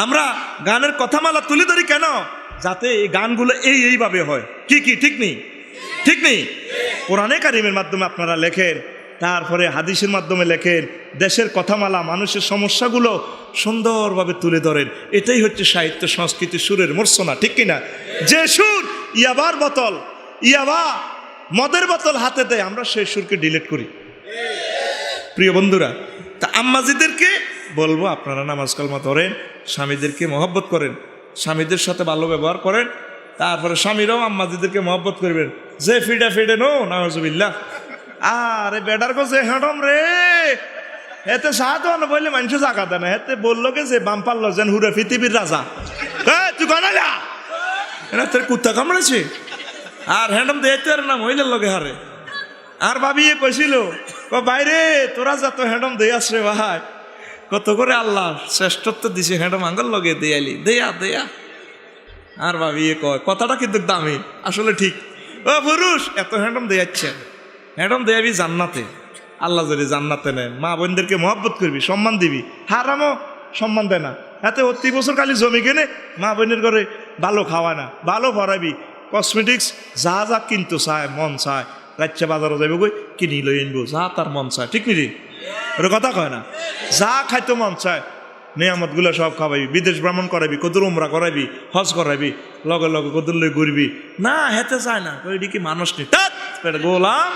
আমরা গানের কথামালা তুলে ধরি কেন? যাতে এই গানগুলো এইভাবে হয়। কি ঠিক নেই? ঠিক নেই? কোরআনে কারিমের মাধ্যমে আপনারা লেখেন, তারপরে হাদিসের মাধ্যমে লেখেন, দেশের কথামালা, মানুষের সমস্যাগুলো সুন্দরভাবে তুলে ধরেন। এটাই হচ্ছে সাহিত্য সংস্কৃতি, সুরের মূর্ছনা, ঠিক কিনা? যে সুর ইয়াবা মদের বোতল হাতে দেয়, আমরা সেই সুরকে ডিলিট করি। প্রিয় বন্ধুরা, তা আম্মাজিদেরকে বলবো আপনারা নামাজ কালমা ধরেন, স্বামীদেরকে মহব্বত করেন, স্বামীদের সাথে ভালো ব্যবহার করেন, তারপরে স্বামীরাও আম্মাজিদেরকে মহব্বত করবেন। যে ফিডে নো নাউজুবিল্লাহ। আরে বেটার যে হেঁটম রে, এতে সাহায্য বললে মানুষ জাগা দেয় না। এতে বললো কে যে বাম পারলো যেন হুরে পৃথিবীর রাজা, তুই গনালা তোর কুত্তা কামড়েছে। আর হ্যান্ডম দেখতে আর না মহিলার লগে হারে। আর ভাবিয়ে কইছিল বাইরে তোরা যা তো হ্যান্ডম দিয়ে আসরে ভাই, কত করে আল্লাহ শ্রেষ্ঠত্ব দিছে, হ্যান্ডম আঙ্গল লগে দেয়ালি দেয়া। আর ভাবিয়ে কয় কথাটা কিন্তু দামি, আসলে ঠিক। ও পুরুষ এত হ্যান্ডম দেয়াচ্ছে, হ্যান্ডম দেয়াবি জান্নাতে। আল্লাহ যদি জান্নাতে নেন, মা বোনদেরকে মহব্বত করবি, সম্মান দিবি। হারামও সম্মান দেয় না। এতে 30 বছর খালি জমি কেনে মা বোনের ঘরে ভালো খাওয়ায় না, ভালো ভরাবি, কসমেটিক্স যা কিন্তু চায়, মন চায়, রাজ্যে বাজারে যাইব গই কিনি লই আনবো, যা তার মন চায়, ঠিক নিরি? ওরা কথা কয় না, যা খাইতে মন চায় নিয়ামতগুলো সব খাওয়াবি, বিদেশ ভ্রমণ করাবি, কদুর উমরা করাবি, হজ করাবি, লগে লগে কদুর লই ঘুরবি না, হেতে চায় না। ওইটি কি মানুষ নেই গোলাম,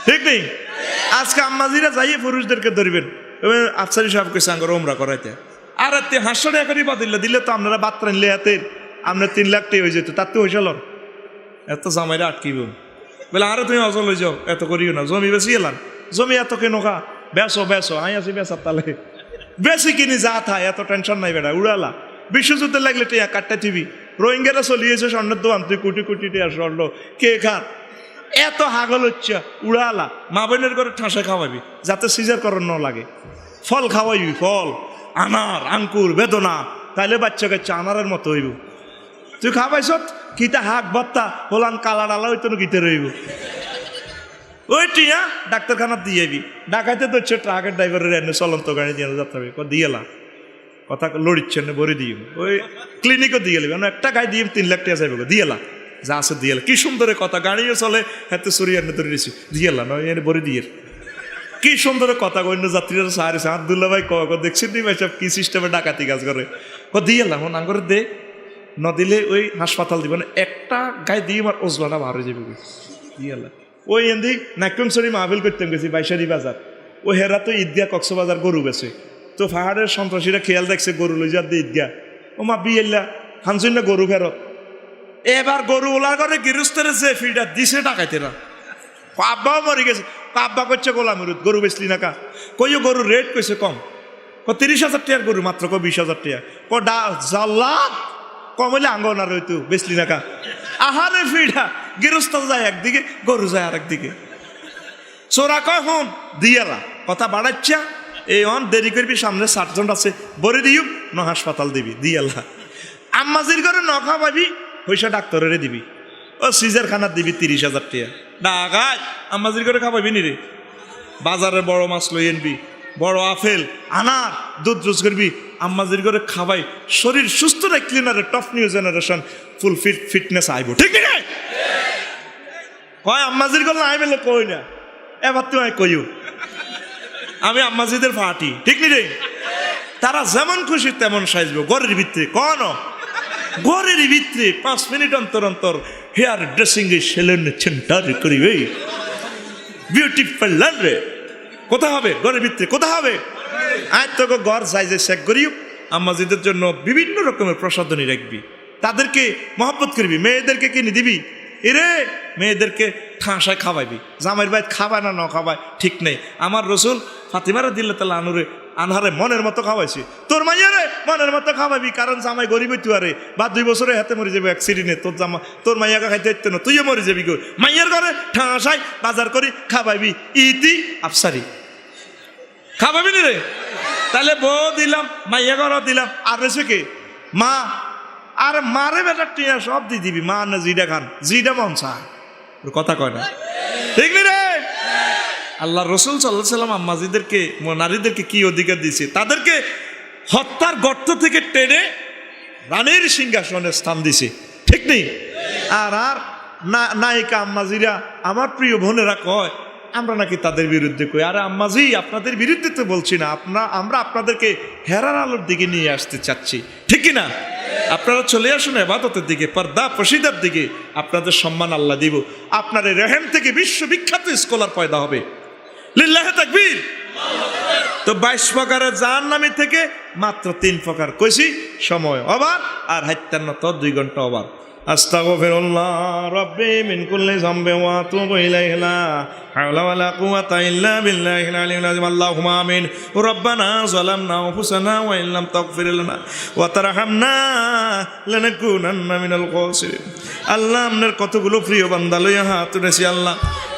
ঠিক নেই? আজকে আম্মাজিরা যাইয়ে পুরুষদেরকে ধরবেন, আফসারি সাহেবকে সাঙ্গর উমরা করাইতে। আর 500 টাকা রিবা দিলে তো আপনারা বাত্রা নিলে হাতের আপনার 3 লাখ টাকা হয়ে যেত, তার তো হয়েছিল। এত জামাইরা আটকিব বলে, আরে তুমি অজল হয়ে যাও, এত করিও না, জমি বেশি এলাম, জমি এত কেন খা, বেসো আই আছি বেসার তালে বেশি কিনি যা থায়, এত টেনশন নাই বেটা, উড়ালা। বিশ্বযুদ্ধে লাগলে টিয়া কাটটা টিভি, রোহিঙ্গারা চলিয়েছে স্বর্ণের দোকান, তুই কোটি টিয়া স্বর্ণ কে খার, এত হাগল হচ্ছে উড়ালা। মা বোনের করে ঠাঁসা খাওয়াবি যাতে সিজার করার ন লাগে, ফল খাওয়াইবি, ফল আনার, আঙ্কুর, বেদনা, তাইলে বাচ্চা কাচ্চা আনারের মতো হইব। তুই খাওয়াইছ কিতা হাক ভত্তা হলান কালার আলা হইতো গীতে রইব। ওই টিয়া ডাক্তারখানা দিয়ে আবি ডাকাইতে তো হচ্ছে ট্রাকের ড্রাইভারের এনে চলন্ত গাড়ি দিয়ে যাতে হবে দিয়েলা কথা লড়িচ্ছেন বরে দিয়ে ওই ক্লিনিকও দিয়ে এলি একটা গাড়ি দিয়ে 3 লাখ টাকা চাইবে দিয়েলা যা আছে দিয়েলা কি সুন্দরের কথা গাড়িও চলে এত সরি এনে ধরে দিয়েছি দিয়েলা নয় এনে বরে দিয়ে কি সুন্দর কথা অন্য যাত্রীরা সাহায্য আব্দুল্লাহ ভাই দেখছেন নি ভাই সব কি সিস্টেমে ডাকাতি কাজ করে দিয়েলা হন আঙ্গরে দে ন দিলে ওই হাসপাতাল দিব না একটা গায়ে দিয়ে আমার ওজলাটা বার হয়ে যাবে দিয়েলা ওই এদিক নাক্যমসরি মাহবিল করতে গেছি বাইশারি বাজার ও হেরা তো ঈদগাহ কক্সবাজার গরু বেছে তো পাহাড়ের সন্ত্রাসীরা খেয়াল দেখছে গরু লই যা দিয়ে ঈদগাহ ও মা বিয়েল্লা হানসুন না গরু ফেরত এবার গরু ওলার করে গৃহস্থের যে ফিটা দিছে ডাকাইতে না আব্বাও মরে গেছে আব্বা করছে গোলামিরুদ গরু বেচলি না কা কইও গরুর রেট কইছে কম 30,000 টাকার গরু মাত্র 20,000 টাকা জাল্লাদ কম হইলে আঙ্গ না রইতো বেচলি না কা আহারে ফিটা গৃহস্থ যায় একদিকে গরু যায় আর একদিকে চোরা কয় হন দিয়ালা কথা বাড়াচ্ছা এই অন দেরি করবি সামনে 60 জন আছে বরে দিও ন হাসপাতাল দিবি দিয়ালা আম্মাজির ঘরে ন খাওয়াবি পয়সা ডাক্তারের দিবি ও সিজার খানার দিবি 30,000 টাকা ডাকাই আম্মাজির ঘরে খাওয়াবি নি রে বাজারে বড় মাছ লই আনবি বড় আপেল আনার দুধ জুস করবি আম্মাজির ঘরে খাওয়াই শরীর সুস্থ রাখলি না রে টপ নিউ জেনারেশন ফুল ফিটনেস আইব ঠিক না কয় আম্মাজির ঘরে আইবে কই না এবার তুই কইও আমি আম্মাজিদের পার্টি ঠিক নি রে তারা যেমন খুশি তেমন সাজবো ঘরের ভিতরে কন ঘরের ভিতরে 5 মিনিট অন্তর অন্তর হেয়ার ড্রেসিং এ সেলুন সেন্টার করিবে বিউটি পার্লার রে কোথা হবে ঘরের ভিতরে কোথা হবে আজ তোকে ঘর সাইজে চেক করিও আম্মাজিদের জন্য বিভিন্ন রকমের প্রসাধনী রাখবি তাদেরকে মহব্বত করবি মেয়েদেরকে কিনে দিবি এরে মেয়েদেরকে ঠাঁসায় খাওয়াইবি জামাইয়ের বাইত খাবায় না খাওয়ায় ঠিক নেই আমার রসুল ফাতিমারা দিল্লা তালা আনহারে মনের মতো খাওয়াইছি তোর মাইয়ারে মনের মতো খাওয়াবি কারণ জামাই গরিব তুই আরে বা 2 বছরে হাতে মরে যাবে অ্যাক্সিডেন্টে তোর মাইয়াকে খাইতে হইতে না তুইও মরে যাবি গো মাইয়ার ঘরে ঠাঁসায় বাজার করি খাওয়াইবি ইতি আফসারি খাওয়াবি নি রে তাহলে বউ দিলাম মাইয়া ঘরও দিলাম আর রেছে কে মা আর মারে বেটা টিয়া সব দিয়ে দিবি মা না জিডা খান জিডা মন চায় কথা কয় না ঠিক নি রে আল্লাহ রসুল সাল্লাল্লাহু আলাইহি সাল্লাম আম্মাজিদেরকে নারীদেরকে কি অধিকার দিয়েছে তাদেরকে হত্যার গর্ত থেকে টেনে রানীর সিংহাসনে স্থান দিছে ঠিক নেই আর নায়িকা আম্মাজিরা আমার প্রিয় বোনেরা কয় আমরা নাকি তাদের বিরুদ্ধে কই আরে আম্মাজি আপনাদের বিরুদ্ধে তো বলছি না আমরা আপনাদেরকে হেরার আলোর দিকে নিয়ে আসতে চাচ্ছি ঠিক কি না আপনারা চলে আসুন ইবাদতের দিকে পর্দা পশিদার দিকে আপনাদের সম্মান আল্লাহ দিব আপনার রেহেম থেকে বিশ্ববিখ্যাত স্কলার পয়দা হবে লিল্লাহি তাকবীর তো 22 প্রকারের জাহান্নামী থেকে মাত্র 3 প্রকার কইছি সময় অবাক আর 57 তো 2 ঘন্টা অবাক আস্তাগফিরুল্লাহ রাব্বি মিন কুল্লি যামবি ওয়া আতুবু ইলাইহি লা হাওলা ওয়ালা কুওয়াতা ইল্লা বিল্লাহিল আলিয়্যিল আযীম আল্লাহুম্মা আমিন রব্বানা যালামনা আনফুসানা ওয়া ইল্লাম তাগফির লানা ওয়া তারহামনা লানাকুনান্না মিনাল খাসিরিন আল্লাহ আপনার কতগুলো প্রিয় বান্দা লইয়া হাত উঠেছি আল্লাহ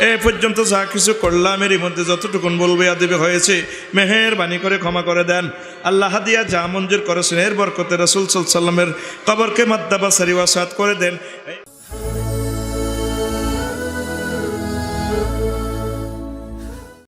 এই পর্যন্ত যা কিছু করলাম এর মধ্যে যতটুকুন বলবে আদিবে হয়েছে মেহেরবানি করে ক্ষমা করে দেন আল্লাহ হাদিয়া যা মঞ্জুর করেছেন এর বরকতে রাসূল সাল্লাল্লাহু আলাইহি ওয়াসাল্লামের কবরকে মাদ্দাবা সারি ওয়াসাত করে দেন।